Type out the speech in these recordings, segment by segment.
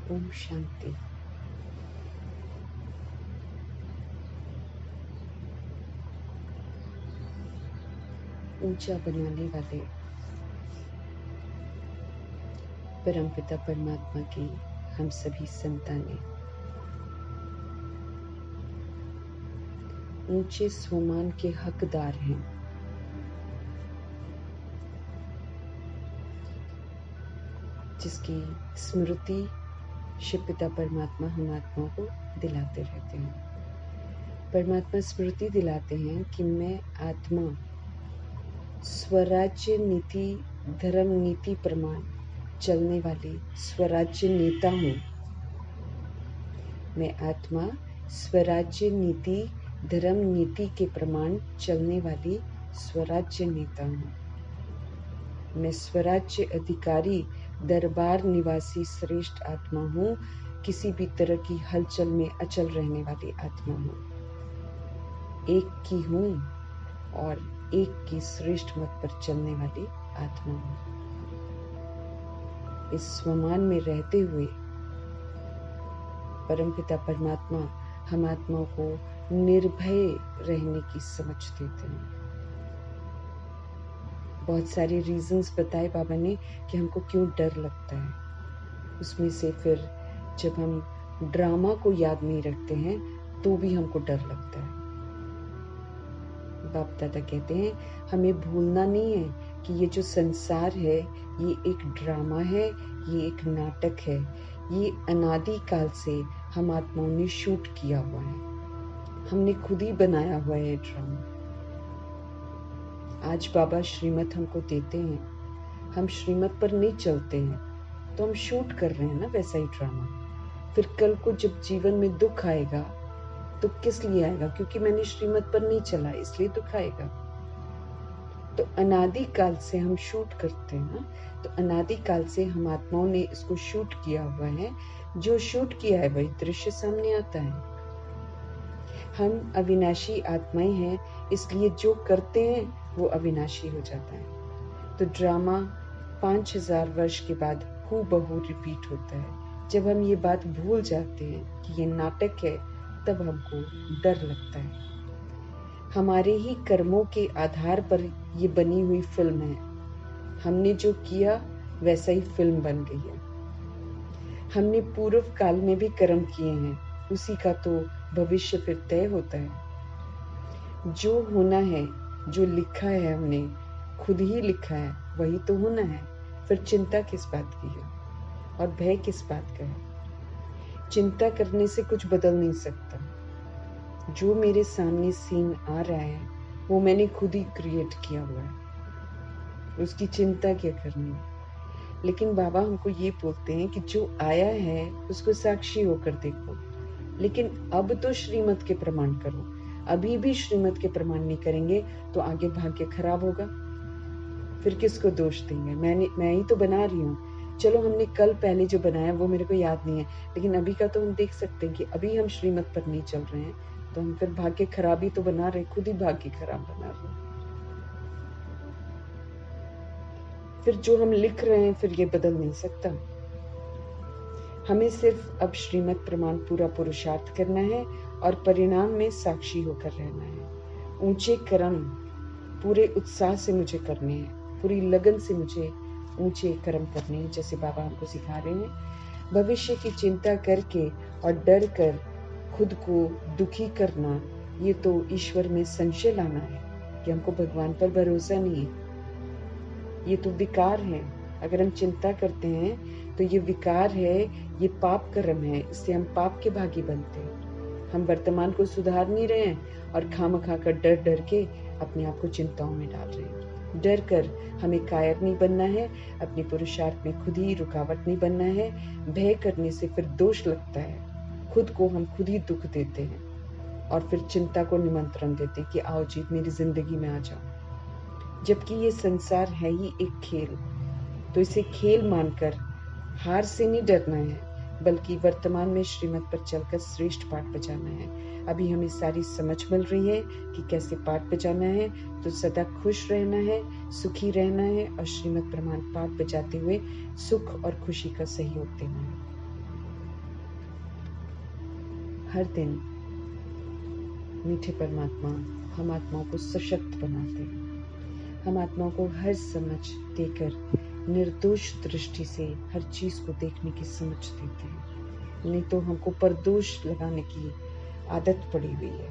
ओम शांति। ऊंचा बनाने वाले परमपिता परमात्मा की हम सभी संतानें ऊंचे स्वमान के हकदार हैं। जिसकी स्मृति शिव पिता परमात्मा हम आत्माओं को दिलाते रहते हैं। परमात्मा स्मृति दिलाते हैं कि मैं आत्मा स्वराज्य नीति धर्म नीति प्रमाण चलने वाली स्वराज्य नेता हूँ। मैं आत्मा स्वराज्य नीति धर्म नीति के प्रमाण चलने वाली स्वराज्य नेता हूँ। मैं स्वराज्य अधिकारी दरबार निवासी श्रेष्ठ आत्मा हूँ। किसी भी तरह की हलचल में अचल रहने वाली आत्मा हूँ। एक की हूँ और एक की श्रेष्ठ मत पर चलने वाली आत्मा हूँ। इस स्वमान में रहते हुए परमपिता परमात्मा हम आत्माओं को निर्भय रहने की समझ देते हैं। बहुत सारे रीजंस बताए बाबा ने कि हमको क्यों डर लगता है। उसमें से फिर जब हम ड्रामा को याद नहीं रखते हैं तो भी हमको डर लगता है। बाप दादा कहते हैं हमें भूलना नहीं है कि ये जो संसार है ये एक ड्रामा है, ये एक नाटक है। ये अनादि काल से हम आत्माओं ने शूट किया हुआ है। हमने खुद ही बनाया हुआ है ड्रामा। आज बाबा श्रीमत हमको देते हैं, हम श्रीमत पर नहीं चलते हैं तो हम शूट कर रहे हैं ना वैसा ही ड्रामा। फिर कल को जब जीवन में दुख आएगा तो किस लिए आएगा? क्योंकि मैंने श्रीमत पर नहीं चला इसलिए दुख आएगा। तो अनादि काल से हम शूट करते हैं ना, तो अनादि काल से हम आत्माओं ने इसको शूट किया हुआ है। जो शूट किया है वही दृश्य सामने आता है। हम अविनाशी आत्माएं हैं, इसलिए जो करते हैं वो अविनाशी हो जाता है। तो ड्रामा 5000 वर्ष के बाद हूबहू रिपीट होता है। जब हम ये बात भूल जाते हैं कि ये नाटक है तब हमको डर लगता है। हमारे ही कर्मों के आधार पर ये बनी हुई फिल्म है। हमने जो किया वैसा ही फिल्म बन गई है। हमने पूर्व काल में भी कर्म किए हैं, उसी का तो भविष्य फिर तय होता है। जो होना है, जो लिखा है हमने खुद ही लिखा है वही तो होना है। फिर चिंता किस बात की है और भय किस बात का है? चिंता करने से कुछ बदल नहीं सकता। जो मेरे सामने सीन आ रहा है वो मैंने खुद ही क्रिएट किया हुआ है, उसकी चिंता क्या करनी है? लेकिन बाबा हमको ये बोलते हैं कि जो आया है उसको साक्षी होकर देखो। लेकिन अब तो श्रीमत के प्रमाण करो। अभी भी श्रीमत के प्रमाण नहीं करेंगे तो आगे भाग्य खराब होगा। फिर किसको दोष देंगे? मैं ही तो बना रही हूँ। चलो हमने कल पहले जो बनाया वो मेरे को याद नहीं है, लेकिन अभी का तो हम देख सकते हैं कि अभी हम श्रीमत पर नहीं चल रहे हैं तो हम फिर भाग्य खराब ही तो बना रहे, खुद ही भाग्य खराब बना रहे हैं। फिर जो हम लिख रहे हैं फिर ये बदल नहीं सकता। हमें सिर्फ अब श्रीमत प्रमाण पूरा पुरुषार्थ करना है और परिणाम में साक्षी होकर रहना है। ऊंचे कर्म पूरे उत्साह से मुझे करने हैं, पूरी लगन से मुझे ऊंचे कर्म करने हैं, जैसे बाबा हमको सिखा रहे हैं। भविष्य की चिंता करके और डर कर खुद को दुखी करना, ये तो ईश्वर में संशय लाना है कि हमको भगवान पर भरोसा नहीं है। ये तो विकार है। अगर हम चिंता करते हैं तो ये विकार है, ये पाप कर्म है, इससे हम पाप के भागी बनते हैं। हम वर्तमान को सुधार नहीं रहे हैं और खामखा कर डर डर के अपने आप को चिंताओं में डाल रहे हैं। डर कर हमें कायर नहीं बनना है, अपने पुरुषार्थ में खुद ही रुकावट नहीं बनना है। भय करने से फिर दोष लगता है, खुद को हम खुद ही दुख देते हैं और फिर चिंता को निमंत्रण देते हैं कि आओ जी मेरी जिंदगी में आ जाओ। जबकि ये संसार है ही एक खेल, तो इसे खेल मानकर हार से नहीं डरना है, बल्कि वर्तमान में श्रीमत पर चलकर श्रेष्ठ पाठ बजाना है। अभी हमें सारी समझ मिल रही है कि कैसे पाठ बजाना है, तो सदा खुश रहना है, सुखी रहना है और श्रीमत प्रमाण पाठ बजाते हुए सुख और खुशी का सहयोग देना है। हर दिन मीठे परमात्मा हम आत्माओं को सशक्त बनाते हैं। हम आत्माओं को हर समझ देकर निर्दोष दृष्टि से हर चीज को देखने की समझ देते हैं। नहीं तो हमको परदोष लगाने की आदत पड़ी हुई है।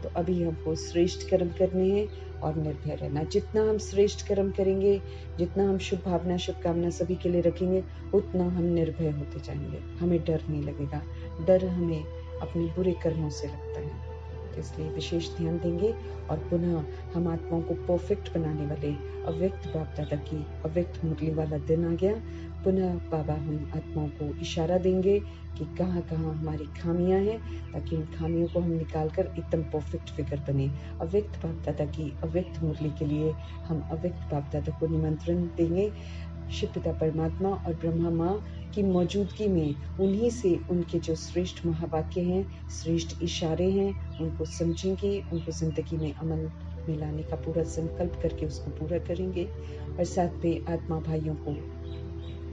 तो अभी हमको श्रेष्ठ कर्म करने हैं और निर्भय रहना। जितना हम श्रेष्ठ कर्म करेंगे, जितना हम शुभ भावना शुभकामना सभी के लिए रखेंगे, उतना हम निर्भय होते जाएंगे। हमें डर नहीं लगेगा। डर हमें अपने बुरे कर्मों से लगता है। तो इसलिए विशेष ध्यान देंगे और पुनः हम आत्माओं को परफेक्ट बनाने वाले अव्यक्त बाप दादा की अव्यक्त मुरली वाला दिन आ गया। पुनः बाबा हम आत्माओं को इशारा देंगे कि कहाँ कहाँ हमारी खामियां हैं, ताकि उन खामियों को हम निकाल कर एकदम परफेक्ट फिगर बने। अव्यक्त बाप दादा की अव्यक्त मुरली के लिए हम अव्यक्त बाप दादा को निमंत्रण देंगे। शिव पिता परमात्मा और ब्रह्मा माँ की मौजूदगी में उन्हीं से उनके जो श्रेष्ठ महावाक्य हैं, श्रेष्ठ इशारे हैं, उनको समझेंगे, उनको जिंदगी में अमल में लाने का पूरा संकल्प करके उसको पूरा करेंगे और साथ में आत्मा भाइयों को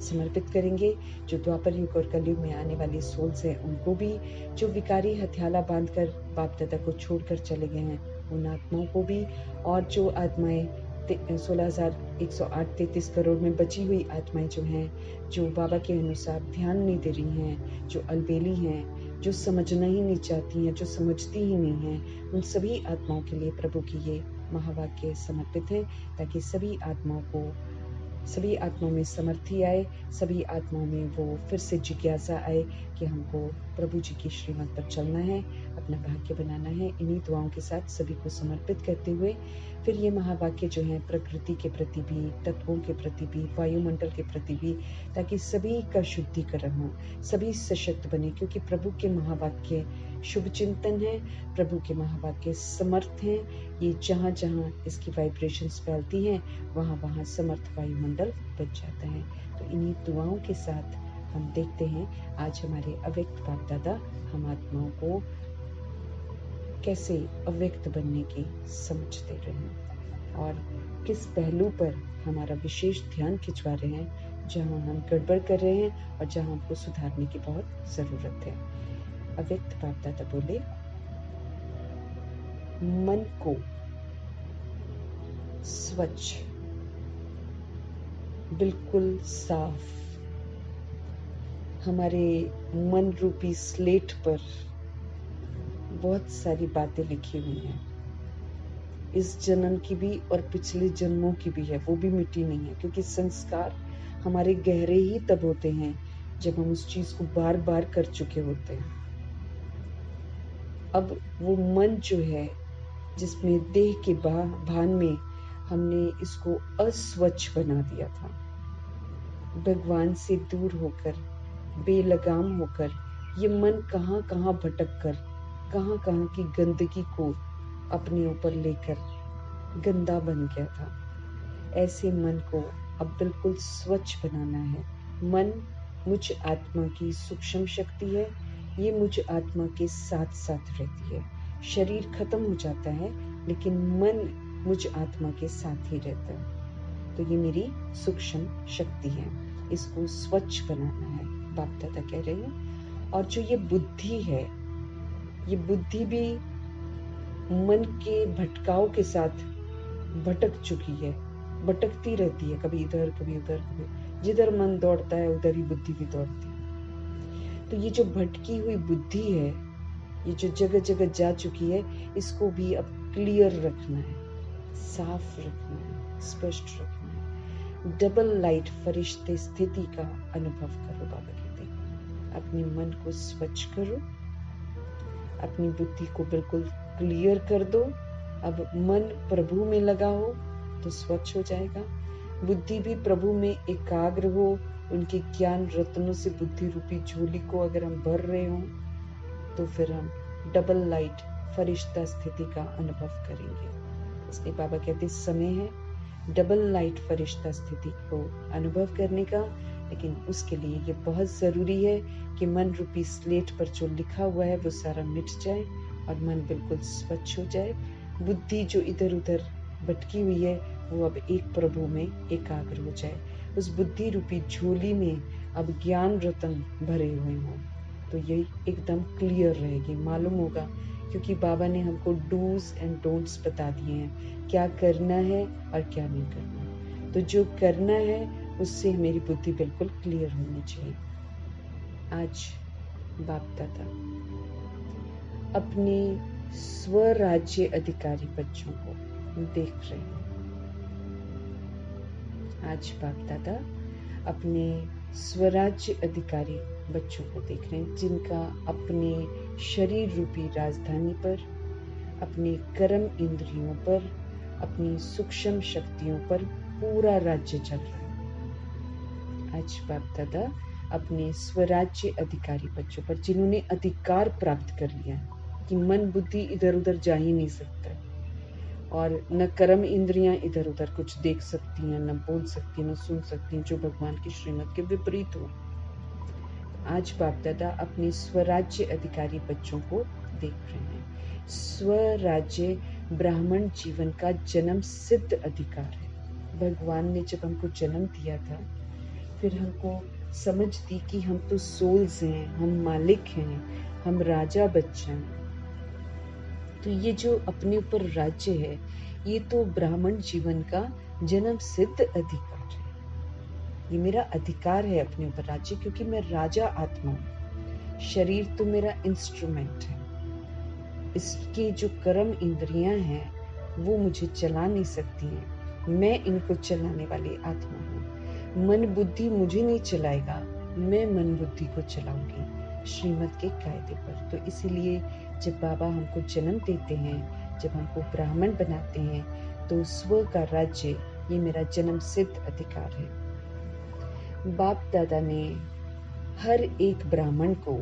समर्पित करेंगे। जो द्वापर युग और कलयुग में आने वाली सोल्स हैं, उनको भी, जो विकारी हथियाला बांधकर बाप दादा को छोड़कर चले गए हैं, उन आत्माओं को भी, और जो आत्माएं 16,108 करोड़ में बची हुई आत्माएं जो हैं, जो बाबा के अनुसार ध्यान नहीं दे रही हैं, जो अलबेली हैं, जो समझना ही नहीं चाहती हैं, जो समझती ही नहीं हैं, उन सभी आत्माओं के लिए प्रभु की ये महावाक्य समर्पित है, ताकि सभी आत्माओं में समर्थी आए, सभी आत्माओं में वो फिर से जिज्ञासा आए कि हमको प्रभु जी की श्रीमत पर चलना है, अपना भाग्य बनाना है। इन्हीं दुआओं के साथ सभी को समर्पित करते हुए फिर ये महावाक्य जो है प्रकृति के प्रति भी, तत्वों के प्रति भी, वायुमंडल के प्रति भी, ताकि सभी का शुद्धिकरण हो, सभी सशक्त बने, क्योंकि प्रभु के महावाक्य शुभ चिंतन है, प्रभु के महावाक्य समर्थ हैं। ये जहाँ जहाँ इसकी वाइब्रेशंस फैलती हैं, वहाँ वहाँ समर्थ वायुमंडल बन जाता है। तो इन्हीं दुआओं के साथ हम देखते हैं आज हमारे अव्यक्त बाप दादा हम आत्माओं को कैसे अव्यक्त बनने की समझ दे रहे हैं और किस पहलू पर हमारा विशेष ध्यान खिंचवा रहे हैं, जहाँ हम गड़बड़ कर रहे हैं और जहाँ हमको सुधारने की बहुत जरूरत है। अव्यक्त बाप दादा बोले, मन को स्वच्छ, बिल्कुल साफ, हमारे मन रूपी स्लेट पर बहुत सारी बातें लिखी हुई हैं। इस जन्म की भी और पिछले जन्मों की भी है, वो भी मिटी नहीं है, क्योंकि संस्कार हमारे गहरे ही तब होते हैं जब हम उस चीज को बार बार कर चुके होते हैं। अब वो मन जो है, जिसमें देह के भान में हमने इसको अस्वच्छ बना दिया था, भगवान से दूर होकर, बेलगाम होकर, ये मन कहाँ कहाँ भटक कर, कहाँ कहाँ की गंदगी को अपने ऊपर लेकर गंदा बन गया था। ऐसे मन को अब बिल्कुल स्वच्छ बनाना है। मन मुझ आत्मा की सूक्ष्म शक्ति है, ये मुझ आत्मा के साथ साथ रहती है। शरीर खत्म हो जाता है, लेकिन मन मुझ आत्मा के साथ ही रहता है। तो ये मेरी सूक्ष्म शक्ति है, इसको स्वच्छ बनाना है, बाप दादा कह रहे हैं। और जो ये बुद्धि है, ये बुद्धि भी मन के भटकाव के साथ भटक चुकी है, भटकती रहती है, कभी इधर कभी उधर, जिधर मन दौड़ता है उधर ही बुद्धि भी दौड़ती है। तो ये जो भटकी हुई बुद्धि है, ये जो जगह जगह जा चुकी है, इसको भी अब क्लियर रखना है, साफ रखना है, स्पष्ट रखना है। डबल लाइट फरिश्ते स्थिति का अनुभव करो, बाबा कहते हैं। अपने मन को स्वच्छ करो, अपनी बुद्धि को बिल्कुल क्लियर कर दो। अब मन प्रभु में लगा हो तो स्वच्छ हो जाएगा। बुद्धि भी प्रभु में एकाग्र हो, उनके ज्ञान रत्नों से बुद्धि रूपी झोली को अगर हम भर रहे हो, तो फिर हम डबल लाइट फरिश्ता स्थिति का अनुभव करेंगे। इसलिए बाबा कहते समय है डबल लाइट फरिश्ता स्थिति को अनुभव करने का। लेकिन उसके लिए ये बहुत जरूरी है कि मन रूपी स्लेट पर जो लिखा हुआ है वो सारा मिट जाए और मन बिल्कुल स्वच्छ हो जाए। बुद्धि जो इधर उधर भटकी हुई है, वो अब एक प्रभु में एकाग्र हो जाए। उस बुद्धि रूपी झोली में अब ज्ञान रतन भरे हुए हों। तो ये एकदम क्लियर रहेगी, मालूम होगा, क्योंकि बाबा ने हमको डूज एंड डोंट्स बता दिए हैं, क्या करना है और क्या नहीं करना। तो जो करना है उससे मेरी बुद्धि बिल्कुल क्लियर होनी चाहिए। आज बाप दादा अपने स्वराज्य अधिकारी बच्चों को देख रहे हैं। आज बाप दादा अपने स्वराज्य अधिकारी बच्चों को देख रहे हैं, जिनका अपने शरीर रूपी राजधानी पर, अपने कर्म इंद्रियों पर, अपनी सूक्ष्म शक्तियों पर पूरा राज्य चल रहा है। आज बाप दादा अपने स्वराज्य अधिकारी बच्चों पर, जिन्होंने अधिकार प्राप्त कर लिया है कि मन बुद्धि इधर उधर जा ही नहीं सकता, और न कर्म इंद्रियां इधर उधर कुछ देख सकती हैं, न बोल सकती, न सुन सकती, जो भगवान की श्रीमत के विपरीत हो। आज बाप दादा अपने स्वराज्य अधिकारी बच्चों को देख रहे हैं। स्वराज्य ब्राह्मण जीवन का जन्म सिद्ध अधिकार है। भगवान ने जब हमको जन्म दिया था, फिर हमको समझ दी कि हम तो सोल्स हैं, हम मालिक हैं, हम राजा बच्चा हैं। तो ये जो अपने ऊपर राज्य है, ये तो ब्राह्मण जीवन का जन्म सिद्ध अधिकार है। ये मेरा अधिकार है अपने ऊपर राज्य, क्योंकि मैं राजा आत्मा हूँ। शरीर तो मेरा इंस्ट्रूमेंट है। इसकी जो कर्म इंद्रियां हैं वो मुझे चला नहीं सकती हैं, मैं इनको चलाने वाली आत्मा हूँ। मन बुद्धि मुझे नहीं चलाएगा, मैं मन बुद्धि को चलाऊंगी श्रीमत के कायदे पर। तो इसीलिए जब बाबा हमको जन्म देते हैं, जब हमको ब्राह्मण बनाते हैं, तो स्व का राज्य ये मेरा जन्म सिद्ध अधिकार है। बाप दादा ने हर एक ब्राह्मण को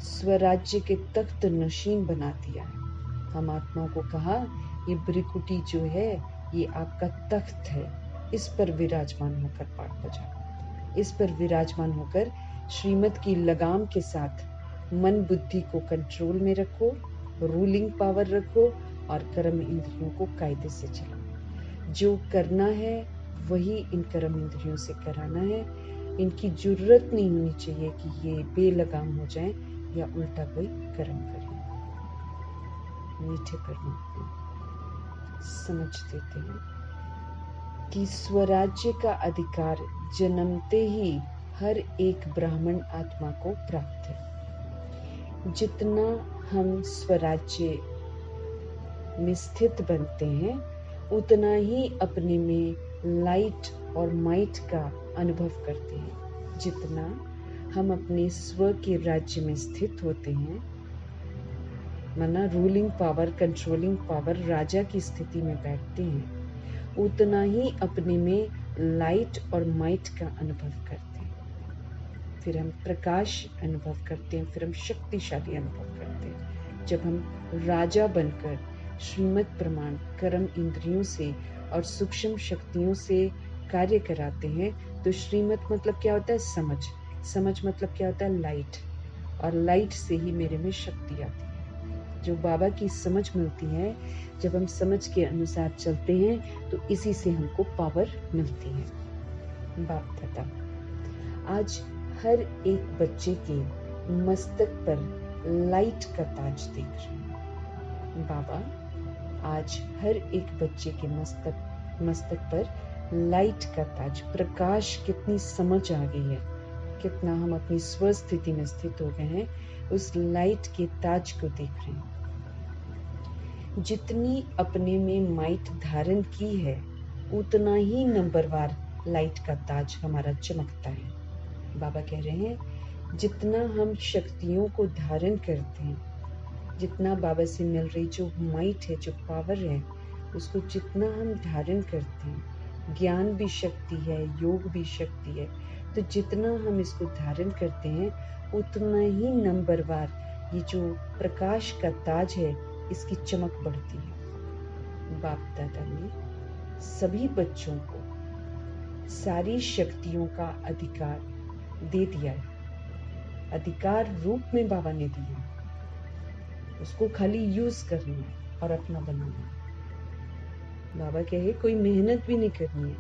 स्वराज्य के तख्त नशीन बना दिया है। हम आत्माओं को कहा, ये ब्रिकुटी जो है ये आपका तख्त है, इस पर विराजमान होकर पाठ बजाओ, इस पर विराजमान होकर श्रीमत की लगाम के साथ मन बुद्धि को कंट्रोल में रखो, रूलिंग पावर रखो, और कर्म इंद्रियों को कायदे से चलाओ। जो करना है वही इन कर्म इंद्रियों से कराना है। इनकी जरूरत नहीं होनी चाहिए कि ये बेलगाम हो जाएं या उल्टा कोई कर्म करें। मीठे परमात्मा समझ देते हैं कि स्वराज्य का अधिकार जन्मते ही हर एक ब्राह्मण आत्मा को प्राप्त है। जितना हम स्वराज्य में स्थित बनते हैं, उतना ही अपने में लाइट और माइट का अनुभव करते हैं। जितना हम अपने स्व के राज्य में स्थित होते हैं, माना रूलिंग पावर, कंट्रोलिंग पावर, राजा की स्थिति में बैठते हैं, उतना ही अपने में लाइट और माइट का अनुभव करते हैं। फिर हम प्रकाश अनुभव करते हैं, फिर हम शक्तिशाली अनुभव करते हैं। जब हम राजा बनकर श्रीमत प्रमाण कर्म इंद्रियों से और सूक्ष्म शक्तियों से कार्य कराते हैं, तो श्रीमत मतलब क्या होता है? समझ। समझ मतलब क्या होता है? लाइट। और लाइट से ही मेरे में शक्ति आती है। जो बाबा की समझ मिलती है, जब हम समझ के अनुसार चलते हैं, तो इसी से हमको पावर मिलती है। बाप दादा आज हर एक बच्चे के मस्तक पर लाइट का ताज देख रहे हैं। बाबा आज हर एक बच्चे के मस्तक पर लाइट का ताज, प्रकाश, कितनी समझ आ गई है, कितना हम अपनी स्वस्थिति में स्थित हो गए हैं, उस लाइट के ताज को देख रहे हैं। जितनी अपने में माइट धारण की है, उतना ही नंबरवार लाइट का ताज हमारा चमकता है। बाबा कह रहे हैं, जितना हम शक्तियों को धारण करते हैं, जितना बाबा से मिल रही जो माइट है, जो पावर है, उसको जितना हम धारण करते हैं, ज्ञान भी शक्ति है, योग भी शक्ति है, तो जितना हम इसको धारण करते हैं, उतना ही नंबरवार ये जो प्रकाश का ताज है, इसकी चमक बढ़ती है। बाप दादा ने सभी बच्चों को सारी शक्तियों का अधिकार दे दिया है। अधिकार रूप में बाबा ने दिया है, उसको खाली यूज करना है और अपना बनाना है। बाबा कहे कोई मेहनत भी नहीं करनी है,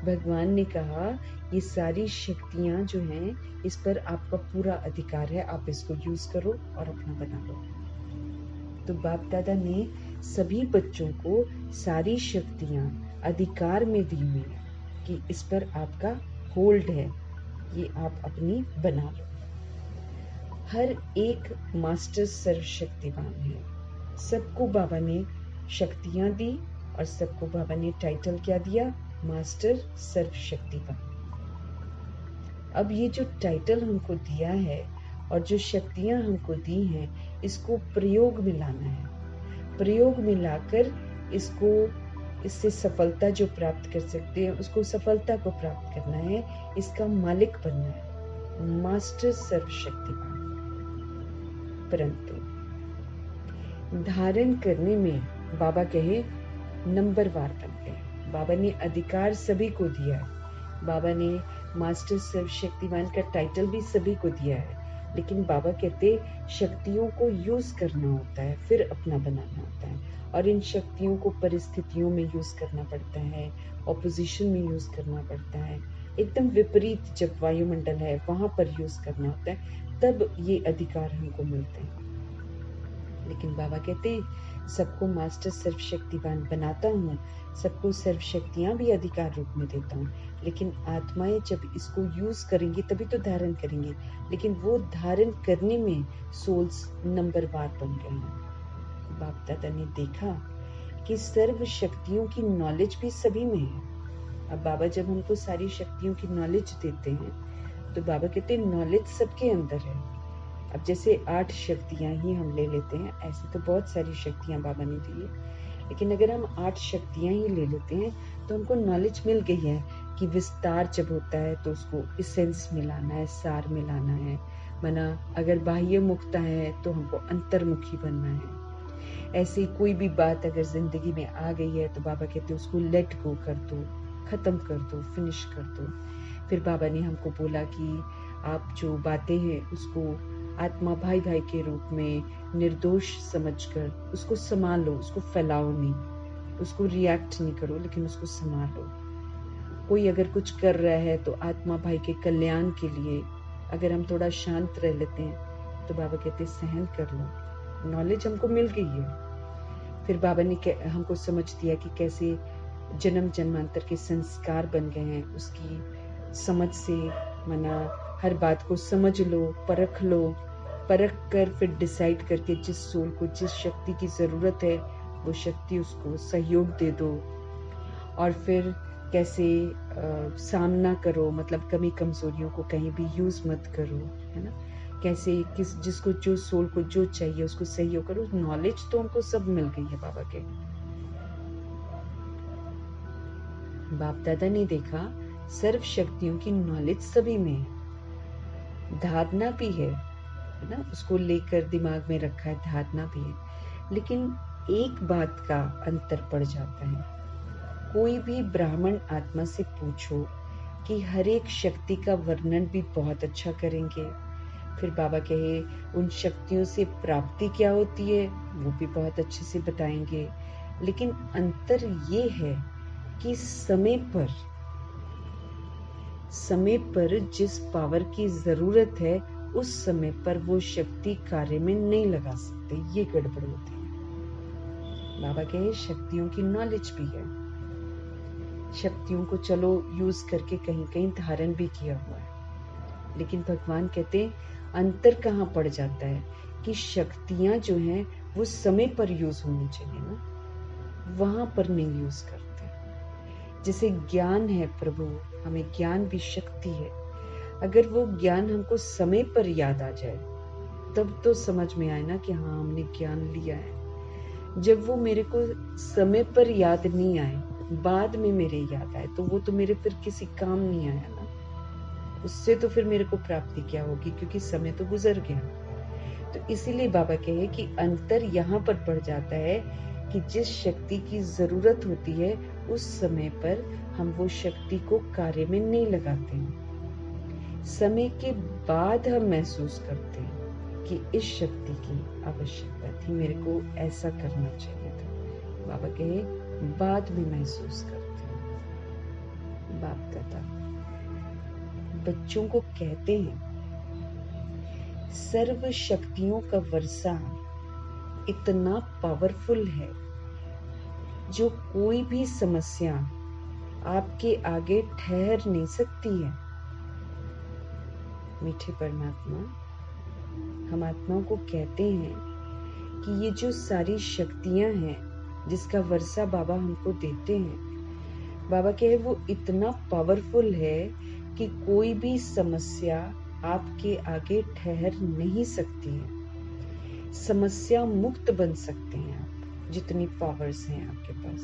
भगवान ने कहा ये सारी शक्तियां जो हैं इस पर आपका पूरा अधिकार है, आप इसको यूज करो और अपना बना लो। तो बाप दादा ने सभी बच्चों को सारी शक्तियां अधिकार में दी हुई है कि इस पर आपका होल्ड है, ये आप अपनी बना लो। हर एक मास्टर सर्वशक्तिवान है, सबको बाबा ने शक्तियां दी और सबको बाबा ने टाइटल क्या दिया, मास्टर सर्वशक्तिवान। अब ये जो टाइटल हमको दिया है और जो शक्तियां हमको दी हैं, इसको प्रयोग में लाना है। प्रयोग में लाकर इससे सफलता जो प्राप्त कर सकते हैं, उसको सफलता को प्राप्त करना है, इसका मालिक बनना है, मास्टर सर्वशक्तिवान। परंतु धारण करने में बाबा कहे नंबरवार बन गए। बाबा ने अधिकार सभी को दिया है, बाबा ने मास्टर सर्वशक्तिवान का टाइटल भी सभी को दिया है, लेकिन बाबा कहते शक्तियों को यूज करना होता है, फिर अपना बनाना होता है। और इन शक्तियों को परिस्थितियों में यूज करना पड़ता है, ऑपोजिशन में यूज करना पड़ता है, एकदम विपरीत जब वायुमंडल है वहां पर यूज करना होता है, तब ये अधिकार हमको मिलते हैं। लेकिन बाबा कहते सबको मास्टर सर्वशक्तिवान बनाता हूँ, सबको सर्वशक्तियां भी अधिकार रूप में देता हूँ, लेकिन आत्माएं जब इसको यूज करेंगी तभी तो धारण करेंगी, लेकिन वो धारण करने में सोल्स नंबरवार बन गए हैं। बाप दादा ने देखा कि सर्व शक्तियों की नॉलेज भी सभी में है। अब बाबा जब हमको सारी शक्तियों की नॉलेज देते हैं तो बाबा कहते हैं नॉलेज सबके अंदर है। अब जैसे 8 शक्तियां ही हम ले लेते हैं, ऐसे तो बहुत सारी शक्तियां बाबा ने दी है, लेकिन अगर हम 8 शक्तियां ही ले लेते हैं तो हमको नॉलेज मिल गई है कि विस्तार जब होता है तो उसको इसेंस मिलाना है, सार मिलाना है, मना अगर बाह्य मुक्ता है तो हमको अंतर्मुखी बनना है। ऐसे कोई भी बात अगर जिंदगी में आ गई है तो बाबा कहते उसको लेट गो कर दो, खत्म कर दो, फिनिश कर दो। फिर बाबा ने हमको बोला कि आप जो बातें हैं उसको आत्मा भाई भाई के रूप में निर्दोष समझकर उसको संभालो, उसको फैलाओ नहीं, उसको रिएक्ट नहीं करो, लेकिन उसको संभालो। कोई अगर कुछ कर रहा है तो आत्मा भाई के कल्याण के लिए अगर हम थोड़ा शांत रह लेते हैं तो बाबा कहते सहन कर लो। नॉलेज हमको मिल गई है। फिर बाबा ने हमको समझ दिया कि कैसे जन्म जन्मांतर के संस्कार बन गए हैं, उसकी समझ से मना हर बात को समझ लो, परख कर फिर डिसाइड करके जिस सोल को जिस शक्ति की जरूरत है वो शक्ति उसको सहयोग दे दो। और फिर कैसे सामना करो, मतलब कमी कमजोरियों को कहीं भी यूज मत करो, है ना। कैसे जिसको जो सोल को जो चाहिए उसको सहयोग करो। नॉलेज तो हमको सब मिल गई है बाबा के। बाप दादा ने देखा सर्व शक्तियों की नॉलेज सभी में है, धारणा भी है ना, उसको लेकर दिमाग में रखा है, धारणा भी है, लेकिन एक बात का अंतर पड़ जाता है। कोई भी ब्राह्मण आत्मा से पूछो कि हर एक शक्ति का वर्णन भी बहुत अच्छा करेंगे, फिर बाबा कहे उन शक्तियों से प्राप्ति क्या होती है वो भी बहुत अच्छे से बताएंगे, लेकिन अंतर ये है कि समय पर जिस पावर की जरूरत है उस समय पर वो शक्ति कार्य में नहीं लगा सकते, ये गड़बड़ होती है। बाबा कहे शक्तियों की नॉलेज भी है, शक्तियों को चलो यूज करके कहीं कहीं धारण भी किया हुआ है, लेकिन भगवान कहते अंतर कहाँ पड़ जाता है कि शक्तियां जो हैं वो समय पर यूज होनी चाहिए ना, वहां पर नहीं यूज करते। जैसे ज्ञान है प्रभु, हमें ज्ञान भी शक्ति है, अगर वो ज्ञान हमको समय पर याद आ जाए तब तो समझ में आए ना कि हाँ हमने ज्ञान लिया है। जब वो मेरे को समय पर याद नहीं आए, बाद में मेरे याद आए, तो वो तो मेरे फिर किसी काम नहीं आया ना, उससे तो फिर मेरे को प्राप्ति क्या होगी, क्योंकि समय तो गुजर गया। तो इसीलिए बाबा कहे कि अंतर यहाँ पर पड़ जाता है कि जिस शक्ति की जरूरत होती है उस समय पर हम वो शक्ति को कार्य में नहीं लगाते हैं। समय के बाद हम महसूस करते हैं कि इस शक्ति की आवश्यकता थी, मेरे को ऐसा करना चाहिए था। बाबा कहे बाद में महसूस करते हैं। बाप दादा बच्चों को कहते हैं, सर्व शक्तियों का वर्षा इतना पावरफुल है, जो कोई भी समस्या आपके आगे ठहर नहीं सकती है। मीठे परमात्मा, हम आत्माओं को कहते हैं कि ये जो सारी शक्तियां हैं जिसका वर्षा बाबा हमको देते हैं, बाबा कहे वो इतना पावरफुल है कि कोई भी समस्या आपके आगे ठहर नहीं सकती है। समस्या मुक्त बन सकते हैं आप, जितनी पावर्स हैं आपके पास।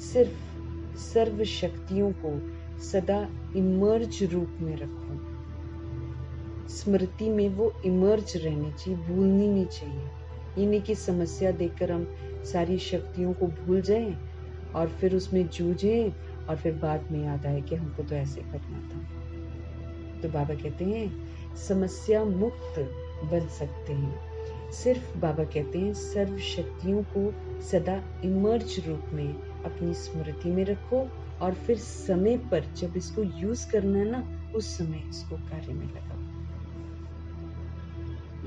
सिर्फ सर्व शक्तियों को सदा इमर्ज रूप में रखो। स्मृति में वो इमर्ज रहनी चाहिए, भूलनी नहीं चाहिए। ये नहीं कि समस्या देखकर हम सारी शक्तियों को भूल जाएं और फिर उसमें जूझें और फिर बाद में याद आए कि हमको तो ऐसे करना था। तो बाबा कहते हैं समस्या मुक्त बन सकते हैं। सिर्फ बाबा कहते हैं सर्व शक्तियों को सदा इमर्ज रूप में अपनी स्मृति में रखो और फिर समय पर जब इसको यूज करना है ना, उस समय इसको कार्य में लगाओ।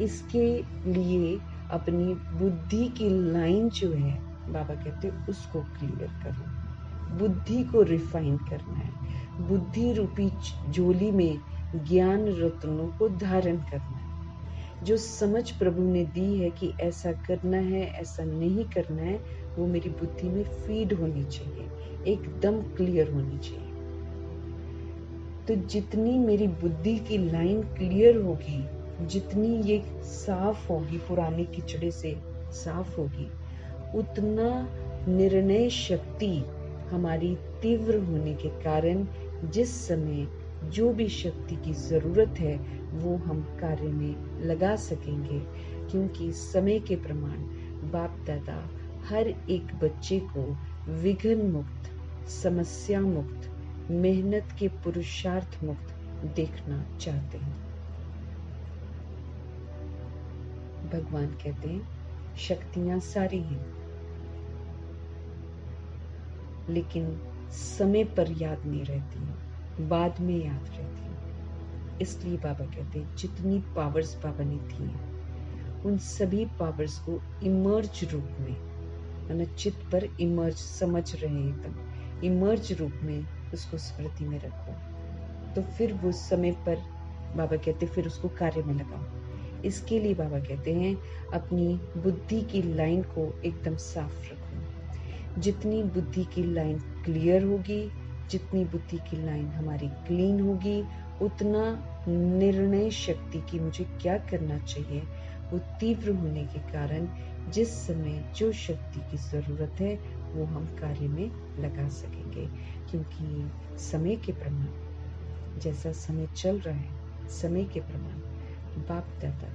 इसके लिए अपनी बुद्धि की लाइन जो है, बाबा कहते हैं उसको क्लियर करो। बुद्धि को रिफाइन करना है। बुद्धि रूपी झोली में ज्ञान रत्नों को धारण करना है। जो समझ प्रभु ने दी है कि ऐसा करना है, ऐसा नहीं करना है, वो मेरी बुद्धि में फीड होनी चाहिए, एकदम क्लियर होनी चाहिए। तो जितनी मेरी बुद्धि की लाइन क्लियर होगी, जितनी ये साफ होगी, पुराने किचड़े से साफ होगी, उतना निर्णय शक्ति हमारी तीव्र होने के कारण जिस समय जो भी शक्ति की जरूरत है वो हम कार्य में लगा सकेंगे। क्योंकि समय के प्रमाण बाप दादा हर एक बच्चे को विघ्न मुक्त, समस्या मुक्त, मेहनत के पुरुषार्थ मुक्त देखना चाहते हैं। भगवान कहते हैं शक्तियां सारी हैं, लेकिन समय पर याद नहीं रहती, बाद में याद रहती हैं। इसलिए बाबा कहते हैं जितनी पावर्स बाबा ने दी हैं, उन सभी पावर्स को इमर्ज रूप में, यानी चित्त पर इमर्ज, समझ रहे हैं एकदम इमर्ज रूप में उसको स्मृति में रखो। तो फिर वो समय पर बाबा कहते फिर उसको कार्य में लगाओ। इसके लिए बाबा कहते हैं अपनी बुद्धि की लाइन को एकदम साफ रखो। जितनी बुद्धि की लाइन क्लियर होगी, जितनी बुद्धि की लाइन हमारी क्लीन होगी, उतना निर्णय शक्ति की मुझे क्या करना चाहिए वो तीव्र होने के कारण जिस समय जो शक्ति की जरूरत है वो हम कार्य में लगा सकेंगे। क्योंकि समय के प्रमाण, जैसा समय चल रहा है, समय के प्रमाण बाप दादा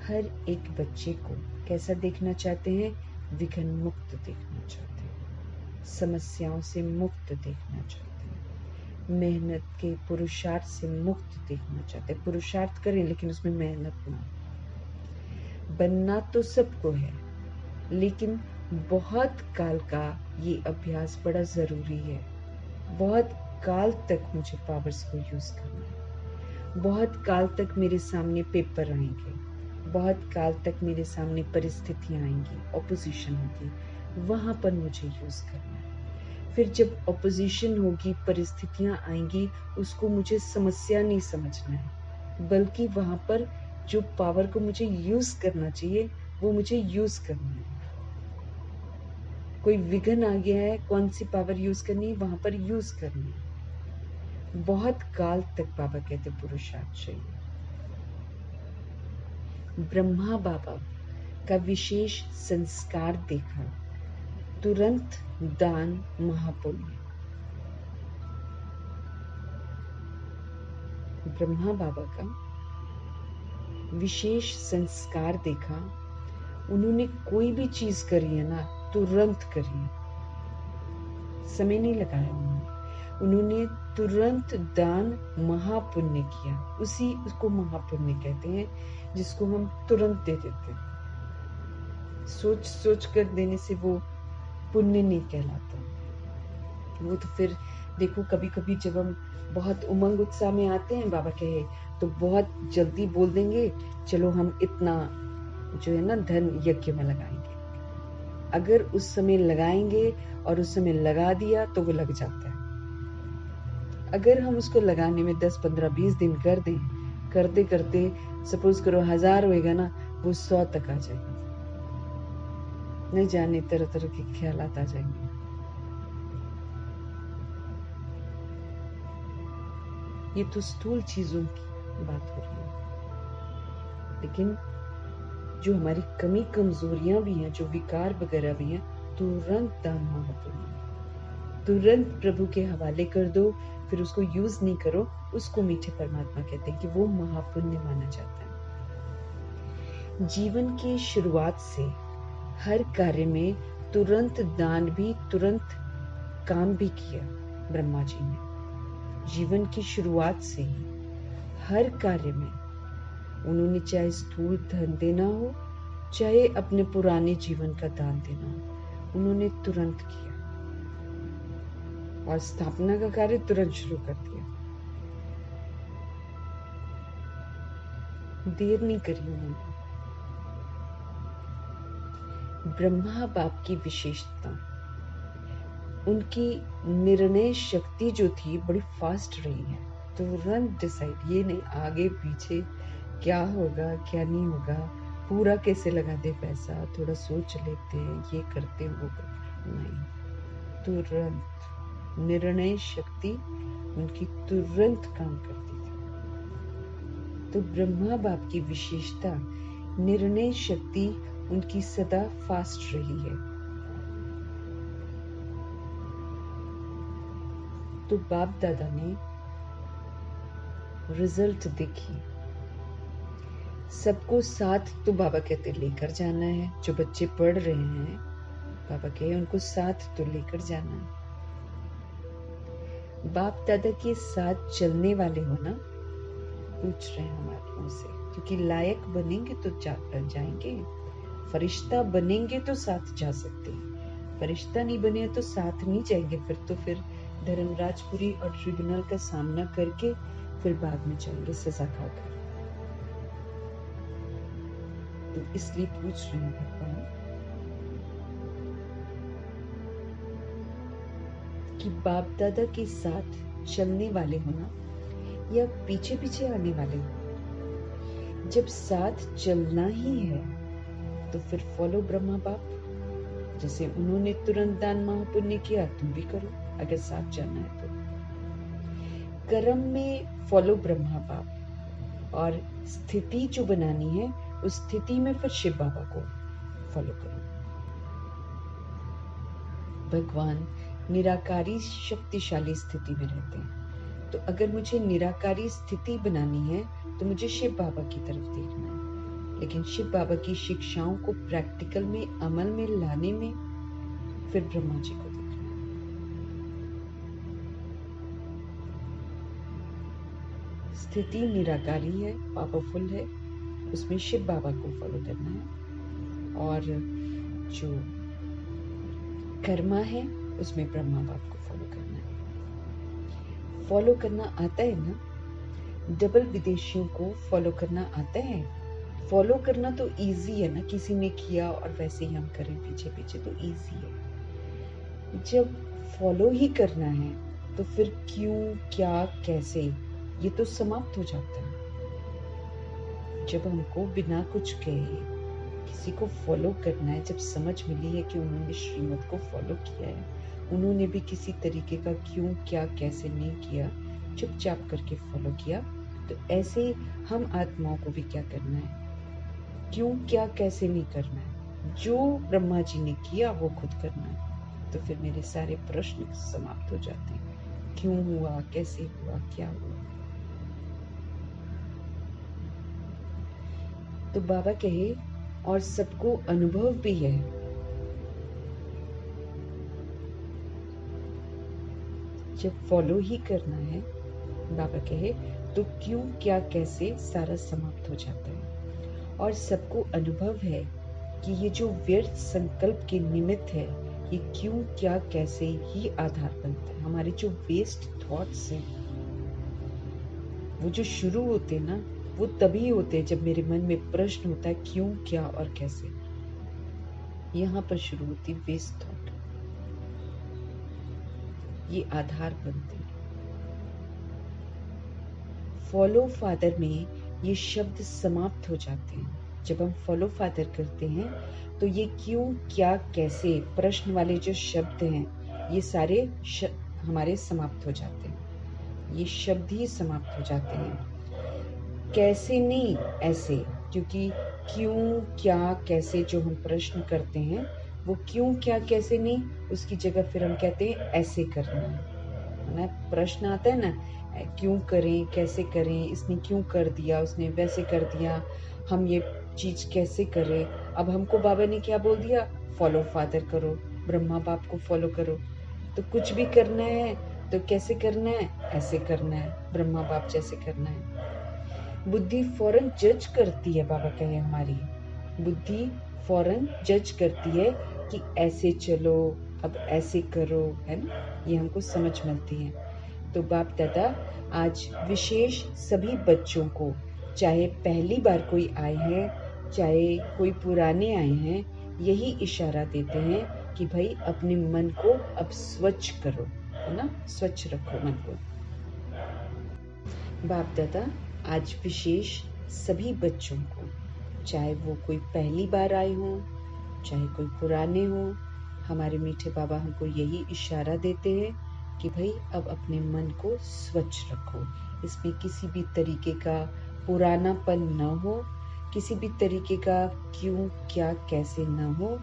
हर एक बच्चे को कैसा देखना चाहते हैं? विघ्न मुक्त देखना चाहते हैं, समस्याओं से मुक्त देखना चाहते हैं, मेहनत के पुरुषार्थ से मुक्त देखना चाहते हैं। पुरुषार्थ करें लेकिन उसमें मेहनत ना। बनना तो सबको है, लेकिन बहुत काल का ये अभ्यास बड़ा जरूरी है। बहुत काल तक मुझे पावर्स को यूज करना है। बहुत काल तक मेरे सामने पेपर आएंगे, बहुत काल तक मेरे सामने परिस्थितियां आएंगी, ऑपोजिशन होगी, वहां पर मुझे यूज करना है। फिर जब ऑपोजिशन होगी, परिस्थितियां आएंगी, उसको मुझे समस्या नहीं समझना है, बल्कि वहां पर जो पावर को मुझे यूज करना चाहिए वो मुझे यूज करना है। कोई विघ्न आ गया है, कौन सी पावर यूज करनी है, वहां पर यूज करनी है। बहुत काल तक बाबा कहते पुरुषार्थ चाहिए। ब्रह्मा बाबा का विशेष संस्कार देखा, तुरंत दान महापुण्य। ब्रह्मा बाबा का विशेष संस्कार देखा, उन्होंने कोई भी चीज करी है ना, तुरंत करी, समय नहीं लगाया। उन्होंने तुरंत दान महापुण्य किया। उसी उसको महापुण्य कहते हैं जिसको हम तुरंत दे देते हैं। सोच सोच कर देने से वो पुण्य नहीं कहलाता, वो तो फिर देखो कभी कभी जब हम बहुत उमंग उत्साह में आते हैं, बाबा कहे तो बहुत जल्दी बोल देंगे चलो हम इतना जो है ना धन यज्ञ में लगाएंगे। अगर उस समय लगाएंगे और उस समय लगा दिया तो वो लग जाता है। अगर हम उसको लगाने में 10, 15, 20 दिन कर दें, करते करते सपोज करो 1000 होएगा ना, वो 100 तक आ जाएगा। नहीं जाने तरह तरह के ख्यालात आ जाएंगे। ये तो स्थूल चीजों की बात हो रही है, लेकिन जो हमारी कमी कमजोरियां भी हैं, जो विकार वगैरह भी हैं, तुरंत दान महापुण्य, तुरंत प्रभु के हवाले कर दो। फिर उसको यूज नहीं करो, उसको मीठे परमात्मा कहते हैं कि वो महापुण्य माना जाता है। जीवन की शुरुआत से हर कार्य में तुरंत दान भी, तुरंत काम भी किया ब्रह्मा जी ने। जीवन की शुरुआत से ही हर कार्य में उन्होंने चाहे स्थूल धन देना हो, चाहे अपने पुराने जीवन का दान देना हो, उन्होंने तुरंत किया और स्थापना का कार्य तुरंत शुरू कर दिया। देर नहीं करी उन्होंने। ब्रह्मा बाप की विशेषता, उनकी निर्णय शक्ति जो थी बड़ी फास्ट रही है। तुरंत डिसाइड, ये नहीं आगे पीछे क्या होगा क्या नहीं होगा, पूरा कैसे लगा दे पैसा, थोड़ा सोच लेते हैं, ये करते वो करते, नहीं, तुरंत निर्णय शक्ति उनकी तुरंत काम करती थी। तो ब्रह्मा बाप की विशेषता, निर्णय शक्ति उनकी सदा फास्ट रही है। तो बाप दादा ने रिजल्ट देखी। सबको साथ तो बाबा कहते लेकर जाना है। जो बच्चे पढ़ रहे हैं, बाबा कहे उनको साथ तो लेकर जाना है। बाप दादा के साथ चलने वाले हो ना, पूछ रहे हैं हम आत्माओं से, क्योंकि लायक बनेंगे तो जाएंगे, फरिश्ता बनेंगे तो साथ जा सकते हैं, फरिश्ता नहीं बने तो साथ नहीं जाएंगे। फिर धर्मराजपुरी और ट्रिब्यूनल का सामना करके फिर बाद में जाएंगे सजा खाकर। तो इसलिए पूछ रहे हैं भगवान कि बाप दादा के साथ चलने वाले हो ना, या पीछे पीछे आने वाले हो। जब साथ चलना ही है तो फिर फॉलो ब्रह्मा बाप। जैसे उन्होंने तुरंत दान महापुण्य किया, तुम भी करो अगर साथ जाना है तो। कर्म में फॉलो ब्रह्मा बाप, और स्थिति जो बनानी है उस स्थिति में फिर शिव बाबा को फॉलो करो। भगवान निराकारी शक्तिशाली स्थिति में रहते हैं, तो अगर मुझे निराकारी स्थिति बनानी है तो मुझे शिव बाबा की तरफ देखना है। लेकिन शिव बाबा की शिक्षाओं को प्रैक्टिकल में, अमल में लाने में फिर ब्रह्मा जी को देखना है। स्थिति निराकारी है, पावरफुल है, उसमें शिव बाबा को फॉलो करना है, और जो कर्मा है उसमें ब्रह्मा बाप को फॉलो करना है। फॉलो करना आता है ना, डबल विदेशियों को फॉलो करना आता है। फॉलो करना तो इजी है ना, किसी ने किया और वैसे ही हम करें पीछे पीछे, तो इजी है। जब फॉलो ही करना है तो फिर क्यों, क्या, कैसे, ये तो समाप्त हो जाता है। जब हमको बिना कुछ कहे किसी को फॉलो करना है, जब समझ मिली है कि उन्होंने श्रीमत को फॉलो किया है, उन्होंने भी किसी तरीके का क्यों, क्या, कैसे नहीं किया, चुपचाप करके फॉलो किया, तो ऐसे हम आत्माओं को भी क्या करना है, क्यों, क्या, कैसे नहीं करना है। जो ब्रह्मा जी ने किया वो खुद करना है। तो फिर मेरे सारे प्रश्न समाप्त हो जाते हैं। क्यों हुआ, कैसे हुआ, क्या हुआ। तो बाबा कहे और सबको अनुभव भी है। जब फॉलो ही करना है, बाबा कहे, तो क्यों, क्या, कैसे सारा समाप्त हो जाता है। और सबको अनुभव है कि ये जो व्यर्थ संकल्प के निमित्त है, ये क्यों क्या कैसे ही आधार बनता है। हमारे जो वेस्ट थॉट्स हैं वो जो शुरू होते हैं ना, वो तभी होते हैं जब मेरे मन में प्रश्न होता है क्यों क्या और कैसे। यहाँ पर शुरू होती है वेस्ट थॉट, ये आधार बनते हैं। फॉलो फादर में ये शब्द समाप्त हो जाते हैं। जब हम फॉलो फादर करते हैं तो ये क्यों क्या कैसे प्रश्न वाले जो शब्द हैं ये सारे हमारे समाप्त हो जाते हैं। ये शब्द ही समाप्त हो जाते हैं। कैसे नहीं, ऐसे, क्योंकि क्यों क्या कैसे जो हम प्रश्न करते हैं वो क्यों क्या कैसे नहीं, उसकी जगह फिर हम कहते हैं ऐसे करना है ना। प्रश्न आता है ना, क्यों करें कैसे करें, इसने क्यों कर दिया, उसने वैसे कर दिया, हम ये चीज कैसे करें। अब हमको बाबा ने क्या बोल दिया, फॉलो फादर करो, ब्रह्मा बाप को फॉलो करो। तो कुछ भी करना है तो कैसे करना है, ऐसे करना है, ब्रह्मा बाप जैसे करना है। बुद्धि फौरन जज करती है, बाबा कहे हमारी बुद्धि फौरन जज करती है कि ऐसे चलो, अब ऐसे करो, है ना। ये हमको समझ मिलती है। तो बाप दादा आज विशेष सभी बच्चों को, चाहे पहली बार कोई आए हैं चाहे कोई पुराने आए हैं, यही इशारा देते हैं कि भाई अपने मन को अब स्वच्छ करो, है ना, स्वच्छ रखो मन को। बाप दादा आज विशेष सभी बच्चों को, चाहे वो कोई पहली बार आए हों चाहे कोई पुराने हो, हमारे मीठे बाबा हमको यही इशारा देते हैं कि भाई अब अपने मन को स्वच्छ रखो। इसमें किसी भी तरीके का पुरानापन न हो, किसी भी तरीके का क्यों क्या कैसे न हो।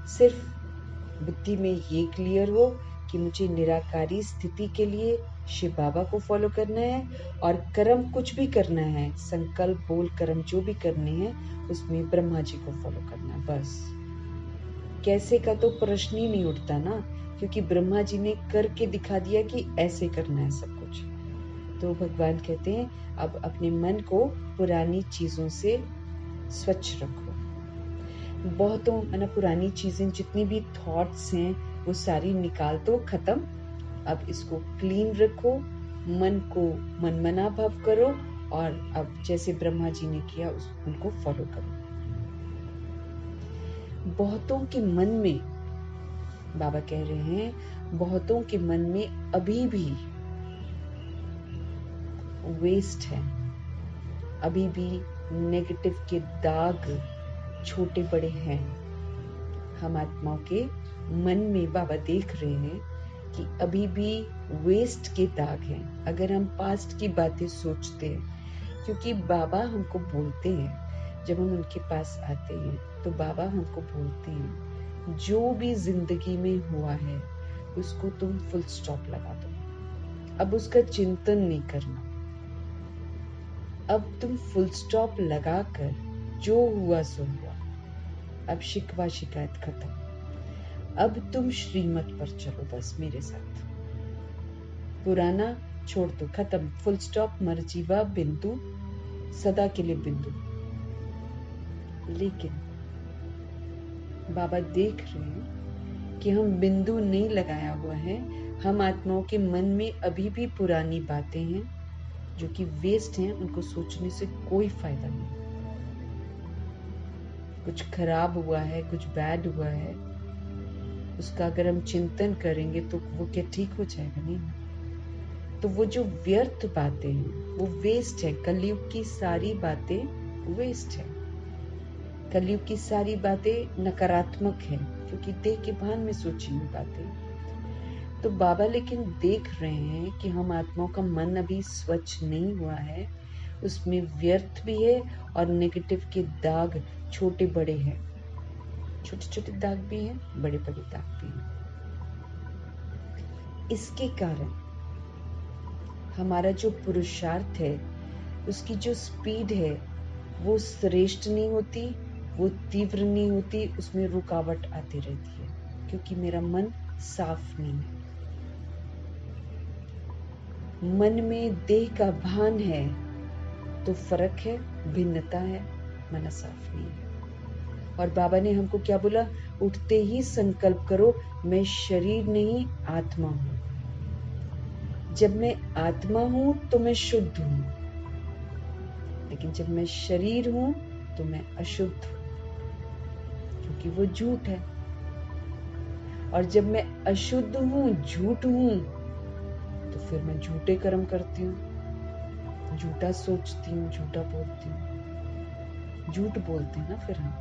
सिर्फ बुद्धि में ये क्लियर हो कि मुझे निराकारी स्थिति के लिए शिव बाबा को फॉलो करना है, और कर्म कुछ भी करना है, संकल्प बोल कर्म जो भी करने हैं उसमें ब्रह्मा जी को फॉलो करना है। बस कैसे का तो प्रश्न ही नहीं उठता ना, क्योंकि ब्रह्मा जी ने करके दिखा दिया कि ऐसे करना है सब कुछ। तो भगवान कहते हैं अब अपने मन को पुरानी चीजों से स्वच्छ रखो। बहुतों ना पुरानी चीजें जितनी भी थॉट्स हैं वो सारी निकाल दो, खत्म। अब इसको क्लीन रखो, मन को मनमना भाव करो, और अब जैसे ब्रह्मा जी ने किया उनको फॉलो करो। बहुतों के मन में, बाबा कह रहे हैं, बहुतों के मन में अभी भी वेस्ट है, अभी भी नेगेटिव के दाग छोटे बड़े हैं। हम आत्माओं के मन में बाबा देख रहे हैं कि अभी भी वेस्ट के दाग हैं। अगर हम पास्ट की बातें सोचते हैं, क्योंकि बाबा हमको बोलते हैं, जब हम उनके पास आते हैं तो बाबा हमको बोलते हैं जो भी जिंदगी में हुआ है उसको तुम फुल स्टॉप लगा दो, अब उसका चिंतन नहीं करना। अब तुम फुल स्टॉप लगाकर जो हुआ सो हुआ, अब शिकवा शिकायत खत्म। अब तुम श्रीमत पर चलो, बस मेरे साथ। पुराना छोड़ दो, खत्म, फुल स्टॉप, मरजीवा बिंदु, सदा के लिए बिंदु। लेकिन बाबा देख रहे हैं कि हम बिंदु नहीं लगाया हुआ है। हम आत्माओं के मन में अभी भी पुरानी बातें हैं जो कि वेस्ट हैं, उनको सोचने से कोई फायदा नहीं। कुछ खराब हुआ है, कुछ बैड हुआ है, उसका अगर हम चिंतन करेंगे तो वो क्या ठीक हो जाएगा? नहीं। तो वो जो व्यर्थ बातें हैं वो वेस्ट है। कलयुग की सारी बातें वेस्ट है। कलयुग की सारी बातें नकारात्मक है, क्योंकि देह के भान में सोची हुई बातें। तो बाबा लेकिन देख रहे हैं कि हम आत्माओं का मन अभी स्वच्छ नहीं हुआ है, उसमें व्यर्थ भी है और नेगेटिव के दाग छोटे बड़े हैं। छोटे छोटे दाग भी हैं, बड़े बड़े दाग भी हैं। इसके कारण हमारा जो पुरुषार्थ है उसकी जो स्पीड है वो श्रेष्ठ नहीं होती, वो तीव्र नहीं होती, उसमें रुकावट आती रहती है, क्योंकि मेरा मन साफ नहीं है। मन में देह का भान है तो फर्क है, भिन्नता है, मन साफ नहीं है। और बाबा ने हमको क्या बोला, उठते ही संकल्प करो, मैं शरीर नहीं आत्मा हूं। जब मैं आत्मा हूं तो मैं शुद्ध हूं, लेकिन जब मैं शरीर हूं तो मैं अशुद्ध हूं, क्योंकि वो झूठ है। और जब मैं अशुद्ध हूं, झूठ हूं, तो फिर मैं झूठे कर्म करती हूँ, झूठा सोचती हूँ, झूठा बोलती हूँ। झूठ बोलते हैं ना फिर हम,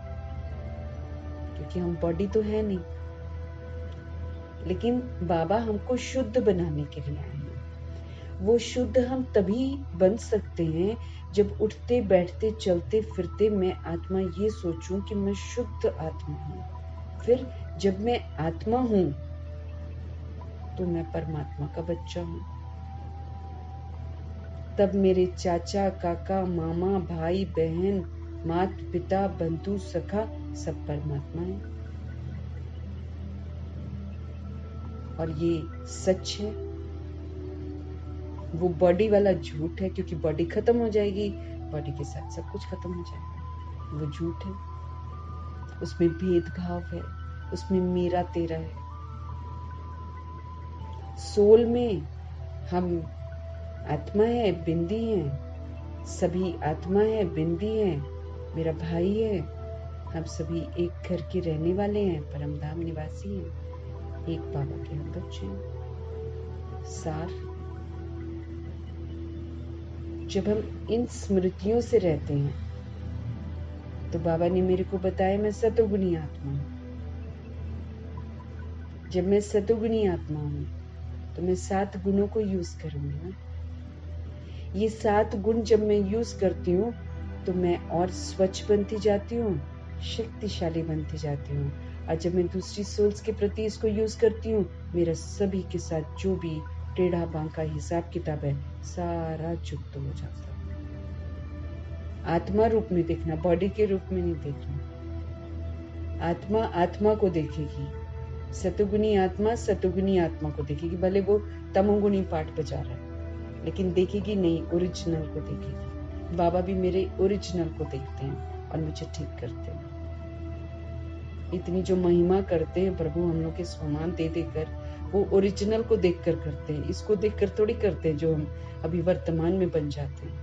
क्योंकि हम बॉडी तो है नहीं। लेकिन बाबा हमको शुद्ध बनाने के लिए आए हैं। वो शुद्ध हम तभी बन सकते हैं जब उठते बैठते चलते फिरते मैं आत्मा ये सोचूं कि मैं शुद्ध आत्मा हूं। फिर जब मैं आत्मा हूं तो मैं परमात्मा का बच्चा हूं। तब मेरे चाचा, काका, मामा, भाई, बहन, माता, पिता, बंधु, सखा सब परमात्मा है। और ये सच है। वो बॉडी वाला झूठ है, क्योंकि बॉडी खत्म हो जाएगी, बॉडी के साथ सब कुछ खत्म हो जाएगा। वो झूठ है, उसमें भेदभाव है, उसमें मेरा तेरा है। सोल में हम आत्मा है, बिंदी है, सभी आत्मा है, बिंदी है, मेरा भाई है। हम सभी एक घर के रहने वाले हैं, परमधाम निवासी हैं, एक बाबा के हम बच्चे हैं। सार, जब हम इन स्मृतियों से रहते हैं तो बाबा ने मेरे को बताया मैं सतोगुणी आत्मा हूं। जब मैं सतोगुणी आत्मा हूं तो मैं 7 गुणों को यूज करूंगी ना। ये 7 गुण जब मैं यूज करती हूँ तो मैं और स्वच्छ बनती जाती हूँ, शक्तिशाली बनती जाती हूँ। और जब मैं दूसरी सोल्स के प्रति इसको यूज करती हूँ, मेरा सभी के साथ जो भी टेढ़ा बांका हिसाब किताब है सारा चुप्त हो जाता है। आत्मा रूप में देखना, बॉडी के रूप में नहीं देखना। आत्मा आत्मा को देखेगी, सतोगुणी आत्मा सतोगुणी आत्मा को देखेगी। भले वो तमोगुणी पाठ बजा रहा है, लेकिन देखेगी नहीं, ओरिजिनल को देखेगी। बाबा भी मेरे ओरिजिनल को देखते हैं और मुझे ठीक करते हैं। इतनी जो महिमा करते हैं प्रभु हम लोग के सम्मान दे देकर, वो ओरिजिनल को देखकर करते हैं। इसको देखकर थोड़ी करते हैं जो हम अभी वर्तमान में बन जाते हैं।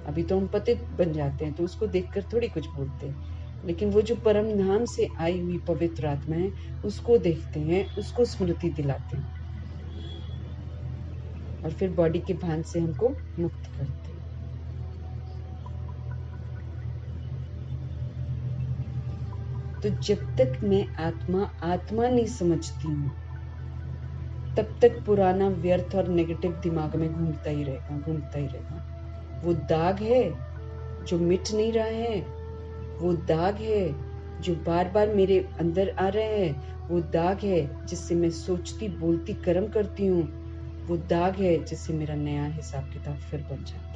अभी तो हम पतित बन जाते हैं, तो उसको देखकर थोड़ी कुछ बोलते हैं। लेकिन वो जो परम धाम से आई हुई पवित्र आत्मा है, उसको देखते हैं, उसको स्मृति दिलाते हैं और फिर बॉडी के भान से हमको मुक्त करते हैं। तो जब तक मैं आत्मा आत्मा नहीं समझती हूँ, तब तक पुराना व्यर्थ और नेगेटिव दिमाग में घूमता ही रहेगा। वो दाग है जो मिट नहीं रहा है, वो दाग है जो बार बार मेरे अंदर आ रहे हैं, वो दाग है जिससे मैं सोचती बोलती कर्म करती हूँ, वो दाग है जिससे मेरा नया हिसाब किताब फिर बन जाता है।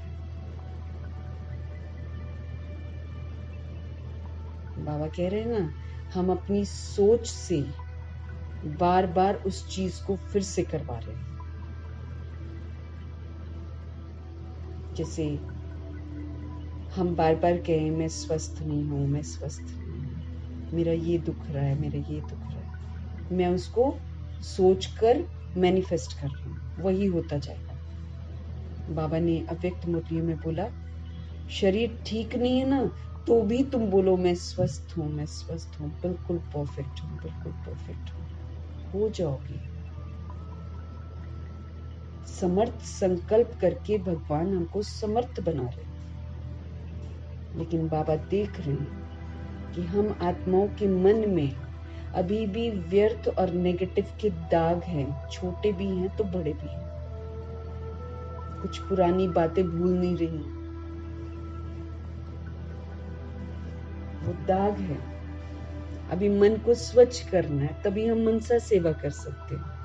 बाबा कह रहे हैं ना, हम अपनी सोच से बार बार उस चीज को फिर से करवा रहे हैं। जैसे हम बार बार कहें मैं स्वस्थ नहीं हूं, मैं स्वस्थ नहीं हूं, मेरा ये दुख रहा है, मेरा ये दुख रहा है। मैं उसको सोचकर मैनिफेस्ट कर रही हूँ, वही होता जाएगा। बाबा ने अव्यक्त मुरली में बोला, शरीर ठीक नहीं है ना, तो भी तुम बोलो मैं स्वस्थ हूँ, मैं स्वस्थ हूँ, बिल्कुल परफेक्ट हूँ, बिल्कुल परफेक्ट हूँ। हो जाओगे। समर्थ संकल्प करके भगवान हमको समर्थ बना रहे हैं। लेकिन बाबा देख रहे हैं कि हम आत्माओं के मन में अभी भी व्यर्थ और नेगेटिव के दाग हैं, छोटे भी हैं तो बड़े भी हैं। कुछ पुरानी बातें भूल नहीं रही, वो दाग है। अभी मन को स्वच्छ करना है, तभी हम मनसा सेवा कर सकते हैं।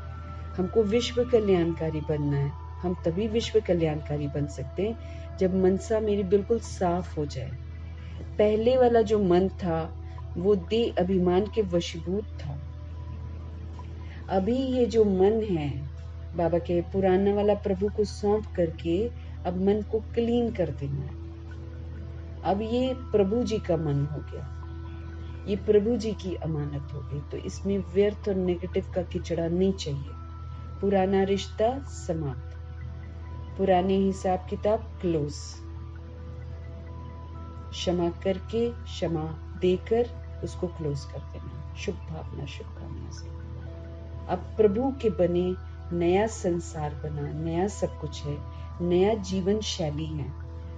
हमको विश्व कल्याणकारी बनना है, हम तभी विश्व कल्याणकारी बन सकते हैं जब मनसा मेरी बिल्कुल साफ हो जाए। पहले वाला जो मन था वो देह अभिमान के वशीभूत था। अभी ये जो मन है, बाबा के पुराना वाला प्रभु को सौंप करके अब मन को क्लीन कर देना है। अब ये प्रभु जी का मन हो गया। ये प्रभु जी की अमानत हो गई, तो इसमें व्यर्थ और नेगेटिव का किचड़ा नहीं चाहिए। पुराना रिश्ता समाप्त, पुराने हिसाब किताब क्लोज, क्षमा करके, क्षमा देकर उसको क्लोज कर देना, शुभ भावना शुभकामना से। अब प्रभु के बने नया संसार बना, नया सब कुछ है, नया जीवन शैली है,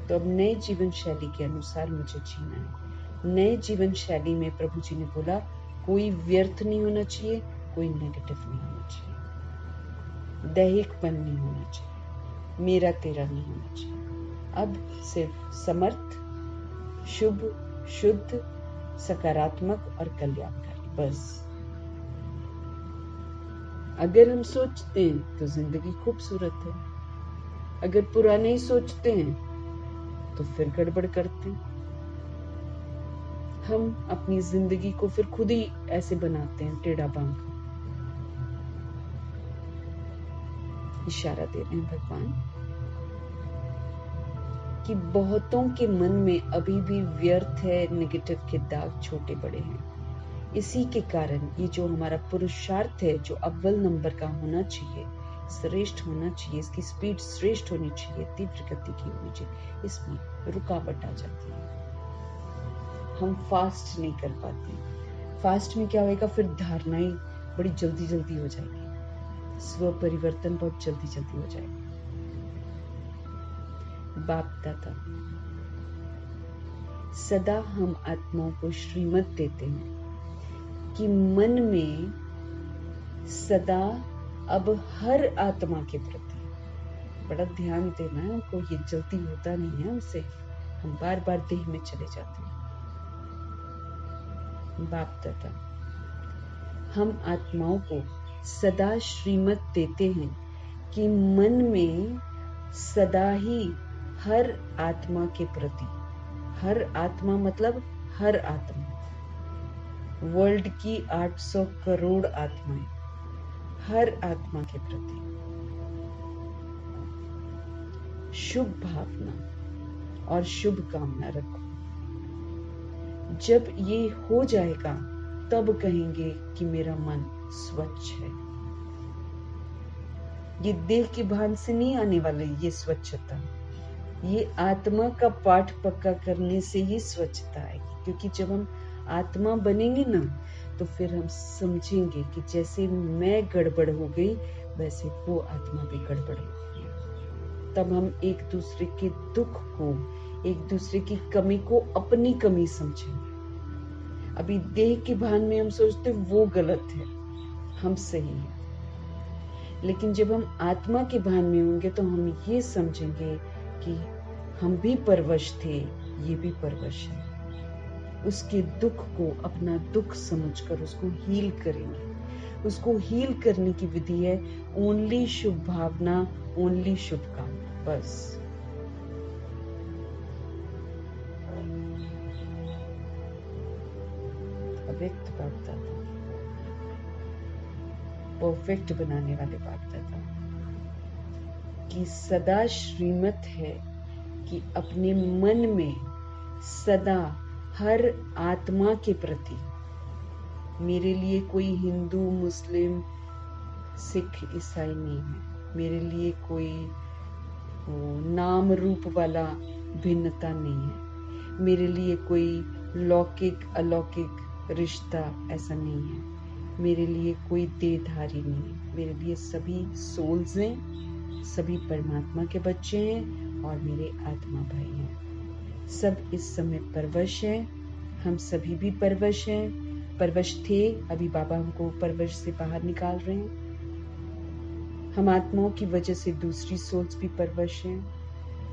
तो अब नए जीवन शैली के अनुसार मुझे जीना है। नए जीवन शैली में प्रभु जी ने बोला कोई व्यर्थ नहीं होना चाहिए, कोई नेगेटिव नहीं होना चाहिए, दैहिकपन नहीं होना चाहिए, मेरा तेरा नहीं होना चाहिए। अब सिर्फ समर्थ, शुभ, शुद्ध, सकारात्मक और कल्याणकारी, बस। अगर हम सोचते हैं तो जिंदगी खूबसूरत है, अगर पुराने ही सोचते हैं तो फिर गड़बड़ करते हैं। हम अपनी जिंदगी को फिर खुद ही ऐसे बनाते हैं, टेढ़ा बांका। इशारा दे रहे हैं भगवान कि बहुतों के मन में अभी भी व्यर्थ है, नेगेटिव के दाग छोटे बड़े हैं। इसी के कारण ये जो हमारा पुरुषार्थ है, जो अव्वल नंबर का होना चाहिए, श्रेष्ठ होना चाहिए, इसकी स्पीड श्रेष्ठ होनी चाहिए, तीव्र गति की होनी चाहिए, इसमें रुकावट आ जाती है। हम फास्ट नहीं कर पाते। फास्ट में क्या होएगा, फिर धारणाएं बड़ी जल्दी जल्दी हो जाएगी, स्व परिवर्तन बहुत जल्दी जल्दी हो जाएगा। बाप दादा सदा हम आत्माओं को श्रीमत देते हैं कि मन में सदा अब हर आत्मा के प्रति बड़ा ध्यान देना है हमको। ये जल्दी होता नहीं है हमसे, हम बार बार देह में चले जाते हैं। बाप दादा हम आत्माओं को सदा श्रीमत देते हैं कि मन में सदा ही हर आत्मा के प्रति, हर आत्मा मतलब हर आत्मा, वर्ल्ड की 800 करोड़ आत्माएं, हर आत्मा के प्रति शुभ भावना और शुभ कामना रखो। जब ये हो जाएगा तब कहेंगे कि मेरा मन स्वच्छ है। ये देह के भान से नहीं आने वाले, ये स्वच्छता, ये आत्मा का पाठ पक्का करने से ही स्वच्छता आएगी। क्योंकि जब हम आत्मा बनेंगे ना, तो फिर हम समझेंगे कि जैसे मैं गड़बड़ हो गई वैसे वो आत्मा भी गड़बड़ हो गई। तब हम एक दूसरे के दुख को, एक दूसरे की कमी को अपनी कमी समझेंगे। अभी देह के भान में हम सोचते वो गलत है, हम सही है, लेकिन जब हम आत्मा के भान में होंगे तो हम ये समझेंगे कि हम भी परवश थे, ये भी परवश है। उसके दुख को अपना दुख समझकर उसको हील करेंगे। उसको हील करने की विधि है ओनली शुभ भावना, ओनली शुभकामना, बस। अव्यक्त बाप दादा, परफेक्ट बनाने वाले बाप दादा की सदा श्रीमत है कि अपने मन में सदा हर आत्मा के प्रति, मेरे लिए कोई हिंदू, मुस्लिम, सिख, ईसाई नहीं है, मेरे लिए कोई नाम रूप वाला भिन्नता नहीं है, मेरे लिए कोई लौकिक अलौकिक रिश्ता ऐसा नहीं है, मेरे लिए कोई देहधारी नहीं है, मेरे लिए सभी सोल्स हैं, सभी परमात्मा के बच्चे हैं और मेरे आत्मा भाई हैं। सब इस समय परवश हैं, हम सभी भी परवश हैं, परवश थे, अभी बाबा हमको परवश से बाहर निकाल रहे हैं। हम आत्माओं की वजह से दूसरी सोल्स भी परवश हैं,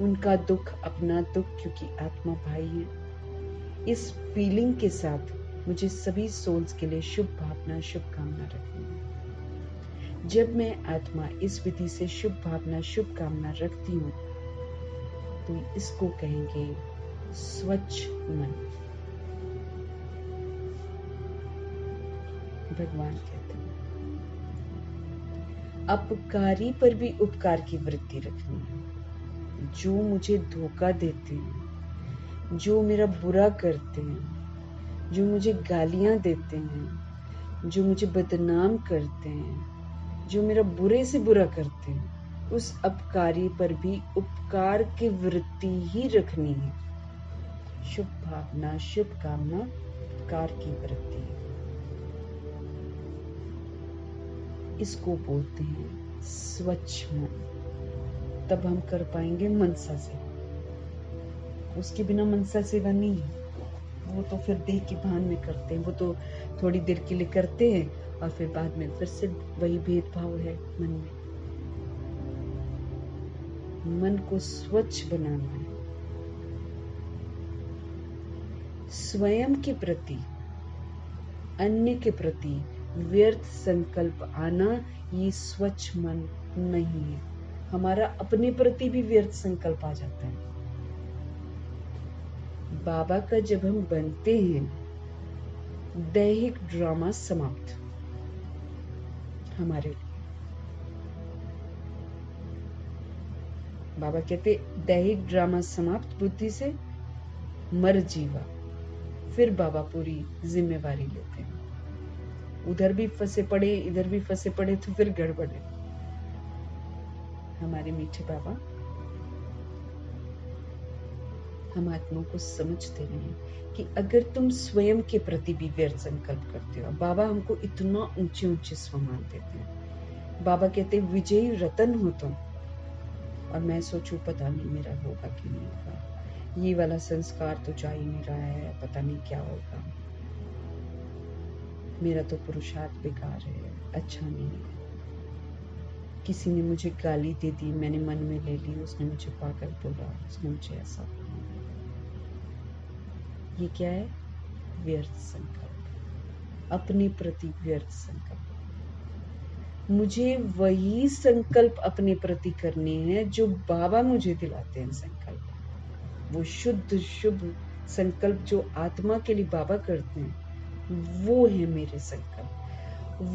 उनका दुख अपना दुख, क्योंकि आत्मा भाई है। इस फीलिंग के साथ मुझे सभी सोल्स के लिए शुभ भावना, शुभकामना रखनी है। जब मैं आत्मा इस विधि से शुभ भावना, शुभकामना रखती हूँ तो इसको कहेंगे स्वच्छ मन। भगवान कहते हैं अपकारी पर भी उपकार की वृत्ति रखनी है। जो मुझे धोखा देते हैं, जो मेरा बुरा करते हैं, जो मुझे गालियां देते हैं, जो मुझे बदनाम करते हैं, जो मेरा बुरे से बुरा करते हैं, उस अपकारी पर भी उपकार की वृत्ति ही रखनी है। शुभ भावना, शुभ कामना, उपकार की वृत्ति, इसको बोलते हैं स्वच्छ मन। तब हम कर पाएंगे मनसा सेवा। उसके बिना मनसा सेवा नहीं है। वो तो फिर देह के भान में करते हैं, वो तो थोड़ी देर के लिए करते हैं और फिर बाद में फिर से वही भेदभाव है मन में। मन को स्वच्छ बनाना है। स्वयं के प्रति, अन्य के प्रति व्यर्थ संकल्प आना, ये स्वच्छ मन नहीं है। हमारा अपने प्रति भी व्यर्थ संकल्प आ जाता है। बाबा का जब हम बनते हैं, दैहिक ड्रामा समाप्त हमारे लिए। बाबा कहते दैहिक ड्रामा समाप्त, बुद्धि से मर जीवा। फिर बाबा पूरी जिम्मेवारी लेते हैं। उधर भी फंसे पड़े, इधर भी फंसे पड़े तो फिर गड़बड़ है। हमारे मीठे बाबा हम आत्माओं को समझते रहे कि अगर तुम स्वयं के प्रति भी व्यर्थ संकल्प करते हो, बाबा हमको इतना ऊंचे ऊंचे सम्मान देते हैं। बाबा कहते विजयी रतन हो तुम। और मैं सोचूं पता नहीं मेरा होगा कि नहीं होगा, ये वाला संस्कार तो जा ही नहीं रहा है, पता नहीं क्या होगा, मेरा तो पुरुषार्थ बेकार है, अच्छा नहीं है, किसी ने मुझे गाली दे दी, मैंने मन में ले ली, उसने मुझे पागल बोला, उसने मुझे ऐसा बोला। ये क्या है? व्यर्थ संकल्प, अपने प्रति व्यर्थ संकल्प। मुझे वही संकल्प अपने प्रति करने हैं जो बाबा मुझे दिलाते हैं संकल्प। वो शुद्ध शुभ संकल्प जो आत्मा के लिए बाबा करते हैं, वो है मेरे संकल्प,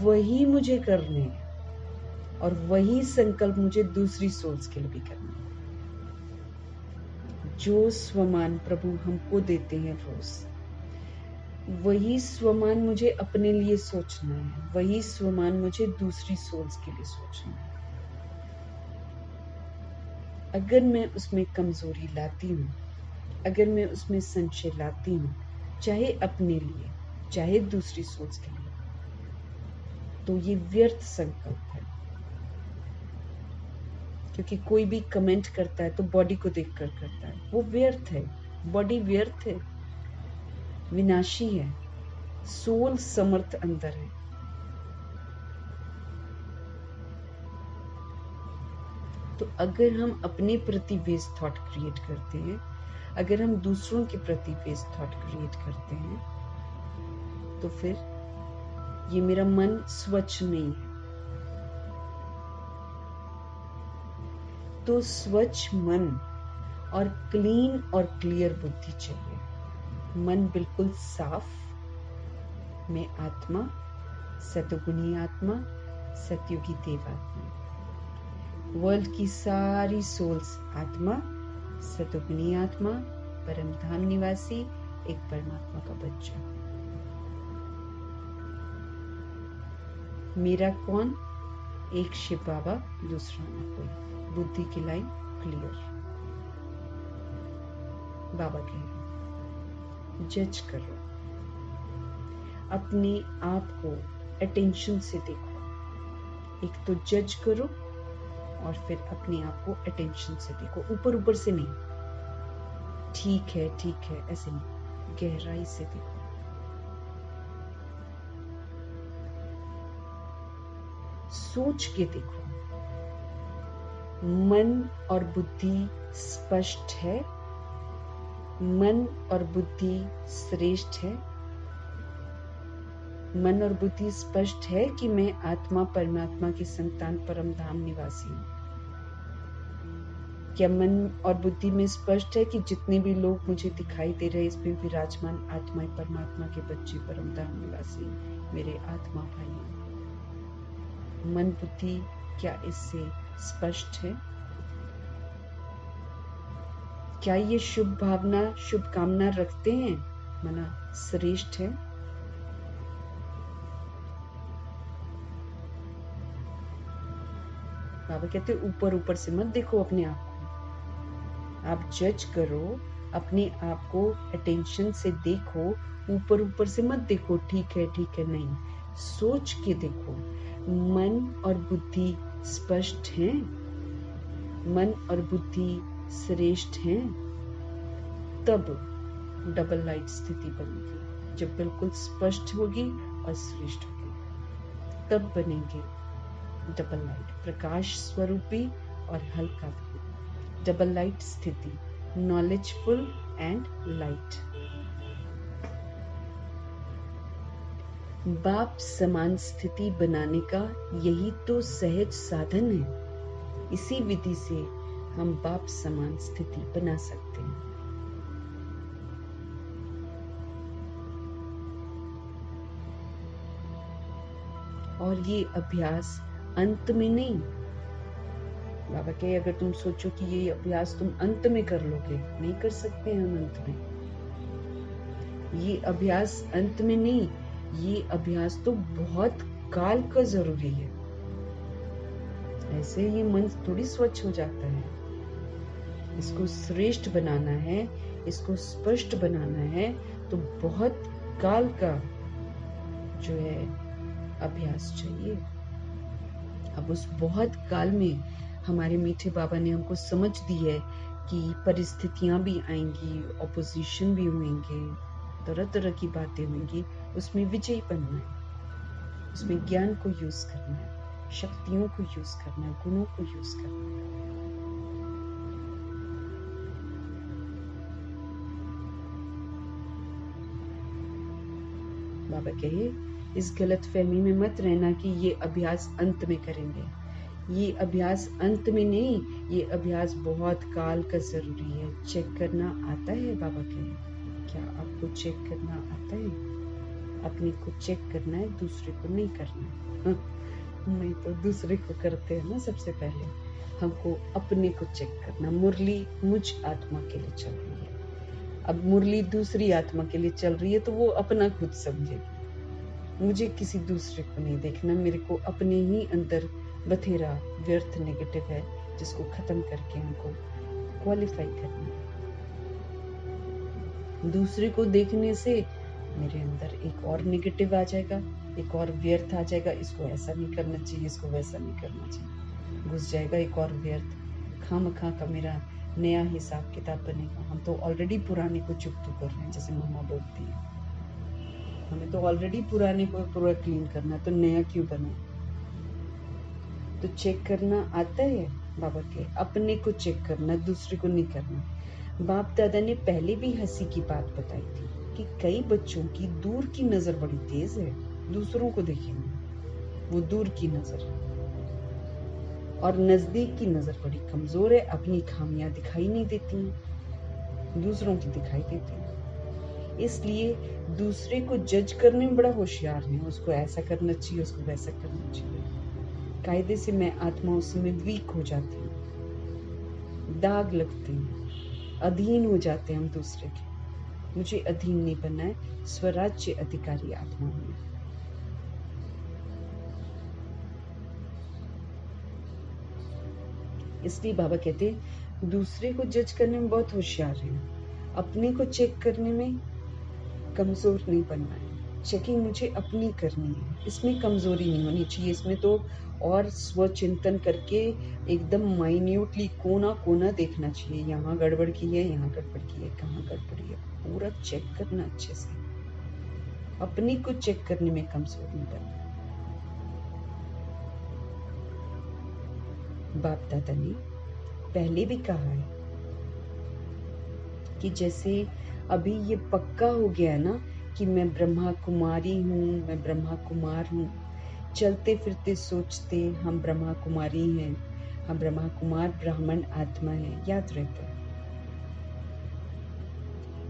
वही मुझे करने हैं। और वही संकल्प मुझे दूसरी सोल्स के लिए भी करना है। जो स्वमान प्रभु हमको देते हैं रोज, वही स्वमान मुझे अपने लिए सोचना है, वही स्वमान मुझे दूसरी सोल्स के लिए सोचना है। अगर मैं उसमें कमजोरी लाती हूँ, अगर मैं उसमें संशय लाती हूँ, चाहे अपने लिए चाहे दूसरी सोल्स के लिए, तो ये व्यर्थ संकल्प है। क्योंकि कोई भी कमेंट करता है तो बॉडी को देखकर करता है, वो व्यर्थ है। बॉडी व्यर्थ है, विनाशी है, सोल समर्थ अंदर है। तो अगर हम अपने प्रति वेस्ट थॉट क्रिएट करते हैं, अगर हम दूसरों के प्रति वेस्ट थॉट क्रिएट करते हैं, तो फिर ये मेरा मन स्वच्छ नहीं है। तो स्वच्छ मन और क्लीन और क्लियर बुद्धि चाहिए। मन बिल्कुल साफ, मैं आत्मा, सतगुणी आत्मा, सतयुगी देवात्मा। वर्ल्ड की सारी सोल्स आत्मा, सतगुणी आत्मा, परम धाम निवासी, एक परमात्मा का बच्चा। मेरा कौन? एक शिव बाबा, दूसरा ना कोई। बुद्धि की लाइन क्लियर। बाबा कह रहे जज करो, अपने आप को अटेंशन से देखो। एक तो जज करो और फिर अपने आप को अटेंशन से देखो, ऊपर ऊपर से नहीं, ठीक है ऐसे नहीं, गहराई से देखो। सोच के देखो, मन और बुद्धि स्पष्ट है, मन और बुद्धि श्रेष्ठ है, मन और बुद्धि स्पष्ट है कि मैं आत्मा परमात्मा की संतान परम धाम निवासी हूं। क्या मन और बुद्धि में स्पष्ट है कि जितने भी लोग मुझे दिखाई दे रहे इसमें विराजमान आत्मा परमात्मा के बच्चे परम धाम निवासी मेरे आत्मा भाई हैं? मन बुद्धि क्या इससे स्पष्ट है? क्या ये शुभ भावना शुभ कामना रखते हैं मना श्रेष्ठ है। बाबा कहते ऊपर ऊपर से मत देखो अपने आप को, आप जज करो अपने आप को, अटेंशन से देखो, ऊपर ऊपर से मत देखो ठीक है नहीं, सोच के देखो। मन और बुद्धि स्पष्ट हैं, मन और बुद्धि श्रेष्ठ हैं, तब डबल लाइट स्थिति बनेगी। जब बिल्कुल स्पष्ट होगी और श्रेष्ठ होगी तब बनेंगे डबल लाइट, प्रकाश स्वरूपी और हल्का भी। डबल लाइट स्थिति, नॉलेजफुल एंड लाइट। बाप समान स्थिति बनाने का यही तो सहज साधन है। इसी विधि से हम बाप समान स्थिति बना सकते हैं। और ये अभ्यास अंत में नहीं, बाबा कहे अगर तुम सोचो कि ये अभ्यास तुम अंत में कर लोगे, नहीं कर सकते हम अंत में। ये अभ्यास अंत में नहीं, ये अभ्यास तो बहुत काल का जरूरी है। ऐसे ये मन थोड़ी स्वच्छ हो जाता है। इसको श्रेष्ठ बनाना है, इसको स्पष्ट बनाना है, तो बहुत काल का जो है अभ्यास चाहिए। अब उस बहुत काल में हमारे मीठे बाबा ने हमको समझ दी है कि परिस्थितियां भी आएंगी, ऑपोजिशन भी होंगे, तरह तरह की बातें होंगी, उसमें विजयी बनना है, उसमें ज्ञान को यूज करना है, शक्तियों को यूज करना है, गुणों को यूज करना है। बाबा कहे इस गलत फहमी में मत रहना कि ये अभ्यास अंत में करेंगे। ये अभ्यास अंत में नहीं, ये अभ्यास बहुत काल का जरूरी है। चेक करना आता है, बाबा कहे क्या आपको चेक करना आता है? अपने को चेक करना है, दूसरे को नहीं करना है। नहीं तो दूसरे को करते हैं ना सबसे पहले, हमको अपने को चेक करना। मुरली मुझ आत्मा के लिए चल रही है, अब मुरली दूसरी आत्मा के लिए चल रही है तो वो अपना खुद समझेगी। मुझे किसी दूसरे को नहीं देखना, मेरे को अपने ही अंदर बथेरा व्यर्थ नेगेटिव है जिसको खत्म करके हमको क्वालिफाई करना है। दूसरे को देखने से मेरे अंदर एक और नेगेटिव आ जाएगा, एक और व्यर्थ आ जाएगा, इसको ऐसा नहीं करना चाहिए, इसको वैसा नहीं करना चाहिए, घुस जाएगा एक और व्यर्थ। खामखा का मेरा नया हिसाब किताब बनेगा। हम तो ऑलरेडी पुराने को चुप कर रहे हैं, जैसे मम्मा बोलती है, हमें तो ऑलरेडी पुराने को पूरा क्लीन करना, तो नया क्यों बने? तो चेक करना आता है बाबा के, अपने को चेक करना, दूसरे को नहीं करना। बाप दादा ने पहले भी हंसी की बात बताई थी कि कई बच्चों की दूर की नजर बड़ी तेज है, दूसरों को देखेंगे, वो दूर की नजर, और नजदीक की नजर बड़ी कमजोर है। अपनी खामियां दिखाई नहीं देती हैं, दूसरों की दिखाई देती हैं। इसलिए दूसरे को जज करने में बड़ा होशियार है, उसको ऐसा करना चाहिए, उसको वैसा करना चाहिए। कायदे से मैं आत्मा उसमें वीक हो जाती हूँ, दाग लगते हैं, अधीन हो जाते हैं हम दूसरे के। मुझे अधीन नहीं बनना है, स्वराज्य अधिकारी आत्मा हूँ। इसलिए बाबा कहते हैं दूसरे को जज करने में बहुत होशियार है, अपने को चेक करने में कमजोर नहीं बनना है। चेकिंग मुझे अपनी करनी है, इसमें कमजोरी नहीं होनी चाहिए। इसमें तो और स्वचिंतन करके एकदम माइन्यूटली कोना कोना देखना चाहिए, यहाँ गड़बड़ की है, यहाँ गड़बड़ की है, कहाँ गड़बड़ी है, पूरा चेक करना अच्छे से। अपने को चेक करने में कमजोर नहीं बनना। बाप दादा ने पहले भी कहा है कि जैसे अभी ये पक्का हो गया है ना कि मैं ब्रह्मा कुमारी हूँ, मैं ब्रह्मा कुमार हूँ, चलते फिरते सोचते हम ब्रह्मा कुमारी हैं, हम ब्रह्मा कुमार ब्राह्मण आत्मा है, याद रहता है।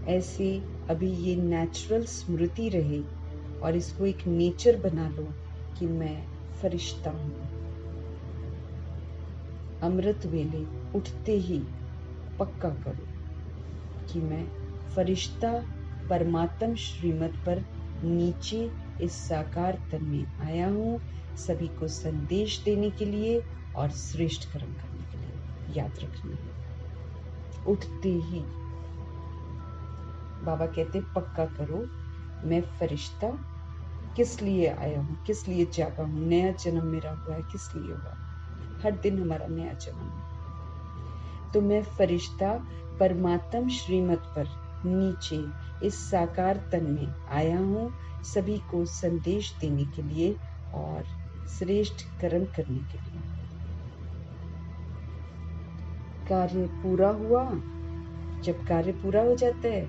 ऐसे अभी ये नेचुरल स्मृति रहे और इसको एक नेचर बना लो कि मैं फरिश्ता हूँ। अमृत वेले उठते ही पक्का करो कि मैं फरिश्ता परमात्म श्रीमत पर नीचे इस साकार तन में आया हूँ, सभी को संदेश देने के लिए और श्रेष्ठ कर्म करने के लिए। याद रखना है। उठते ही बाबा कहते पक्का करो, मैं फरिश्ता किस लिए आया हूँ, किस लिए जागा हूँ, नया जन्म मेरा हुआ है, किस लिए हुआ। हर दिन हमारा नया जन्म है। तो मैं फरिश्ता परमात्म श्रीमत पर नीचे इस साकार तन में आया हूँ, सभी को संदेश देने के लिए और श्रेष्ठ कर्म करने के लिए। कार्य पूरा हुआ। जब कार्य पूरा हो जाता है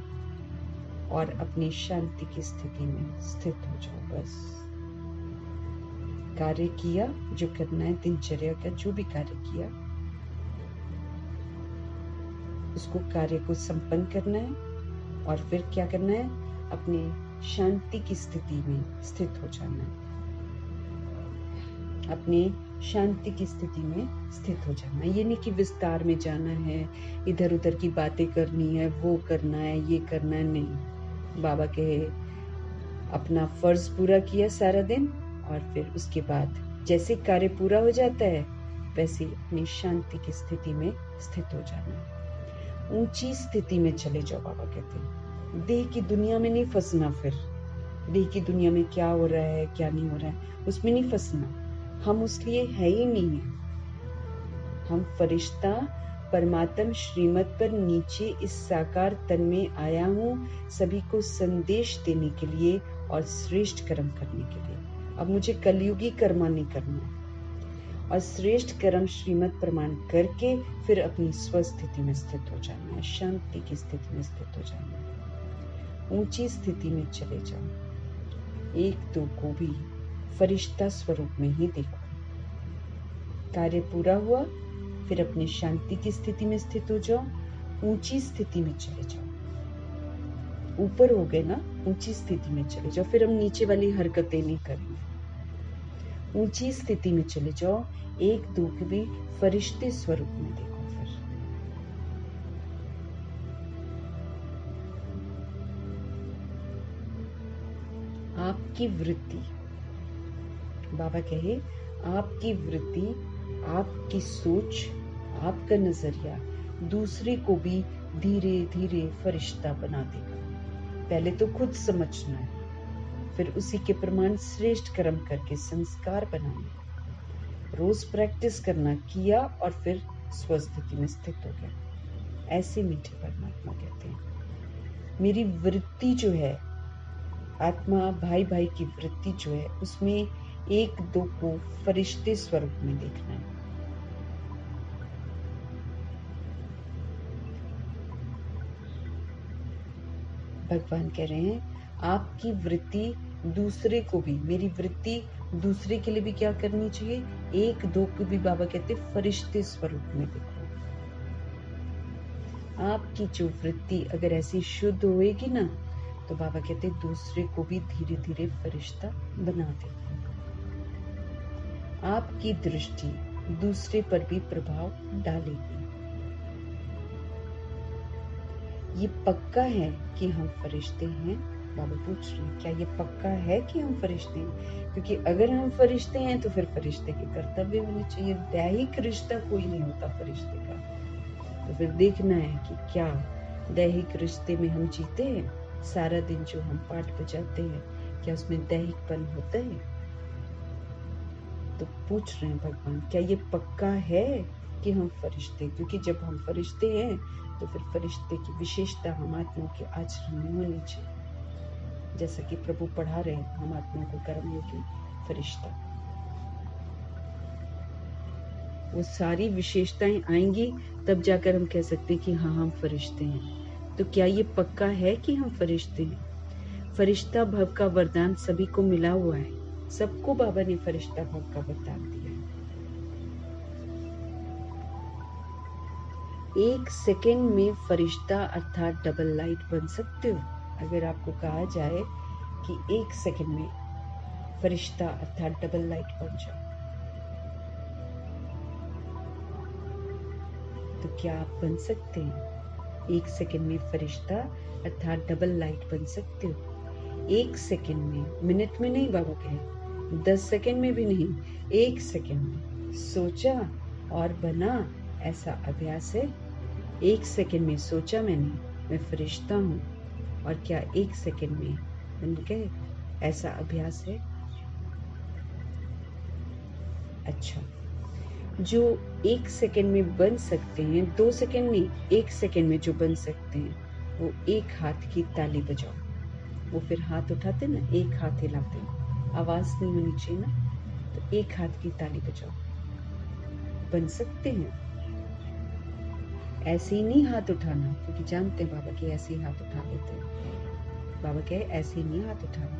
और अपनी शांति की स्थिति में स्थित हो जाओ। बस कार्य किया जो करना है, दिनचर्या का जो भी कार्य किया उसको कार्य को संपन्न करना है और फिर क्या करना है, अपनी शांति की स्थिति में स्थित हो जाना है। अपने शांति की स्थिति में स्थित हो जाना। ये नहीं कि विस्तार में जाना है, इधर उधर की बातें करनी है, वो करना है, ये करना है, नहीं। बाबा कहे अपना फर्ज पूरा किया सारा दिन और फिर उसके बाद जैसे कार्य पूरा हो जाता है वैसे अपनी शांति की स्थिति में स्थित हो जाना। ऊंची स्थिति में चले जाओ। बाबा कहते हैं देह की दुनिया में नहीं फंसना। फिर देह की दुनिया में क्या हो रहा है क्या नहीं हो रहा है उसमें नहीं फंसना। हम उस लिए है ही नहीं है। हम फरिश्ता परमात्म श्रीमत पर नीचे इस साकार तन में आया हूँ, सभी को संदेश देने के लिए और श्रेष्ठ कर्म करने के लिए। अब मुझे कलयुगी कर्मा नहीं करना और श्रेष्ठ कर्म श्रीमत प्रमाण करके फिर अपनी स्वस्थिति में स्थित हो जाना है, शांति की स्थिति में स्थित हो जाना है। ऊंची स्थिति में चले जाओ। एक दो को भी फरिश्ता स्वरूप में ही देखो। कार्य पूरा हुआ फिर अपनी शांति की स्थिति में स्थित हो जाओ। ऊंची स्थिति में चले जाओ। ऊपर हो गए ना, ऊंची स्थिति में चले जाओ। फिर हम नीचे वाली हरकतें नहीं करेंगे। ऊंची स्थिति में चले जाओ। एक दो को भी फरिश्ते स्वरूप में देखो। फिर आपकी वृत्ति, बाबा कहे आपकी वृत्ति, आपकी सोच, आपका नजरिया दूसरे को भी धीरे धीरे फरिश्ता बना देगा। पहले तो खुद समझना है, फिर उसी के प्रमाण श्रेष्ठ कर्म करके संस्कार बनाना। रोज प्रैक्टिस करना, किया और फिर स्वस्थिति में स्थित हो गया। ऐसे मीठे परमात्मा कहते हैं मेरी वृत्ति जो है, आत्मा भाई भाई की वृत्ति जो है, उसमें एक दो को फरिश्ते स्वरूप में देखना है। भगवान कह रहे हैं आपकी वृत्ति दूसरे को भी, मेरी वृत्ति दूसरे के लिए भी क्या करनी चाहिए, एक दो को भी बाबा कहते फरिश्ते स्वरूप में देखो। आपकी जो वृत्ति अगर ऐसी शुद्ध होएगी ना तो बाबा कहते दूसरे को भी धीरे धीरे फरिश्ता बना देगा। आपकी दृष्टि दूसरे पर भी प्रभाव डालेगी। ये पक्का है कि हम फरिश्ते हैं? बाबा पूछ रहे हैं क्या ये पक्का है कि हम फरिश्ते हैं? क्योंकि अगर हम फरिश्ते हैं तो फिर फरिश्ते के कर्तव्य होने चाहिए। दैहिक रिश्ता कोई नहीं होता फरिश्ते का। तो फिर देखना है कि क्या दैहिक रिश्ते में हम जीते हैं। सारा दिन जो हम पाठ बजाते हैं क्या उसमें दैहिकपन होता है? तो पूछ रहे हैं भगवान क्या ये पक्का है कि हम फरिश्ते? क्योंकि जब हम फरिश्ते हैं तो फिर फरिश्ते की विशेषता हम आत्माओं के आचरण में होनी चाहिए। जैसा कि प्रभु पढ़ा रहे हैं हम आत्माओं को कर्मयोगी फरिश्ता, वो सारी विशेषताएं आएंगी तब जाकर हम कह सकते हैं कि हाँ हम फरिश्ते हैं। तो क्या ये पक्का है कि हम फरिश्ते हैं? फरिश्ता भव का वरदान सभी को मिला हुआ है। सबको बाबा ने फरिश्ता भव का वरदान दिया है। एक सेकंड में फरिश्ता अर्थात डबल लाइट बन सकते हो। अगर आपको कहा जाए कि एक सेकंड में फरिश्ता अर्थात डबल लाइट बन जाओ तो क्या आप बन सकते हैं? 1 सेकंड में फरिश्ता अर्थात डबल लाइट बन सकते हो। 1 सेकंड में, मिनट में नहीं बाबा कहे, 10 सेकंड में भी नहीं, 1 सेकंड में सोचा और बना, ऐसा अभ्यास है। 1 सेकंड में सोचा मैंने, मैं फरिश्ता हूँ, और क्या 1 सेकंड में बन गए, ऐसा अभ्यास है। अच्छा, जो 1 सेकंड में बन सकते हैं, 2 सेकंड नहीं, 1 सेकंड में जो बन सकते हैं, वो एक हाथ की ताली बजाओ। वो फिर हाथ उठाते ना, एक हाथ हिलाते, आवाज नहीं होनी चाहिए ना, तो एक हाथ की ताली बजाओ। बन सकते हैं। ऐसे ही नहीं हाथ उठाना, क्योंकि जानते हैं बाबा के ऐसे ही हाथ उठा लेते हैं। बाबा कहे ऐसे ही नहीं हाथ उठाना।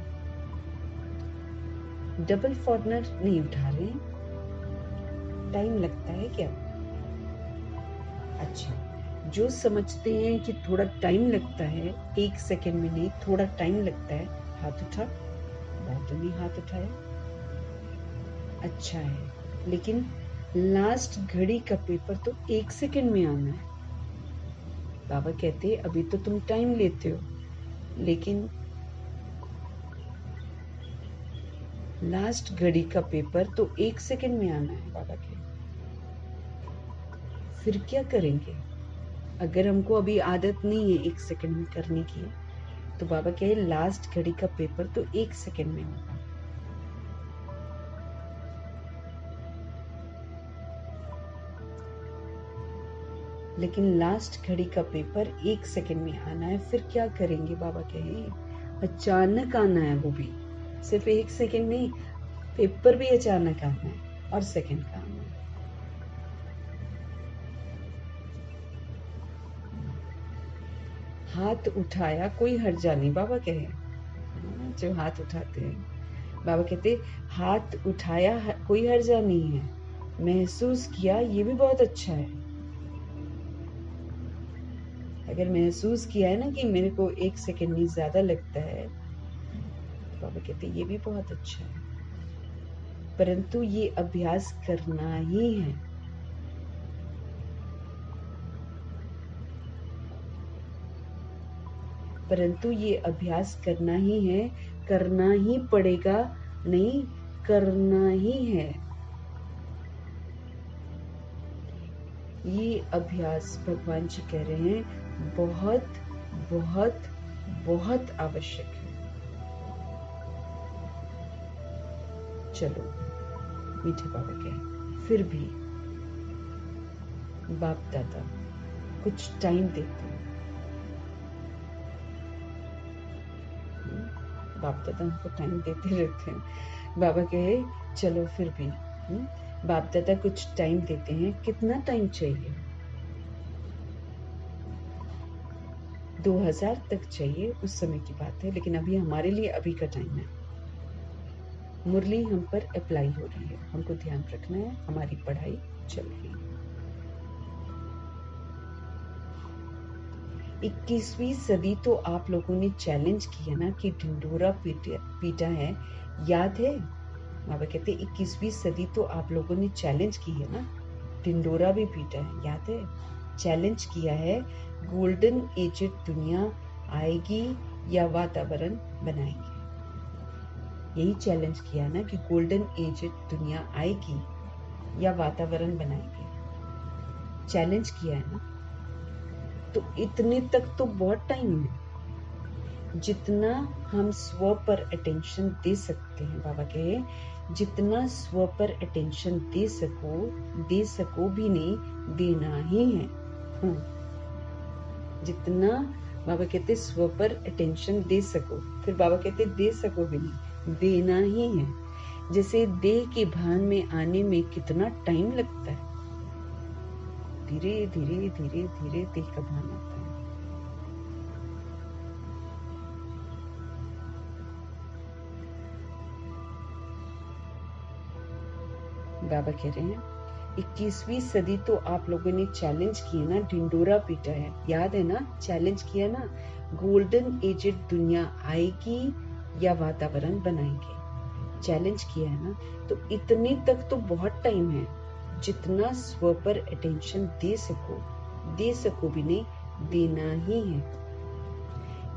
डबल फॉर्नर नहीं उठा रहे, टाइम लगता है क्या? अच्छा, जो समझते हैं कि थोड़ा टाइम लगता है, 1 सेकंड में नहीं, थोड़ा टाइम लगता है, हाथ उठा। बहुत नहीं हाथ उठाया, अच्छा है। लेकिन लास्ट घड़ी का पेपर तो 1 सेकंड में आना है। बाबा कहते अभी तो तुम टाइम लेते हो, लेकिन लास्ट घड़ी का पेपर तो 1 सेकंड में आना है बाबा के। फिर क्या करेंगे? अगर हमको अभी आदत नहीं है 1 सेकंड में करने की, तो बाबा कहे लास्ट घड़ी का पेपर तो 1 सेकंड में होगा। लेकिन लास्ट घड़ी का पेपर 1 सेकंड में आना है, फिर क्या करेंगे? बाबा कहे अचानक आना है, वो भी सिर्फ 1 सेकंड नहीं, पेपर भी अचानक आना है और सेकंड का आना है। हाथ उठाया कोई हर्जा नहीं, बाबा कहे। जो हाथ उठाते हैं, बाबा कहते हाथ उठाया कोई हर्जा नहीं है, महसूस किया ये भी बहुत अच्छा है। अगर महसूस किया है ना कि मेरे को 1 सेकंड नहीं ज्यादा लगता है, तो बाबा कहते ये भी बहुत अच्छा है। परंतु ये अभ्यास करना ही है। परंतु ये अभ्यास करना ही है, करना ही पड़ेगा, नहीं करना ही है। ये अभ्यास भगवान जी कह रहे हैं बहुत बहुत बहुत आवश्यक है। चलो, मीठे बाबा कहे फिर भी बाप दादा कुछ टाइम देते हैं। बाप दादा हमको टाइम देते रहते हैं। बाबा कहे चलो फिर भी बाप दादा कुछ टाइम देते हैं। कितना टाइम चाहिए? 2000 तक चाहिए, उस समय की बात है, लेकिन अभी हमारे लिए अभी का टाइम है। मुरली हम पर अप्लाई हो रही है, हमको ध्यान रखना है, हमारी पढ़ाई चल रही है। 21वीं सदी तो आप लोगों ने चैलेंज किया ना कि ढिंढोरा पीटा है, याद है? बाबा कहते 21वीं सदी तो आप लोगों ने चैलेंज की है ना, ढिंढोरा भी पीटा है, याद है? चैलेंज किया है, गोल्डन एजेड दुनिया आएगी या वातावरण बनाएंगे। यही चैलेंज किया ना कि गोल्डन एजेड दुनिया आएगी या वातावरण बनाएंगे। चैलेंज किया है ना, तो इतने तक तो बहुत टाइम है। जितना हम स्व पर अटेंशन दे सकते हैं, बाबा कहे जितना स्व पर अटेंशन दे सको भी नहीं, देना ही है। जितना बाबा कहते स्व पर अटेंशन दे सको, फिर बाबा कहते दे सको भी नहीं, देना ही है। जैसे देह के भान में आने में कितना टाइम लगता है, धीरे धीरे धीरे धीरे देह का भान आता है। बाबा कह रहे हैं 21वीं सदी तो आप लोगों ने चैलेंज किया ना, ढिंडोरा पीटा है, याद है ना? चैलेंज किया ना, गोल्डन एजेड दुनिया आएगी या वातावरण बनाएंगे। चैलेंज किया है ना, तो इतने तक तो बहुत टाइम है। जितना स्व पर अटेंशन दे सको भी नहीं, देना ही है।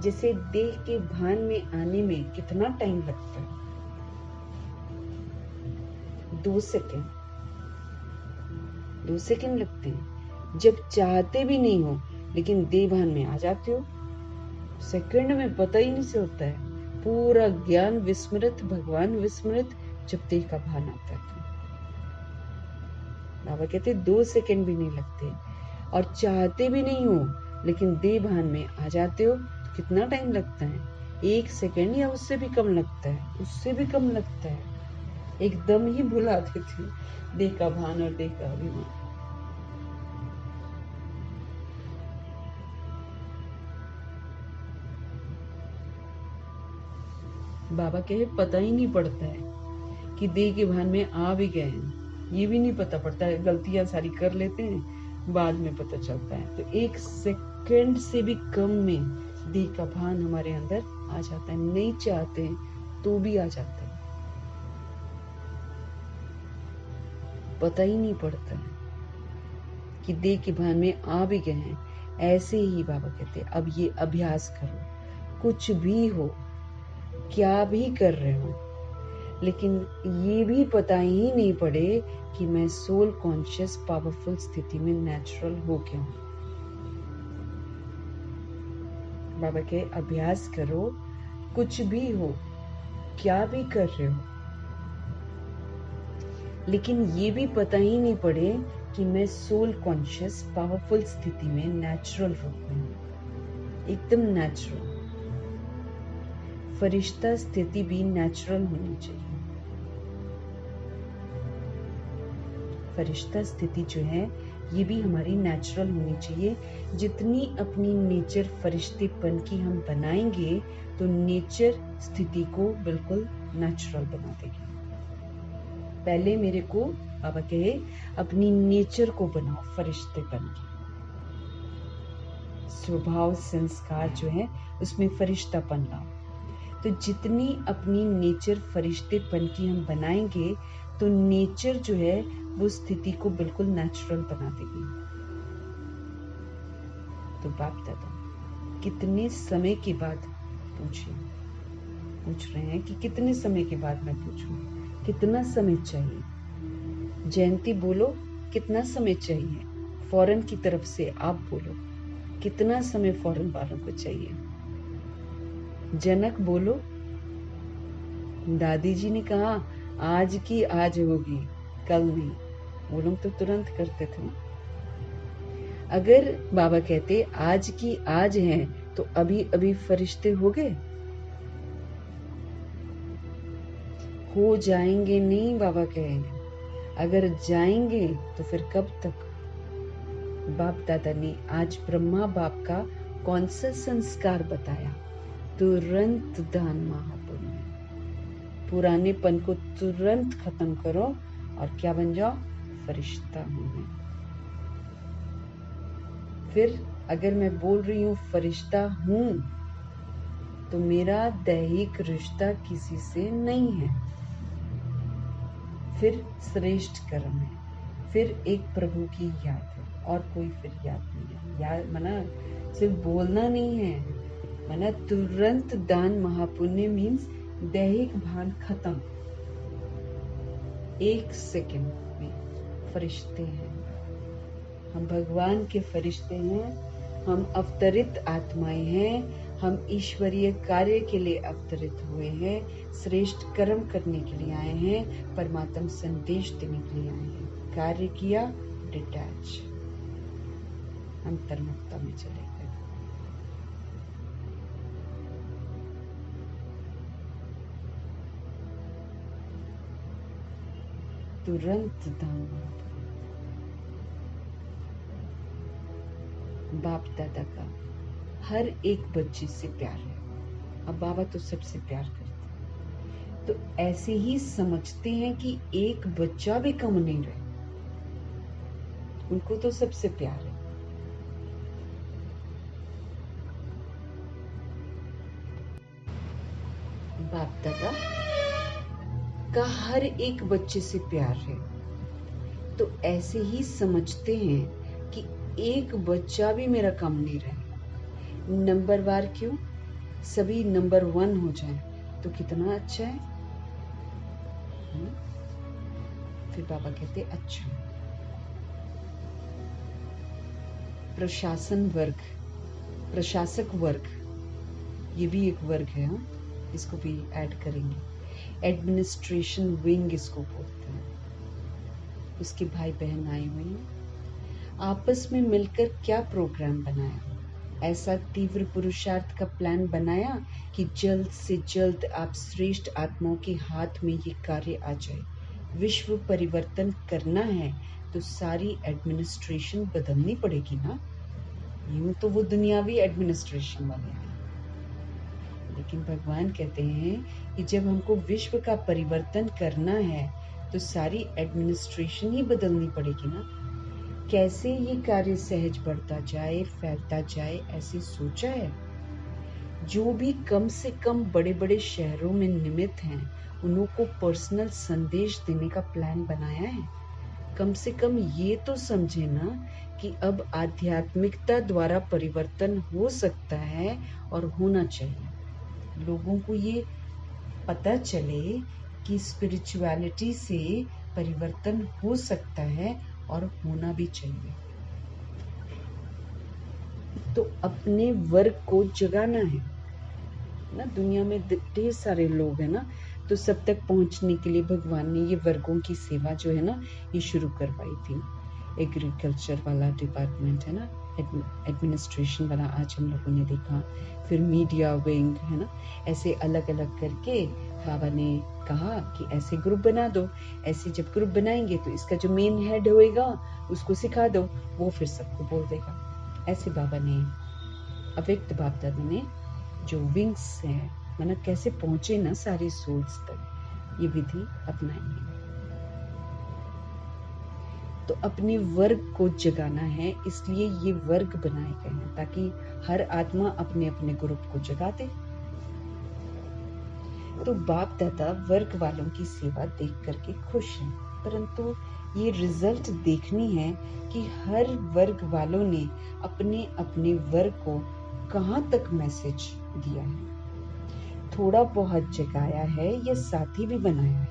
जैसे देह के भान में आने में कितना टाइम लगता है? 2 सेकंड, 2 सेकंड लगते हैं। जब चाहते भी नहीं हो लेकिन देह भान में आ जाते हो, सेकंड में पता ही नहीं से होता है। पूरा ज्ञान विस्मृत, भगवान विस्मृत, जब देह का भान आता है तो बाबा कहते 2 सेकंड भी नहीं लगते। और चाहते भी नहीं हो लेकिन देह भान में आ जाते हो तो कितना टाइम लगता है? 1 सेकंड या उससे भी कम लगता है, उससे भी कम लगता है। एकदम ही भुला देते देह का भान और देह का अभिमान। बाबा कहे पता ही नहीं पड़ता है कि देह के भान में आ भी गए हैं, ये भी नहीं पता पड़ता है। गलतियां सारी कर लेते हैं, बाद में पता चलता है। तो 1 सेकंड से भी कम में देह का भान हमारे अंदर आ जाता है। नहीं चाहते हैं तो भी आ जाता है, पता ही नहीं पड़ता है कि देह के भान में आ भी गए हैं। ऐसे ही बाबा कहते हैं अब ये अभ्यास करो, कुछ भी हो, क्या भी कर रहे हो, लेकिन ये भी पता ही नहीं पड़े कि मैं सोल कॉन्शियस पावरफुल स्थिति में नेचुरल हो गया हूं। बाबा के अभ्यास करो, कुछ भी हो, क्या भी कर रहे हो, लेकिन ये भी पता ही नहीं पड़े कि मैं सोल कॉन्शियस पावरफुल स्थिति में नेचुरल हो गया हूं, एकदम नेचुरल। फरिश्ता स्थिति भी नेचुरल होनी चाहिए। फरिश्ता स्थिति जो है ये भी हमारी नेचुरल होनी चाहिए। जितनी अपनी नेचर फरिश्तेपन की हम बनाएंगे तो नेचर स्थिति को बिल्कुल नेचुरल बना देगी। पहले मेरे को बाबा कहे अपनी नेचर को बनाओ फरिश्तेपन की। स्वभाव संस्कार जो है उसमें फरिश्तापन लाओ। तो जितनी अपनी नेचर फरिश्तेपन की हम बनाएंगे तो नेचर जो है वो स्थिति को बिल्कुल नेचुरल बना देगी। तो बाप दादा कितने समय के बाद पूछ रहे हैं कि कितने समय के बाद मैं पूछूं, कितना समय चाहिए? जयंती बोलो कितना समय चाहिए? फौरन की तरफ से आप बोलो कितना समय फौरन वालों को चाहिए? जनक बोलो, दादी जी ने कहा आज की आज होगी, कल नहीं। वो लोग तो तुरंत करते थे ना। अगर बाबा कहते आज की आज है तो अभी अभी फरिश्ते हो गए, हो जाएंगे नहीं। बाबा कहेंगे अगर जाएंगे तो फिर कब तक? बाप दादा ने आज ब्रह्मा बाप का कौन सा संस्कार बताया? तुरंत दान महापुण्य। पुरानेपन को तुरंत खत्म करो और क्या बन जाओ? फरिश्ता होने। फिर अगर मैं बोल रही हूँ फरिश्ता हूं तो मेरा दैहिक रिश्ता किसी से नहीं है। फिर श्रेष्ठ कर्म है, फिर एक प्रभु की याद है और कोई फिर याद नहीं है। याद मना सिर्फ बोलना नहीं है, मना तुरंत दान महापुण्य मीन्स दैहिक भान खत्म। 1 सेकंड में फरिश्ते हैं हम, भगवान के फरिश्ते हैं हम, अवतरित आत्माएं हैं हम, ईश्वरीय कार्य के लिए अवतरित हुए हैं, श्रेष्ठ कर्म करने के लिए आए हैं, परमात्मा संदेश देने के लिए आए हैं। कार्य किया, डिटैच, अंतर्मुक्ता में चले गए। तुरंत दान। बाप दादा का हर एक बच्चे से प्यार है। अब बाबा तो सबसे प्यार करते हैं, तो ऐसे ही समझते हैं कि एक बच्चा भी कम नहीं रहे, उनको तो सबसे प्यार है। बाप दादा का हर एक बच्चे से प्यार है, तो ऐसे ही समझते हैं कि एक बच्चा भी मेरा कम नहीं रहे। नंबरवार क्यों? सभी नंबर 1 हो जाए तो कितना अच्छा है। फिर बाबा कहते अच्छा, प्रशासन वर्ग, प्रशासक वर्ग, ये भी एक वर्ग है। इसको भी ऐड करेंगे। एडमिनिस्ट्रेशन विंग इसको बोलते हैं। उसके भाई बहन आए हुए हैं। आपस में मिलकर क्या प्रोग्राम बनाया? ऐसा तीव्र पुरुषार्थ का प्लान बनाया कि जल्द से जल्द आप श्रेष्ठ आत्माओं के हाथ में ये कार्य आ जाए। विश्व परिवर्तन करना है तो सारी एडमिनिस्ट्रेशन बदलनी पड़ेगी ना। यूं तो वो दुनियावी एडमिनिस्ट्रेशन वाले हैं, लेकिन भगवान कहते हैं कि जब हमको विश्व का परिवर्तन करना है तो सारी एडमिनिस्ट्रेशन ही बदलनी पड़ेगी ना। कैसे ये कार्य सहज बढ़ता जाए, फैलता जाए, ऐसे सोचा है। जो भी कम से कम बड़े बड़े शहरों में निमित्त हैं, उनको पर्सनल संदेश देने का प्लान बनाया है। कम से कम ये तो समझे ना कि अब आध्यात्मिकता द्वारा परिवर्तन हो सकता है और होना चाहिए। लोगों को ये पता चले कि स्पिरिचुअलिटी से परिवर्तन हो सकता है और होना भी चाहिए। तो अपने वर्ग को जगाना है ना। दुनिया में ढेर सारे लोग हैं ना, तो सब तक पहुंचने के लिए भगवान ने ये वर्गों की सेवा जो है ना, ये शुरू करवाई थी। एग्रीकल्चर वाला डिपार्टमेंट है ना, एडमिनिस्ट्रेशन वाला आज हम लोगों ने देखा। फिर मीडिया विंग है ना, ऐसे अलग अलग करके बाबा ने कहा कि ऐसे ग्रुप बना दो। ऐसे जब ग्रुप बनाएंगे तो इसका जो मेन हेड होएगा उसको सिखा दो, वो फिर सबको बोल देगा। ऐसे बाबा ने, अव्यक्त बाप दादा ने जो विंग्स हैं, मतलब कैसे पहुंचे ना सारी सोल्स तक, ये विधि अपनाएंगे। तो अपने वर्ग को जगाना है, इसलिए ये वर्ग बनाए गए हैं ताकि हर आत्मा अपने अपने ग्रुप को जगा दे। तो बाप दादा वर्ग वालों की सेवा देख करके खुश हैं, परंतु ये रिजल्ट देखनी है कि हर वर्ग वालों ने अपने अपने वर्ग को कहाँ तक मैसेज दिया है। थोड़ा बहुत जगाया है या साथी भी बनाया है,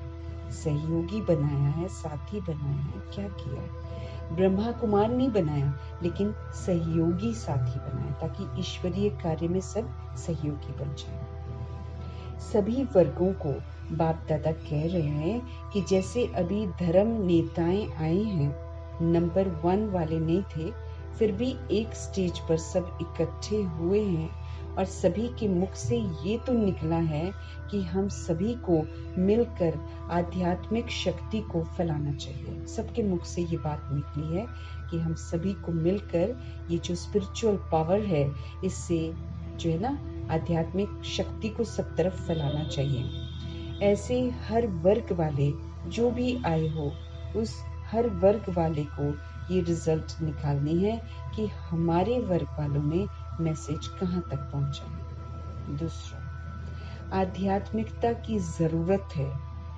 सहयोगी बनाया है, साथी बनाया है, क्या किया है। ब्रह्मा कुमार नहीं बनाया, लेकिन सहयोगी साथी बनाया ताकि ईश्वरीय कार्य में सब सहयोगी बन जाए। सभी वर्गों को बाप दादा कह रहे हैं कि जैसे अभी धर्म नेताएं आए हैं, नंबर 1 वाले नहीं थे, फिर भी एक स्टेज पर सब इकट्ठे हुए हैं और सभी के मुख से ये तो निकला है कि हम सभी को मिलकर आध्यात्मिक शक्ति को फैलाना चाहिए। सबके मुख से ये बात निकली है कि हम सभी को मिलकर ये जो स्पिरिचुअल पावर है, इससे जो है ना आध्यात्मिक शक्ति को सब तरफ फैलाना चाहिए। ऐसे हर वर्ग वाले जो भी आए हो, उस हर वर्ग वाले को ये रिजल्ट निकालनी है कि हमारे वर्ग वालों ने मैसेज कहाँ तक पहुंचा है। दूसरा, आध्यात्मिकता की जरूरत है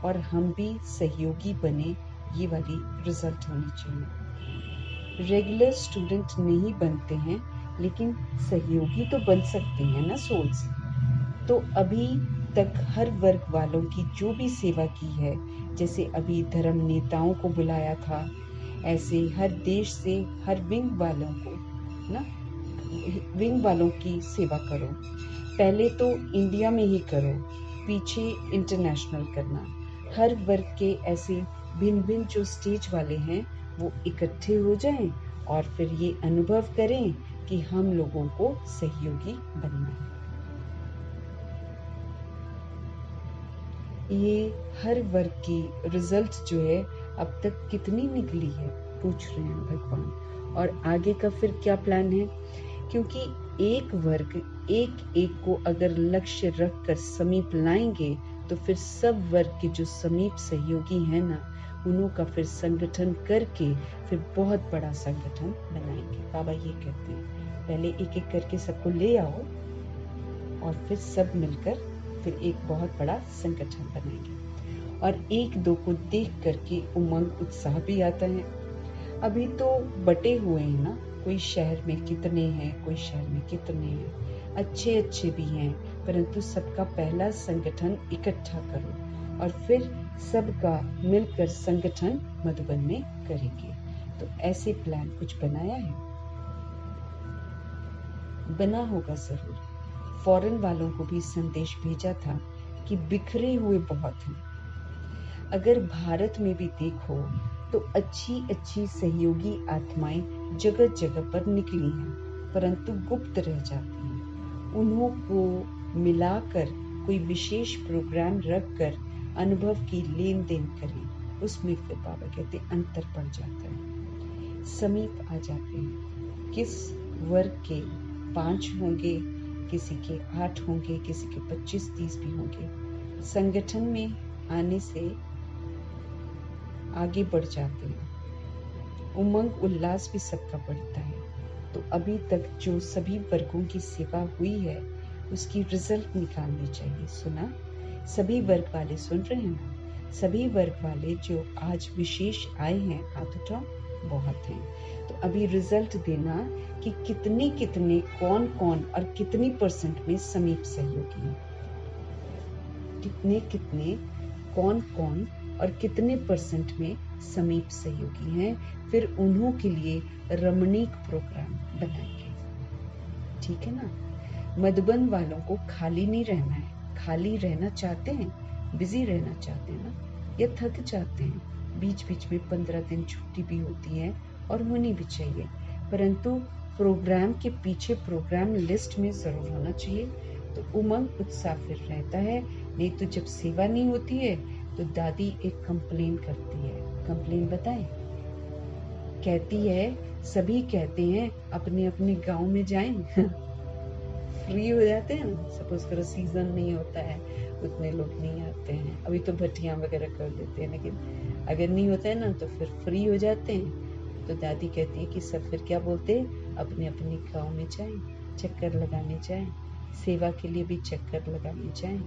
और हम भी सहयोगी बने, ये वाली रिजल्ट होनी चाहिए। रेगुलर स्टूडेंट नहीं बनते हैं, लेकिन सहयोगी तो बन सकते हैं ना सोल्स। तो अभी तक हर वर्ग वालों की जो भी सेवा की है, जैसे अभी धर्म नेताओं को बुलाया था, ऐसे हर देश से हर विंग वालों को ना, विंग वालों की सेवा करो। पहले तो इंडिया में ही करो, पीछे इंटरनेशनल करना। हर वर्ग के ऐसे भिन्न भिन्न जो स्टेज वाले हैं, वो इकट्ठे हो जाएं और फिर ये अनुभव करें कि हम लोगों को सहयोगी बनना है। ये हर वर्ग की रिजल्ट जो है अब तक कितनी निकली है, पूछ रहे हैं भगवान। और आगे का फिर क्या प्लान है, क्योंकि एक वर्ग एक एक को अगर लक्ष्य रख कर समीप लाएंगे तो फिर सब वर्ग के जो समीप सहयोगी हैं ना, उन्हों का फिर संगठन करके फिर बहुत बड़ा संगठन बनाएंगे। बाबा ये कहते हैं पहले एक एक करके सबको ले आओ और फिर सब मिलकर फिर एक बहुत बड़ा संगठन बनाएंगे। और एक दो को देख करके उमंग उत्साह भी आता है। अभी तो बटे हुए हैं ना, कोई शहर में कितने हैं, कोई शहर में कितने हैं, अच्छे अच्छे भी हैं, परंतु सबका पहला संगठन इकट्ठा करो और फिर सबका मिलकर संगठन मधुबन में करेंगे। तो ऐसे प्लान कुछ बनाया है? बना होगा जरूर। फॉरेन वालों को भी संदेश भेजा था कि बिखरे हुए बहुत हैं। अगर भारत में भी देखो तो अच्छी अच्छी सहयोगी आत्माएं जगह जगह पर निकली हैं, परंतु गुप्त रह जाती हैं। उन्हों को मिलाकर कोई विशेष प्रोग्राम रखकर अनुभव की लेन देन करें, उसमें फिर बाबा कहते अंतर पड़ जाता है, समीप आ जाते हैं। किस वर्ग के 5 होंगे, किसी के 8 होंगे, किसी के 25-30 भी होंगे। संगठन में आने से आगे बढ़ जाते हैं, उमंग उल्लास भी सबका बढ़ता है। तो अभी तक जो सभी वर्गों की सेवा हुई है उसकी रिजल्ट निकालनी चाहिए। सुना? सभी वर्ग वाले सुन रहे हैं ना? सभी वर्ग वाले जो आज विशेष आए हैं, हाथ उठाओ। बहुत हैं। तो अभी रिजल्ट देना कि कितने कितने कौन कौन और कितनी % में समीप सहयोगी हैं, कितने कितने कौन कौन और कितने % में समीप सहयोगी हैं। फिर उन्हों के लिए रमणीक प्रोग्राम बनाएंगे। ठीक है ना? मधुबन वालों को खाली नहीं रहना है। खाली रहना चाहते हैं, बिजी रहना चाहते हैं ना, या थक जाते हैं? बीच बीच में 15 दिन छुट्टी भी होती है और होनी भी चाहिए, परंतु प्रोग्राम के पीछे प्रोग्राम लिस्ट में जरूर होना चाहिए। तो उमंग उत्साह फिर रहता है। नहीं तो जब सेवा नहीं होती है तो दादी एक कंप्लेन करती है। कंप्लेन बताएं? कहती है सभी कहते हैं अपने अपने गांव में जाएं। फ्री हो जाते हैं ना, सपोज करो सीजन नहीं होता है, उतने लोग नहीं आते हैं, अभी तो भट्टियां वगैरह कर देते हैं, लेकिन अगर नहीं होता है ना तो फिर फ्री हो जाते हैं। तो दादी कहती है कि सब फिर क्या बोलते हैं, अपने अपने गांव में जाएं, चक्कर लगाने जाएं, सेवा के लिए भी चक्कर लगाने जाएं,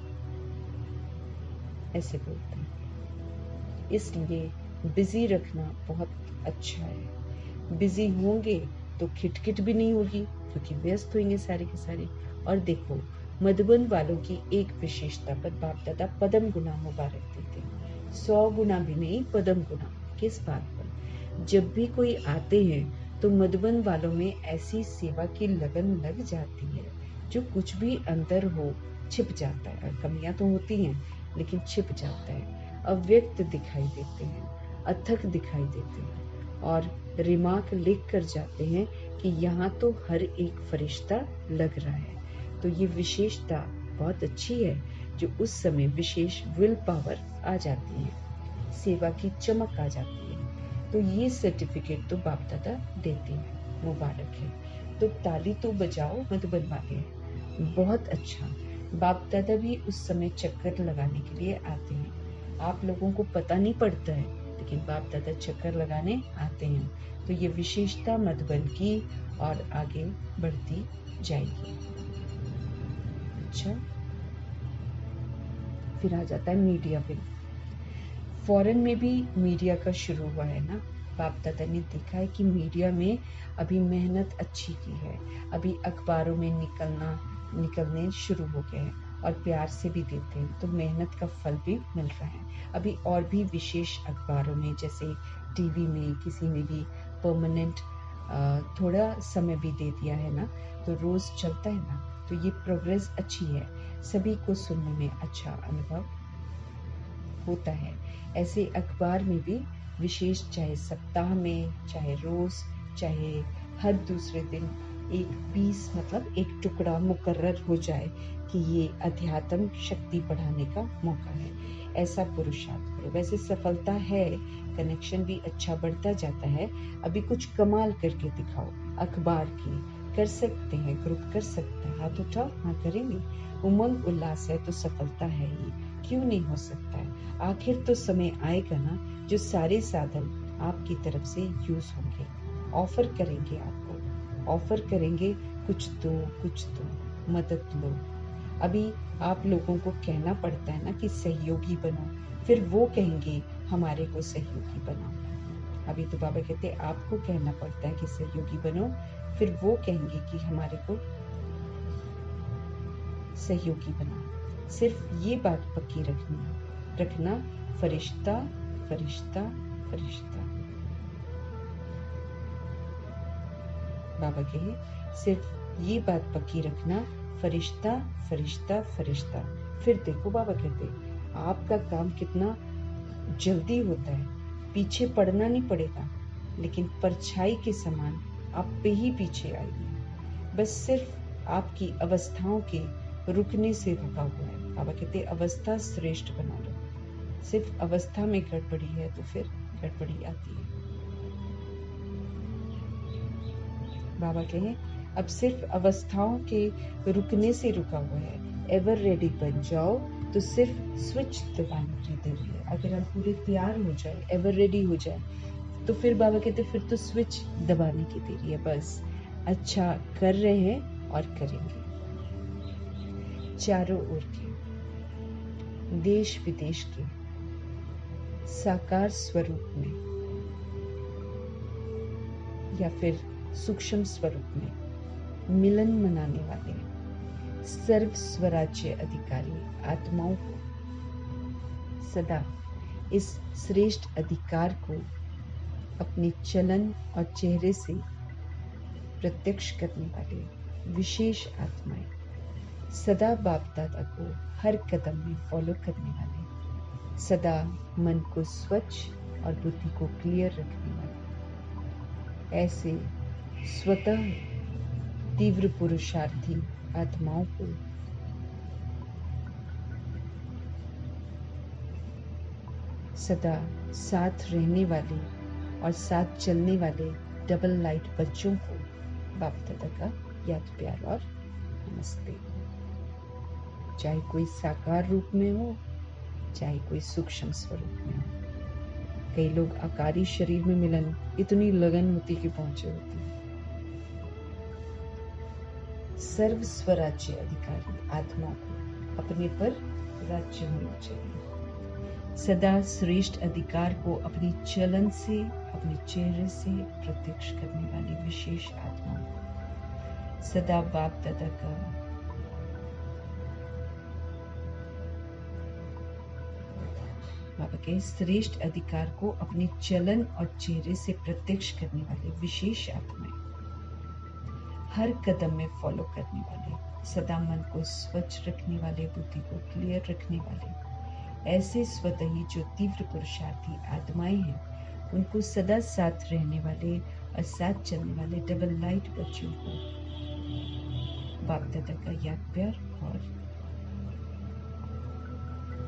ऐसे बोलते हैं। इसलिए बिजी रखना बहुत अच्छा है। बिजी होंगे तो खिटखिट भी नहीं होगी, क्योंकि व्यस्त होंगे सारे के सारे। और देखो, मधुबन वालों की एक विशेषता पर बाप दादा पदम गुना मुबारक देते हैं। 100 गुना भी नहीं, पदम गुना। किस बात पर? जब भी कोई आते हैं तो मधुबन वालों में ऐसी सेवा की लगन लग जाती है, जो कुछ भी अंदर हो छिप जाता है। कमियां तो होती हैं लेकिन छिप जाता है, अव्यक्त दिखाई देते हैं, अथक दिखाई देते हैं, और रिमार्क लिख कर जाते हैं कि यहाँ तो हर एक फरिश्ता लग रहा है। तो ये विशेषता बहुत अच्छी है, जो उस समय विशेष विल पावर आ जाती है, सेवा की चमक आ जाती है। तो ये सर्टिफिकेट तो बाप दादा देते हैं, मुबारक है। तो ताली तो बजाओ मधुबन वाले, बहुत अच्छा। बाप दादा भी उस समय चक्कर लगाने के लिए आते हैं। आप लोगों को पता नहीं पड़ता है, लेकिन बाप दादा चक्कर लगाने आते हैं। तो ये विशेषता मधुबन की और आगे बढ़ती जाएगी। अच्छा, फिर आ जाता है मीडिया बिल। फॉरेन में भी मीडिया का शुरू हुआ है ना। बाप दादा ने देखा है कि मीडिया में अभी मेहनत अच्छी की है, अभी अखबारों में निकलने शुरू हो गए हैं और प्यार से भी देते हैं, तो मेहनत का फल भी मिल रहा है। अभी और भी विशेष अखबारों में, जैसे टीवी में किसी ने भी परमानेंट थोड़ा समय भी दे दिया है ना, तो रोज चलता है ना, तो ये प्रोग्रेस अच्छी है। सभी को सुनने में अच्छा अनुभव होता है। ऐसे अखबार में भी विशेष, चाहे सप्ताह में, चाहे रोज, चाहे हर दूसरे दिन एक पीस, मतलब एक टुकड़ा मुकर्रर हो जाए कि ये अध्यात्म शक्ति बढ़ाने का मौका है, ऐसा पुरुषार्थ करो। वैसे सफलता है, कनेक्शन भी अच्छा बढ़ता जाता है। अभी कुछ कमाल करके दिखाओ अखबार की, कर सकते हैं, ग्रुप कर सकता है, हाथ उठाओ, हाँ करेंगे। उमंग उल्लास है तो सफलता है ही, क्यों नहीं हो सकता है? आखिर तो समय आएगा ना, जो सारे साधन आपकी तरफ से यूज होंगे, ऑफर करेंगे, आपको ऑफर करेंगे, कुछ दो, मदद लो। अभी आप लोगों को कहना पड़ता है ना कि सहयोगी बनो, फिर वो कहेंगे हमारे को सहयोगी बनाओ। अभी तो बाबा कहते हैं आपको कहना पड़ता है कि सहयोगी बनो, फिर वो कहेंगे कि हमारे को सहयोगी बनाओ। सिर्फ ये बात पक्की रखना, फरिश्ता फरिश्ता फरिश्ता। बाबा कहे सिर्फ ये बात पक्की रखना, फरिश्ता फरिश्ता फरिश्ता। फिर देखो बाबा कहते आपका काम कितना जल्दी होता है, पीछे पड़ना नहीं पड़ेगा, लेकिन परछाई के समान आप पे ही पीछे आएगी। बस सिर्फ आपकी अवस्थाओं के रुकने से रुका हुआ है। बाबा कहते अवस्था श्रेष्ठ बना लो। सिर्फ अवस्था में गड़बड़ी है तो फिर गड़बड़ी आती है। बाबा कहे अब सिर्फ अवस्थाओं के रुकने से रुका हुआ है। एवर रेडी बन जाओ तो सिर्फ स्विच दबाने की देरी है। अगर हम पूरे तैयार हो जाए, एवर रेडी हो जाए, तो फिर बाबा कहते फिर तो स्विच दबाने की देरी है। बस अच्छा कर रहे हैं और करेंगे। चारों ओर के, देश विदेश के साकार स्वरूप में या फिर सूक्ष्म स्वरूप में मिलन मनाने वाले सर्व स्वराज्य अधिकारी आत्माओं को सदा इस श्रेष्ठ अधिकार को अपने चलन और चेहरे से प्रत्यक्ष करने वाले विशेष आत्माएं, सदा बाप दादा को हर कदम में फॉलो करने वाले, सदा मन को स्वच्छ और बुद्धि को क्लियर रखने वाले, ऐसे स्वतः तीव्र पुरुषार्थी आत्माओं को सदा साथ रहने वाले और साथ चलने वाले डबल लाइट बच्चों को बाप दादा का याद प्यार और नमस्ते। चाहे कोई साकार रूप में हो, चाहे कोई सूक्ष्म स्वरूप में हो। कई लोग आकारी शरीर में मिलन इतनी लगन होती कि पहुंचे होती। सर्व स्वराज्य अधिकारी आत्मा को अपने पर राज्य होना चाहिए। सदा श्रेष्ठ अधिकार को अपने चलन से, अपने चेहरे से प्रत्यक्ष करने वाली विशेष आत्मा, सदा बाप दादा का बाबा के श्रेष्ठ अधिकार को अपने चलन और चेहरे से प्रत्यक्ष करने वाले विशेष आत्माएं, हर कदम में फॉलो करने वाले, सदा मन को स्वच्छ रखने वाले, बुद्धि को क्लियर रखने वाले, ऐसे स्वतः ही जो तीव्र पुरुषार्थी आत्माएं हैं, उनको सदा साथ रहने वाले और साथ चलने वाले डबल लाइट बच्चों को बाप दादा का याद प्यार और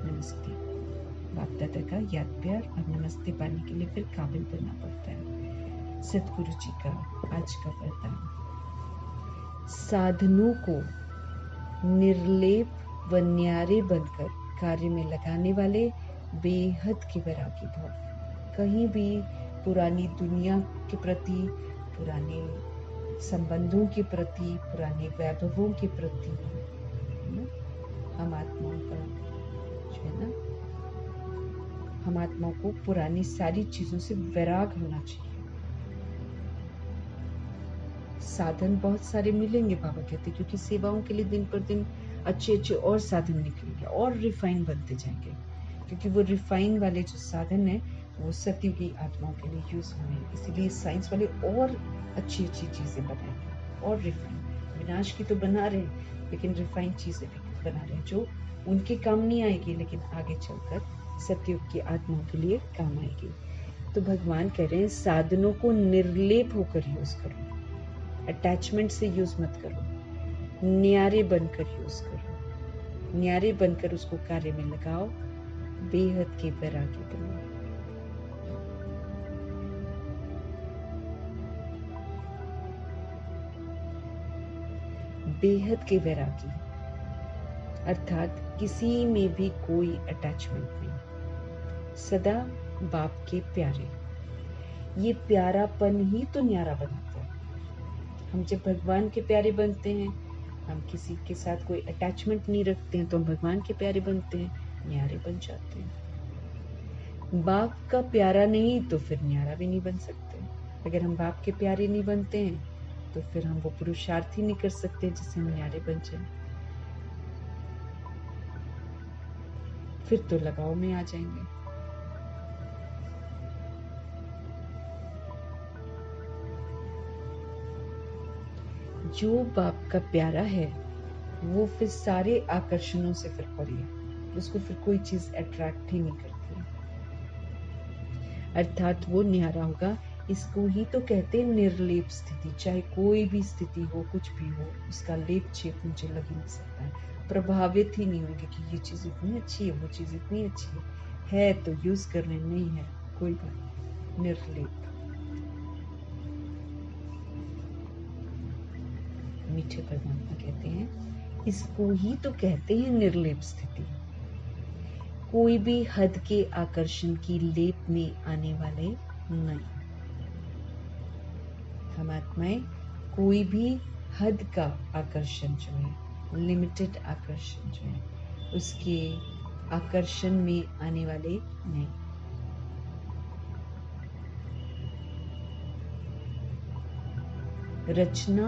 नमस्ते। बाप दादा का याद प्यार और नमस्ते पाने के लिए फिर काबिल बनना पड़ता है। सतगुरु जी का आज का वरदान, साधनों को निर्लेप व न्यारे बनकर कार्य में लगाने वाले बेहद के वैरागी भाव, कहीं भी पुरानी दुनिया के प्रति, पुराने संबंधों के प्रति, पुराने वैभवों के प्रति हम आत्माओं का जो है ना, हम आत्माओं को पुरानी सारी चीजों से वैराग होना चाहिए। साधन बहुत सारे मिलेंगे बाबा कहते, क्योंकि सेवाओं के लिए दिन पर दिन अच्छे अच्छे और साधन निकलेंगे और रिफाइन बनते जाएंगे, क्योंकि वो रिफाइन वाले जो साधन है वो सतयुगी आत्माओं के लिए यूज होंगे। इसीलिए साइंस वाले और अच्छी अच्छी चीजें बनाएंगे और रिफाइन, विनाश की तो बना रहे हैं लेकिन रिफाइन चीजें भी बना रहे हैं जो उनके काम नहीं आएगी लेकिन आगे चलकर सतयुग की आत्माओं के लिए काम आएगी। तो भगवान कह रहे हैं साधनों को निर्लेप होकर यूज करो, अटैचमेंट से यूज मत करो, न्यारे बनकर यूज करो, न्यारे बनकर उसको कार्य में लगाओ, बेहद के वैरागी बनो। बेहद के वैरागी अर्थात किसी में भी कोई अटैचमेंट नहीं, सदा बाप के प्यारे। ये प्यारापन ही तो न्यारा बनाता है। हम जब भगवान के प्यारे बनते हैं, हम किसी के साथ कोई अटैचमेंट नहीं रखते हैं, तो हम भगवान के प्यारे बनते हैं, न्यारे बन जाते हैं। बाप का प्यारा नहीं तो फिर न्यारा भी नहीं बन सकते। अगर हम बाप के प्यारे नहीं बनते हैं तो फिर हम वो पुरुषार्थ ही नहीं कर सकते जिससे हम न्यारे बन जाए। फिर तो लगाव में आ जाएंगे। जो बाप का प्यारा है वो फिर सारे आकर्षणों से फिर परे है, उसको फिर कोई चीज अट्रैक्ट ही नहीं करती, अर्थात वो न्यारा होगा। इसको ही तो कहते हैं निर्लेप स्थिति। चाहे कोई भी स्थिति हो, कुछ भी हो, उसका लेप छेप मुझे लग ही नहीं सकता है। प्रभावित ही नहीं होंगे कि ये चीज इतनी अच्छी है, वो चीज इतनी अच्छी है तो यूज करने, नहीं है कोई बात। निर्लेप। मीठे परमात्मा कहते हैं इसको ही तो कहते हैं निर्लेप स्थिति। कोई भी हद के आकर्षण की लेप में आने वाले नहीं। हम आत्माएं कोई भी हद का आकर्षण जो है, लिमिटेड आकर्षण जो है, उसके आकर्षण में आने वाले नहीं। रचना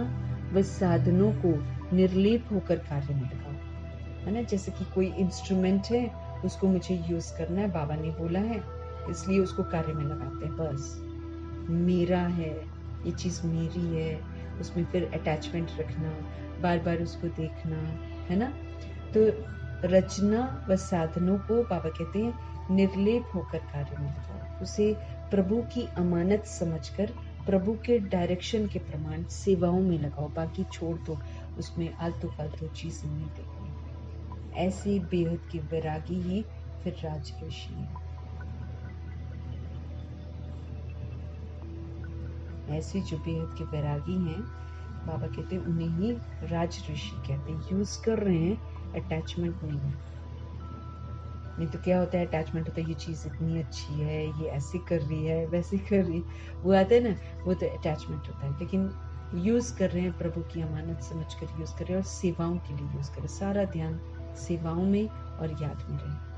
व साधनों को निर्लेप होकर कार्य में लगाओ, है ना। जैसे कि कोई इंस्ट्रूमेंट है, उसको मुझे यूज करना है, बाबा ने बोला है, इसलिए उसको कार्य में लगाते हैं। बस मेरा है, ये चीज मेरी है, उसमें फिर अटैचमेंट रखना, बार बार उसको देखना, है ना। तो रचना व साधनों को बाबा कहते हैं निर्लेप होकर कार्य में लगाओ। उसे प्रभु की अमानत समझकर प्रभु के डायरेक्शन के प्रमाण सेवाओं में लगाओ। बाकी छोड़ दो, उसमें आलतू फालतू चीज नहीं देखनी। ऐसे बेहद के वैरागी ही फिर राजऋषि है। ऐसे जो बेहद के वैरागी हैं, बाबा कहते हैं उन्हें ही राजऋषि कहते हैं। यूज कर रहे हैं, अटैचमेंट नहीं है। नहीं तो क्या होता है, अटैचमेंट होता है, ये चीज इतनी अच्छी है, ये ऐसे कर रही है, वैसे कर रही है, वो आता है ना, वो तो अटैचमेंट होता है। लेकिन यूज कर रहे हैं, प्रभु की अमानत समझकर यूज कर रहे हैं और सेवाओं के लिए यूज कर रहे हैं। सारा ध्यान सेवाओं में और याद में रहे।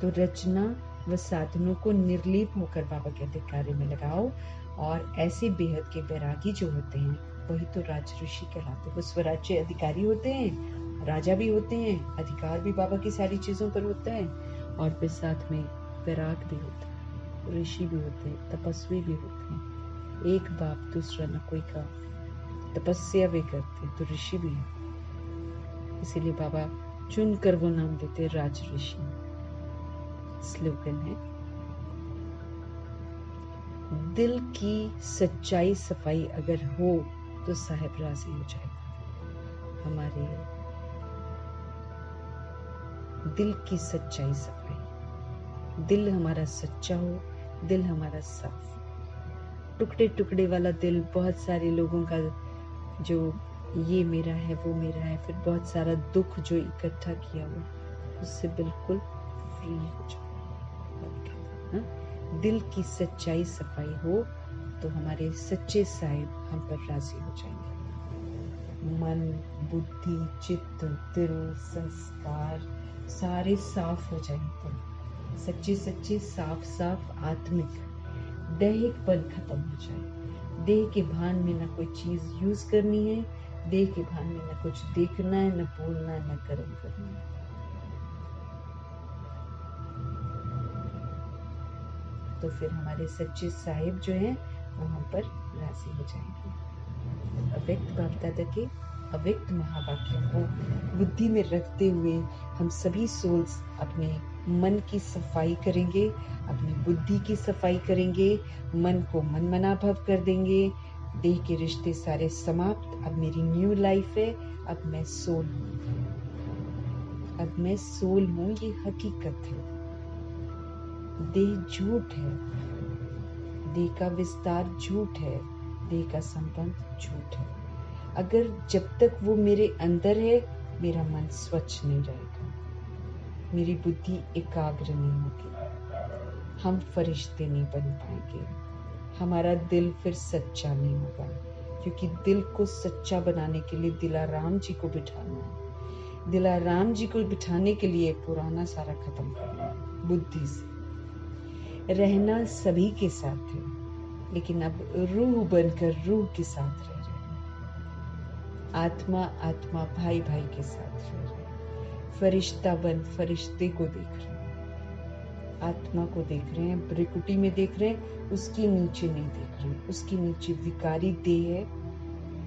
तो रचना व साधनों को निर्लेप होकर बाबा कहते कार्य में लगाओ। और ऐसे बेहद के वैरागी जो होते हैं वही तो राजऋषि कहलाते हैं। वो स्वराज्य अधिकारी होते हैं, राजा भी होते हैं, अधिकार भी बाबा की सारी चीजों पर होता है, और फिर साथ में वैराग भी होता है, ऋषि भी होते हैं, तपस्वी भी होते हैं। एक बाप दूसरा न कोई का, तपस्या भी करते हैं तो ऋषि भी है। इसीलिए बाबा चुनकर वो नाम देते राजऋषि। स्लोगन है, दिल की सच्चाई सफाई अगर हो तो साहिब राजी हो जाएगा। हमारे दिल की सच्चाई सफाई, दिल हमारा सच्चा हो, दिल हमारा साफ। टुकड़े टुकड़े वाला दिल, बहुत सारे लोगों का जो ये मेरा है, वो मेरा है, फिर बहुत सारा दुख जो इकट्ठा किया हुआ, उससे बिल्कुल फ्री हो जाओ। दिल की सच्चाई सफाई हो तो हमारे सच्चे साहिब हम पर राजी हो जाएंगे। मन, बुद्धि, चित्त, दिल, संस्कार सारे साफ हो जाएंगे। सच्चे सच्चे साफ साफ आत्मिक दैहिकपन खत्म हो जाए। देह के भान में न कोई चीज यूज करनी है, देह के भान में न कुछ देखना है, न बोलना है, न कर्म करना है। तो फिर हमारे सच्चे साहिब जो हैं वो हम पर राजी हो जाएंगे। अव्यक्त बाप दादा के अव्यक्त महावाक्यों को बुद्धि में रखते हुए हम सभी सोल्स अपने मन की सफाई करेंगे, अपनी बुद्धि की सफाई करेंगे, मन को मनमना भव कर देंगे। देह के रिश्ते सारे समाप्त। अब मेरी न्यू लाइफ है। अब मैं सोल हूँ, अब मैं सोल हूँ, ये हकीकत है। देह झूठ है, देह का विस्तार झूठ है, देह का संबंध झूठ है। अगर जब तक वो मेरे अंदर है, मेरा मन स्वच्छ नहीं रहेगा, मेरी बुद्धि एकाग्र नहीं होगी, हम फरिश्ते नहीं बन पाएंगे, हमारा दिल फिर सच्चा नहीं होगा, क्योंकि दिल को सच्चा बनाने के लिए दिलाराम जी को बिठाना है। दिलाराम जी को बिठाने के लिए पुराना सारा खत्म करना है। बुद्धि से रहना सभी के साथ है, लेकिन अब रूह बनकर रूह के साथ रह रहे हैं। आत्मा आत्मा भाई भाई के साथ रह रहे हैं। फरिश्ता बन फरिश्ते को देख रहे हैं, आत्मा को देख रहे हैं, ब्रिकुटी में देख रहे हैं, उसके नीचे नहीं देख रहे हैं। उसके नीचे विकारी देह है,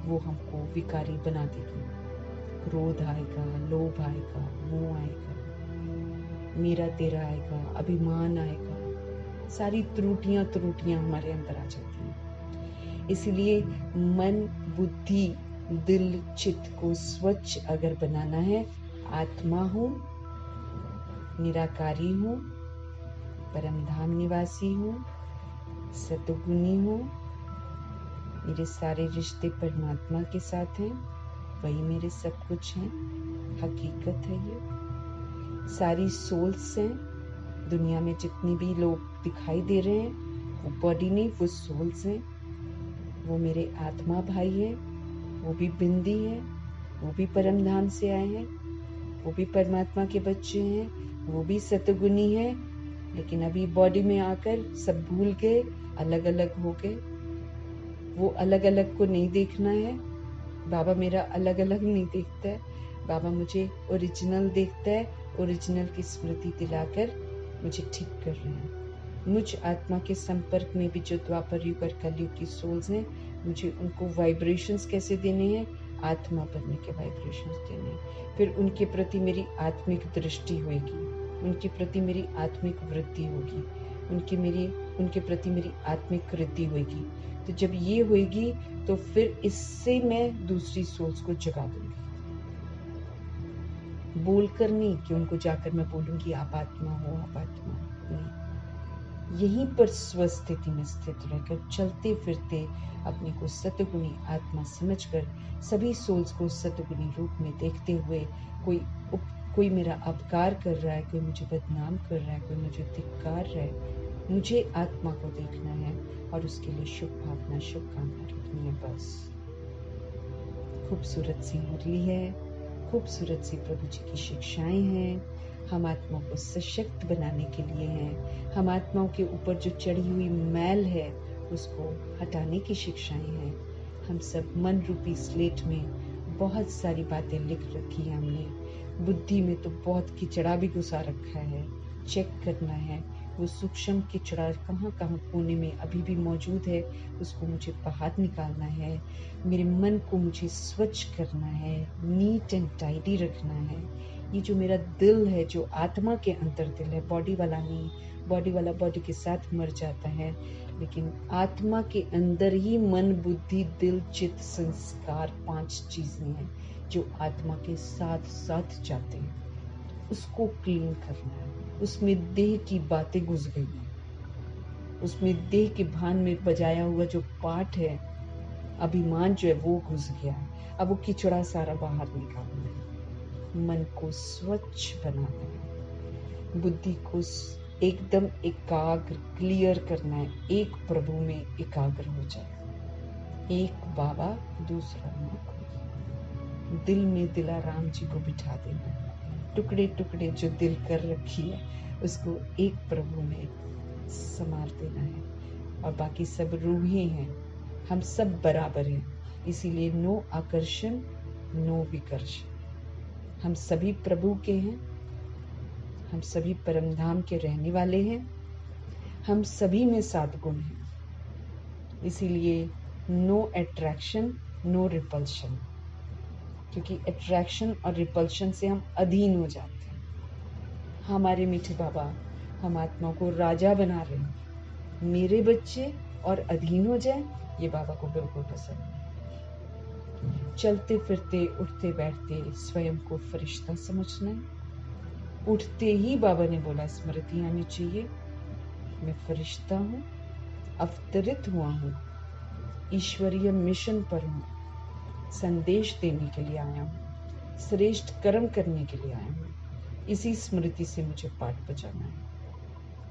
वो हमको विकारी बना देगी। क्रोध आएगा, लोभ आएगा, मोह आएगा, मेरा तेरा आएगा, अभिमान आएगा, सारी त्रुटियां हमारे अंदर आ जाती हैं। इसलिए मन, बुद्धि, दिल, चित्त को स्वच्छ अगर बनाना है, आत्मा हूँ, निराकारी हूँ, परमधाम निवासी हूँ, सतगुणी हूँ, मेरे सारे रिश्ते परमात्मा के साथ हैं, वही मेरे सब कुछ हैं, हकीकत है ये। सारी सोल्स हैं, दुनिया में जितने भी लोग दिखाई दे रहे हैं वो बॉडी नहीं, वो सोल्स हैं। वो मेरे आत्मा भाई हैं, वो भी बिंदी हैं, वो भी परमधाम से आए हैं, वो भी परमात्मा के बच्चे हैं, वो भी सतगुणी हैं, लेकिन अभी बॉडी में आकर सब भूल गए, अलग अलग हो गए। वो अलग अलग को नहीं देखना है। बाबा मेरा अलग अलग नहीं देखता है, बाबा मुझे ओरिजिनल देखता है। ओरिजिनल की स्मृति दिलाकर मुझे ठीक कर रहे हैं। मुझ आत्मा के संपर्क में भी जो द्वापर युग और कलयुग की सोल्स हैं, मुझे उनको वाइब्रेशंस कैसे देने हैं, आत्मा बनने के वाइब्रेशंस देने हैं। फिर उनके प्रति मेरी आत्मिक दृष्टि होगी, उनके प्रति मेरी आत्मिक वृद्धि होगी, उनके प्रति मेरी आत्मिक वृद्धि होगी। तो जब ये होगी तो फिर इससे मैं दूसरी सोल्स को जगा दूंगी। बोलकर नहीं कि उनको जाकर मैं बोलूंगी आप आत्मा हो, आप आत्मा हो, नहीं। यहीं पर स्वस्थिति में स्थित रहकर चलते फिरते अपने को सतगुणी आत्मा समझकर सभी सोल्स को सतगुणी रूप में देखते हुए कोई मेरा अपकार कर रहा है, कोई मुझे बदनाम कर रहा है, कोई मुझे धिक्कार रहा है, मुझे आत्मा को देखना है और उसके लिए शुभ भावना, शुभकामना रखनी है। बस खूबसूरत सी मुरली है, खूबसूरत सी प्रभु जी की शिक्षाएं हैं, हम आत्मा को सशक्त बनाने के लिए हैं। हम आत्माओं के ऊपर जो चढ़ी हुई मैल है उसको हटाने की शिक्षाएं हैं। हम सब मन रूपी स्लेट में बहुत सारी बातें लिख रखी है हमने, बुद्धि में तो बहुत किचड़ा भी घुसा रखा है। चेक करना है वो सूक्ष्म किचड़ा कहाँ कहाँ कोने में अभी भी मौजूद है, उसको मुझे बाहर निकालना है। मेरे मन को मुझे स्वच्छ करना है, नीट एंड टाइडी रखना है। ये जो मेरा दिल है, जो आत्मा के अंदर दिल है, बॉडी वाला नहीं, बॉडी वाला बॉडी के साथ मर जाता है, लेकिन आत्मा के अंदर ही मन, बुद्धि, दिल, चित्त, संस्कार 5 चीजें हैं जो आत्मा के साथ साथ जाते हैं। उसको क्लीन करना है। उसमें देह की बातें घुस गई हैं, उसमें देह के भान में बजाया हुआ जो पाठ है, अभिमान जो है वो घुस गया है। अब वो किचड़ा सारा बाहर निकालना है, मन को स्वच्छ बनाना है, बुद्धि को एकदम एकाग्र क्लियर करना है। एक प्रभु में एकाग्र हो जाए, एक बाबा दूसरा ना कोई। दिल में दिलाराम जी को बिठा देना है। टुकड़े टुकड़े जो दिल कर रखी है उसको एक प्रभु में समार देना है, और बाकी सब रूही हैं, हम सब बराबर हैं। इसीलिए नो आकर्षण, नो विकर्षण। हम सभी प्रभु के हैं, हम सभी परमधाम के रहने वाले हैं, हम सभी में 7 गुण हैं। इसीलिए नो अट्रैक्शन, नो रिपल्शन, क्योंकि अट्रैक्शन और रिपल्शन से हम अधीन हो जाते हैं। हमारे मीठे बाबा हम आत्मा को राजा बना रहे हैं। मेरे बच्चे और अधीन हो जाए, ये बाबा को बिल्कुल पसंद नहीं। चलते फिरते उठते बैठते स्वयं को फरिश्ता समझना है। उठते ही बाबा ने बोला स्मृति आनी चाहिए, मैं फरिश्ता हूँ, अवतरित हुआ हूँ, ईश्वरीय मिशन पर हूँ, संदेश देने के लिए आया हूँ, श्रेष्ठ कर्म करने के लिए आया हूँ। इसी स्मृति से मुझे पाठ बजाना है।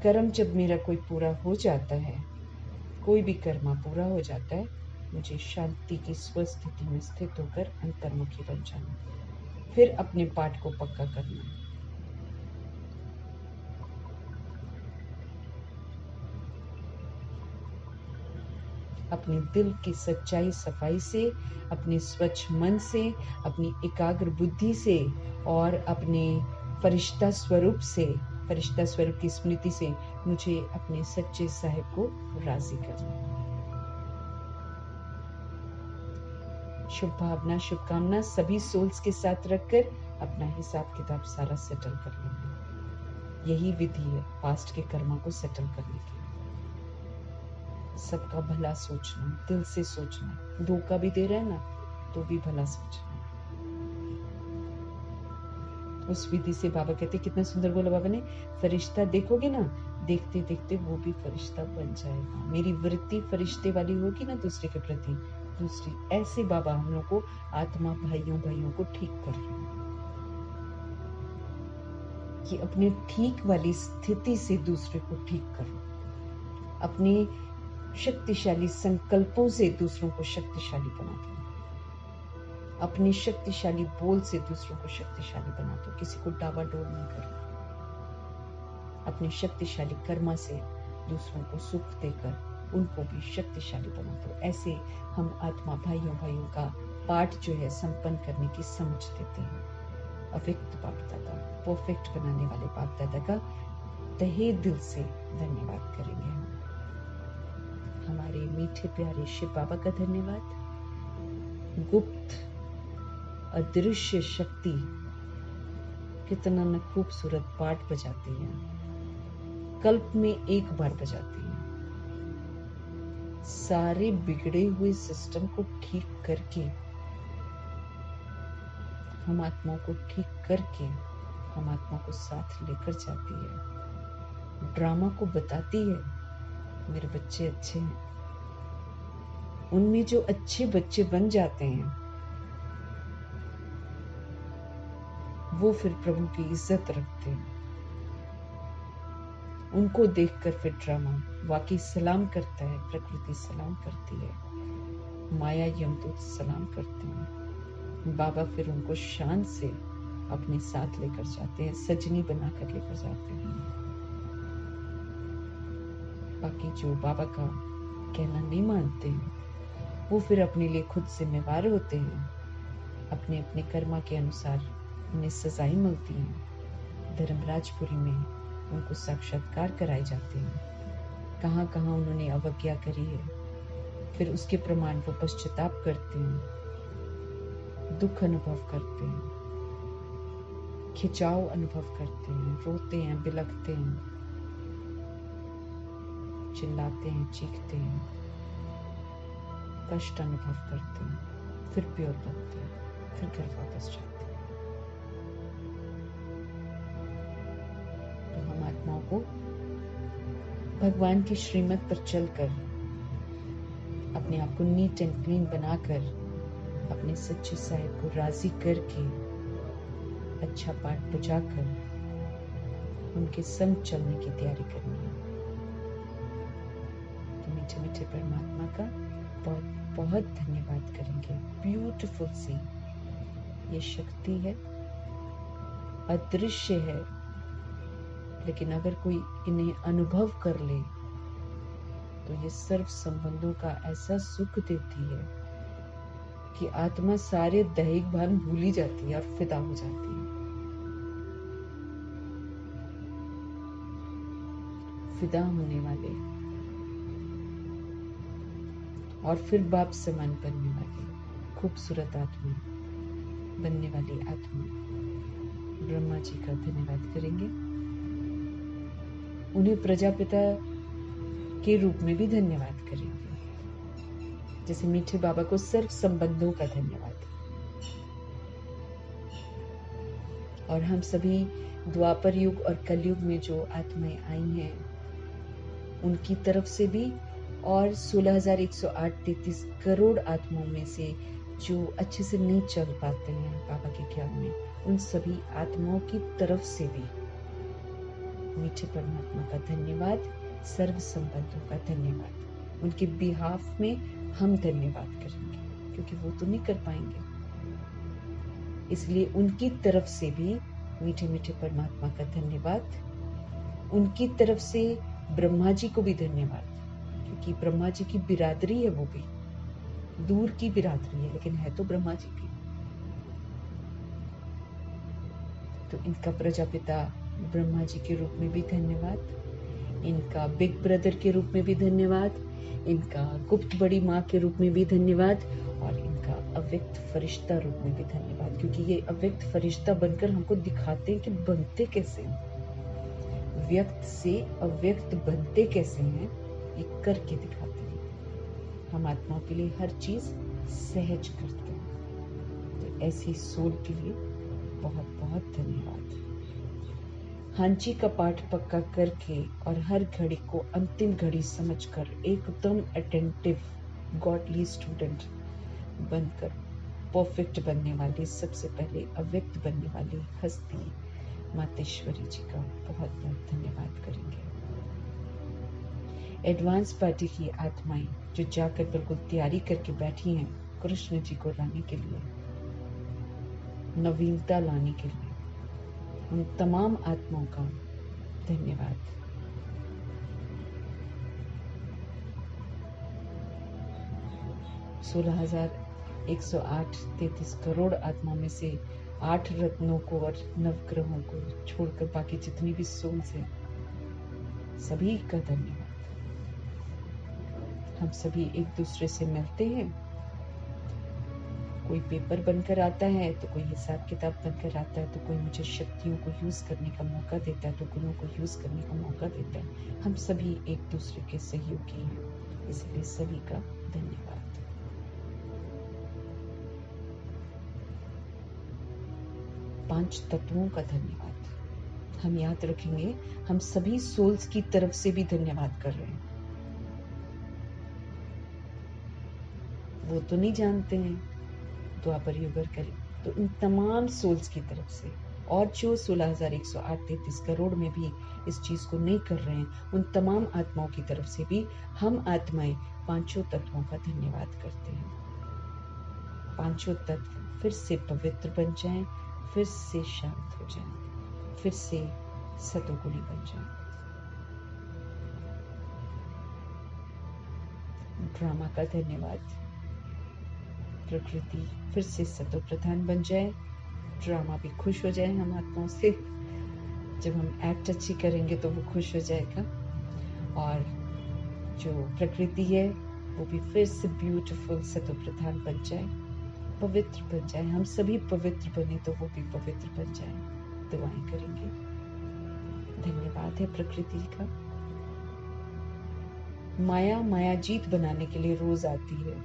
कर्म जब मेरा कोई पूरा हो जाता है, कोई भी कर्मा पूरा हो जाता है, मुझे शांति की स्वस्थिति में स्थित होकर अंतर्मुखी बन जाना, फिर अपने पाठ को पक्का करना। अपने दिल की सच्चाई सफाई से, अपने स्वच्छ मन से, अपनी एकाग्र बुद्धि से और अपने फरिश्ता स्वरूप से, फरिश्ता स्वरूप की स्मृति से मुझे अपने सच्चे साहिब को राजी करना है। शुभ भावना, शुभकामना सभी सोल्स के साथ रखकर अपना हिसाब किताब सारा सेटल कर लेंगे। यही विधि है पास्ट के कर्मा को सेटल करने की। सबका भला सोचना, दिल से सोचना, धोखा भी दे रहा है ना तो भी भला सोचना। उस विधि से बाबा कहते, कितना सुंदर बोला बाबा ने, फरिश्ता देखोगे ना, देखते देखते वो भी फरिश्ता बन जाएगा। मेरी वृत्ति फरिश्ते वाली होगी ना दूसरे के प्रति, दूसरी ऐसे बाबा हम लोग को आत्मा भाइयों को ठीक कर रहे हैं कि अपने ठीक वाली स्थिति से दूसरे को ठीक करो, अपने शक्तिशाली संकल्पों से दूसरों को शक्तिशाली बना दो, अपने शक्तिशाली बोल से दूसरों को शक्तिशाली बना दो, किसी को डावाडोल नहीं करो। अपने शक्तिशाली कर्मा से दूसरों को सुख देकर उनको भी शक्तिशाली बना दो। ऐसे हम आत्मा भाइयों का पाठ जो है संपन्न करने की समझ देते हैं। अव्यक्त बाप दादा, परफेक्ट बनाने वाले बाप दादा का तहे दिल से धन्यवाद करेंगे हम। हमारे मीठे प्यारे शिव बाबा का धन्यवाद। गुप्त अदृश्य शक्ति कितना न खूबसूरत पाठ बजाती है, कल्प में एक बार बजाती है। सारे बिगड़े हुए सिस्टम को ठीक करके, हम आत्माओं को ठीक करके हम आत्मा को साथ लेकर जाती है। ड्रामा को बताती है मेरे बच्चे अच्छे हैं। उनमें जो अच्छे बच्चे बन जाते हैं वो फिर प्रभु की इज्जत रखते हैं। उनको देखकर फिर ड्रामा वाकई सलाम करता है, प्रकृति सलाम करती है, माया यमदूत सलाम करते हैं। बाबा फिर उनको शान से अपने साथ लेकर जाते हैं, सजनी बनाकर लेकर जाते हैं। बाकी जो बाबा का कहना नहीं मानते हैं वो फिर अपने लिए खुद जिम्मेवार होते हैं। अपने अपने कर्मा के अनुसार उन्हें सजाएं मिलती हैं। धर्मराजपुरी में उनको साक्षात्कार कराए जाते हैं, कहाँ कहाँ उन्होंने अवज्ञा करी है, फिर उसके प्रमाण वो पश्चाताप करते हैं, दुख अनुभव करते हैं, खिंचाव अनुभव करते हैं, रोते हैं, बिलखते हैं, चिल्लाते हैं, चीखते हैं, कष्ट अनुभव करते हैं, फिर प्योर बनते हैं, फिर घर वापस जाते हैं। तो हम आत्माओं को भगवान की श्रीमत पर चलकर, अपने आप को नीट एंड क्लीन बनाकर, अपने सच्चे साहिब को राजी करके, अच्छा पाठ बजाकर उनके संग चलने की तैयारी करनी है। तो मीठे मीठे परमात्मा का बहुत बहुत धन्यवाद करेंगे। ब्यूटीफुल सी ये शक्ति है, अदृश्य है, लेकिन अगर कोई इन्हें अनुभव कर ले तो ये सर्व संबंधों का ऐसा सुख देती है कि आत्मा सारे दैहिक भान भूल ही जाती है और फिदा हो जाती है। फिदा होने वाले और फिर बाप समान बनने वाली खूबसूरत आत्मा बनने वाली आत्मा ब्रह्मा जी का धन्यवाद करेंगे। उन्हें प्रजापिता के रूप में भी धन्यवाद करेंगे, जैसे मीठे बाबा को सर्व संबंधों का धन्यवाद। और हम सभी द्वापर युग और कलयुग में जो आत्माएं आई हैं उनकी तरफ से भी, और 16,108 करोड़ आत्माओं में से जो अच्छे से नहीं चल पाते हैं बाबा के ख्याल में, उन सभी आत्माओं की तरफ से भी मीठे परमात्मा का धन्यवाद, सर्व संबंधों का धन्यवाद। उनके बिहाफ में हम धन्यवाद करेंगे, क्योंकि वो तो नहीं कर पाएंगे। इसलिए उनकी तरफ से भी मीठे मीठे परमात्मा का धन्यवाद। उनकी तरफ से ब्रह्मा जी को भी धन्यवाद, क्योंकि ब्रह्मा जी की बिरादरी है, वो भी दूर की बिरादरी है, लेकिन है तो ब्रह्मा जी की। तो इनका प्रजापिता ब्रह्मा जी के रूप में भी धन्यवाद, इनका बिग ब्रदर के रूप में भी धन्यवाद, इनका गुप्त बड़ी माँ के रूप में भी धन्यवाद, और इनका अव्यक्त फरिश्ता रूप में भी धन्यवाद, क्योंकि ये अव्यक्त फरिश्ता बनकर हमको दिखाते हैं कि बनते कैसे हैं, व्यक्त से अव्यक्त बनते कैसे हैं, ये करके दिखाते हैं। हम आत्माओं के लिए हर चीज सहज करते हैं। तो ऐसी सोल के लिए बहुत बहुत धन्यवाद। हांची का पाठ पक्का करके और हर घड़ी को अंतिम घड़ी समझकर एकदम अटेंटिव गॉडली स्टूडेंट बनकर परफेक्ट बनने वाली, सबसे पहले अव्यक्त बनने वाली हस्ती मातेश्वरी जी का बहुत बहुत धन्यवाद करेंगे। एडवांस पार्टी की आत्माएं जो जाकर बिल्कुल तैयारी करके बैठी हैं कृष्ण जी को लाने के लिए, नवीनता लाने के लिए, उन तमाम आत्माओं का धन्यवाद। सोलह 1,108 करोड़ आत्मा में से 8 रत्नों को और नवग्रहों को छोड़कर बाकी जितनी भी सोल्स हैं, सभी का धन्यवाद। हम सभी एक दूसरे से मिलते हैं, कोई पेपर बनकर आता है तो कोई हिसाब किताब बनकर आता है, तो कोई मुझे शक्तियों को यूज करने का मौका देता है, तो गुणों को यूज करने का मौका देता है। हम सभी एक दूसरे के सहयोगी हैं, इसलिए सभी का धन्यवाद। पांच तत्वों का धन्यवाद हम याद रखेंगे। हम सभी सोल्स की तरफ से भी धन्यवाद कर रहे हैं। वो तो नहीं जानते हैं, द्वापर युग करें, तो इन तमाम सोल्स की तरफ से, और जो 16,108 करोड़ में भी इस चीज को नहीं कर रहे हैं, उन तमाम आत्माओं की तरफ से भी हम आत्माएं पांचों तत्वों का धन्यवाद करते हैं। पांचों तत्व फिर से पवित्र बन जाएं, फिर से शांत हो जाएं, फिर से सतोगुणी बन जाएं। ड्रामा का धन्यवाद। प्रकृति फिर से सतो प्रधान बन जाए, ड्रामा भी खुश हो जाए हम आत्माओं से। जब हम एक्ट अच्छी करेंगे तो वो खुश हो जाएगा, और जो प्रकृति है वो भी फिर से ब्यूटीफुल सतो प्रधान बन जाए, पवित्र बन जाए। हम सभी पवित्र बने तो वो भी पवित्र बन जाए। दुआएं करेंगे। धन्यवाद है प्रकृति का। माया मायाजीत बनाने के लिए रोज आती है,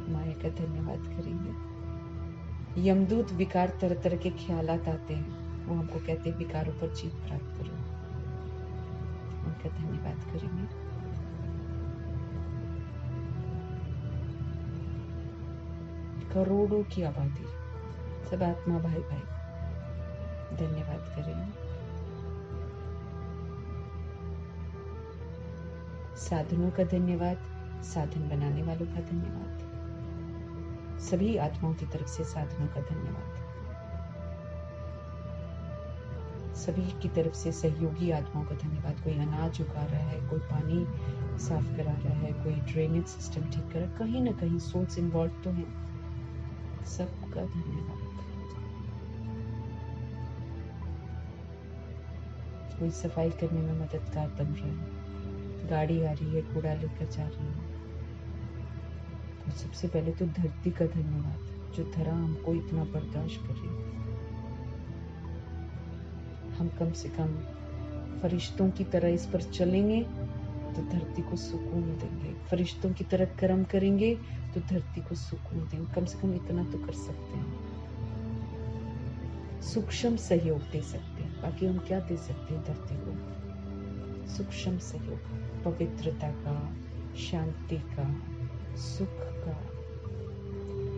माया का धन्यवाद करेंगे। यमदूत विकार तरह तरह के ख्यालात आते हैं, वो हमको कहते हैं विकारों पर जीत प्राप्त करो, उनका धन्यवाद करेंगे। करोड़ों की आबादी, सब आत्मा भाई भाई, धन्यवाद करेंगे। साधनों का धन्यवाद, साधन बनाने वालों का धन्यवाद, सभी आत्माओं की तरफ से साधनों का धन्यवाद। सभी की तरफ से सहयोगी आत्माओं का धन्यवाद। कोई अनाज उगा रहा है, कोई पानी साफ करा रहा है, कोई ड्रेनेज सिस्टम ठीक कर रहा है, कहीं ना कहीं सोल्स इन्वॉल्व तो है। सबका धन्यवाद। कोई सफाई करने में मददगार बन रहा है, गाड़ी आ रही है, कूड़ा लेकर जा रही है। तो सबसे पहले तो धरती का धन्यवाद, जो धरा हमको इतना बर्दाश्त करे। हम कम से कम फरिश्तों की तरह इस पर चलेंगे तो धरती को सुकून देंगे, फरिश्तों की तरह कर्म करेंगे तो धरती को सुकून देंगे। कम से कम इतना तो कर सकते हैं, सूक्ष्म सहयोग दे सकते हैं। बाकी हम क्या दे सकते हैं धरती को? सूक्ष्म सहयोग, पवित्रता का, शांति का, सुख का।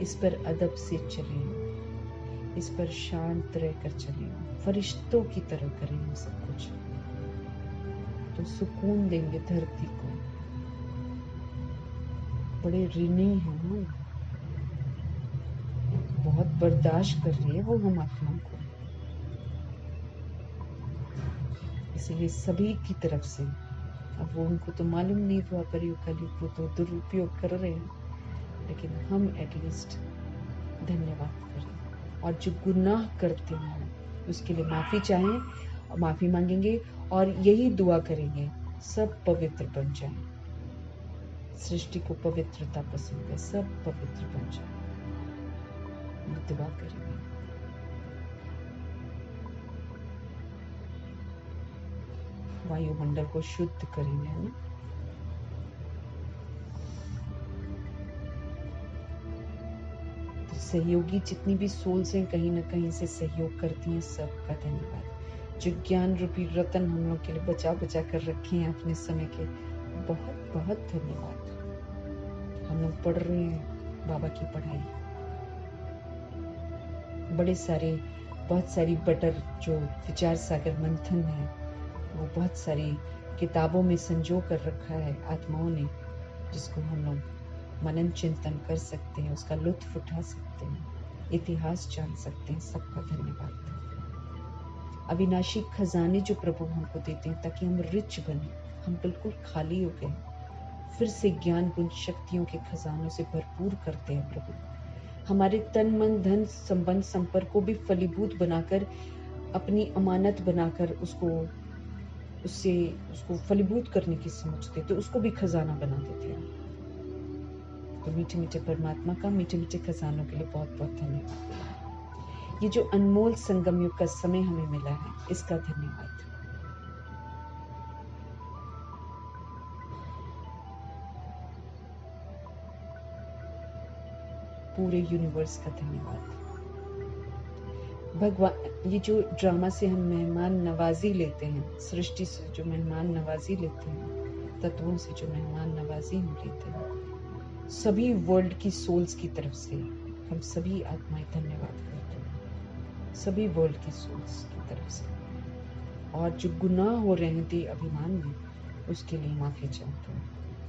इस पर अदब से चलें, इस पर शांत रहकर चलें, फरिश्तों की तरह करें हम सब कुछ, तो सुकून देंगे धरती को। बड़े ऋणी हैं हम, बहुत बर्दाश्त कर रही है वो हम आत्माओं को। इसलिए सभी की तरफ से, अब वो उनको तो मालूम नहीं हुआ प्रयोग कलयुग, वो तो दुरुपयोग कर रहे हैं, लेकिन हम एटलीस्ट धन्यवाद करें। और जो गुनाह करते हैं उसके लिए माफ़ी चाहें, माफ़ी मांगेंगे और यही दुआ करेंगे, सब पवित्र बन जाए। सृष्टि को पवित्रता पसंद है, सब पवित्र बन जाए, दुआ करेंगे। वायुमंडल को शुद्ध करेंगे, है ना। तो सहयोगी जितनी भी सोल्स हैं कहीं ना कहीं से सहयोग करती हैं, सबका धन्यवाद। जो ज्ञान रूपी रतन हम लोग के लिए बचा बचा कर रखे हैं अपने समय के, बहुत बहुत धन्यवाद। हम लोग पढ़ रहे हैं बाबा की पढ़ाई, बहुत सारी बटर जो विचार सागर मंथन है, वो बहुत सारी किताबों में संजो कर रखा है आत्माओं ने, जिसको हम लोग मनन चिंतन कर सकते हैं, उसका लुत्फ उठा सकते हैं, इतिहास जान सकते हैं। सबका धन्यवाद। अविनाशी खजाने जो प्रभु हमको देते हैं ताकि हम रिच बने, हम बिल्कुल खाली हो गए, फिर से ज्ञान गुण शक्तियों के खजानों से भरपूर करते हैं प्रभु। हमारे तन मन धन संबंध संपर्क को भी फलीभूत बनाकर, अपनी अमानत बनाकर उसको फलीभूत करने की समझते, तो उसको भी खजाना बना देते हैं। तो मीठे मीठे परमात्मा का मीठे मीठे खजानों के लिए बहुत बहुत धन्यवाद। ये जो अनमोल संगम युग का समय हमें मिला है, इसका धन्यवाद। पूरे यूनिवर्स का धन्यवाद। भगवान, ये जो ड्रामा से हम मेहमान नवाजी लेते हैं, सृष्टि से जो मेहमान नवाजी लेते हैं, तत्वों से जो मेहमान नवाजी हम लेते हैं, सभी वर्ल्ड की सोल्स की तरफ से हम सभी आत्माएं धन्यवाद करते हैं, सभी वर्ल्ड की सोल्स की तरफ से। और जो गुनाह हो रहे थे अभिमान में, उसके लिए माफी चाहते हैं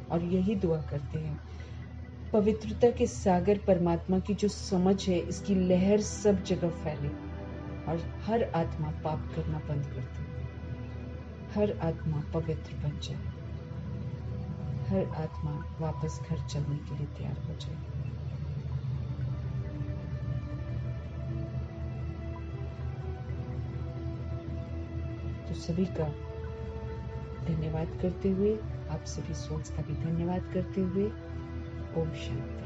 और यही दुआ करते हैं, पवित्रता के सागर परमात्मा की जो समझ है, इसकी लहर सब जगह फैले और हर आत्मा पाप करना बंद कर दे, हर आत्मा पवित्र बन जाए, हर आत्मा वापस घर चलने के लिए तैयार हो जाए। तो सभी का धन्यवाद करते हुए, आप सभी सोल्स का भी धन्यवाद करते हुए, ओम शांति।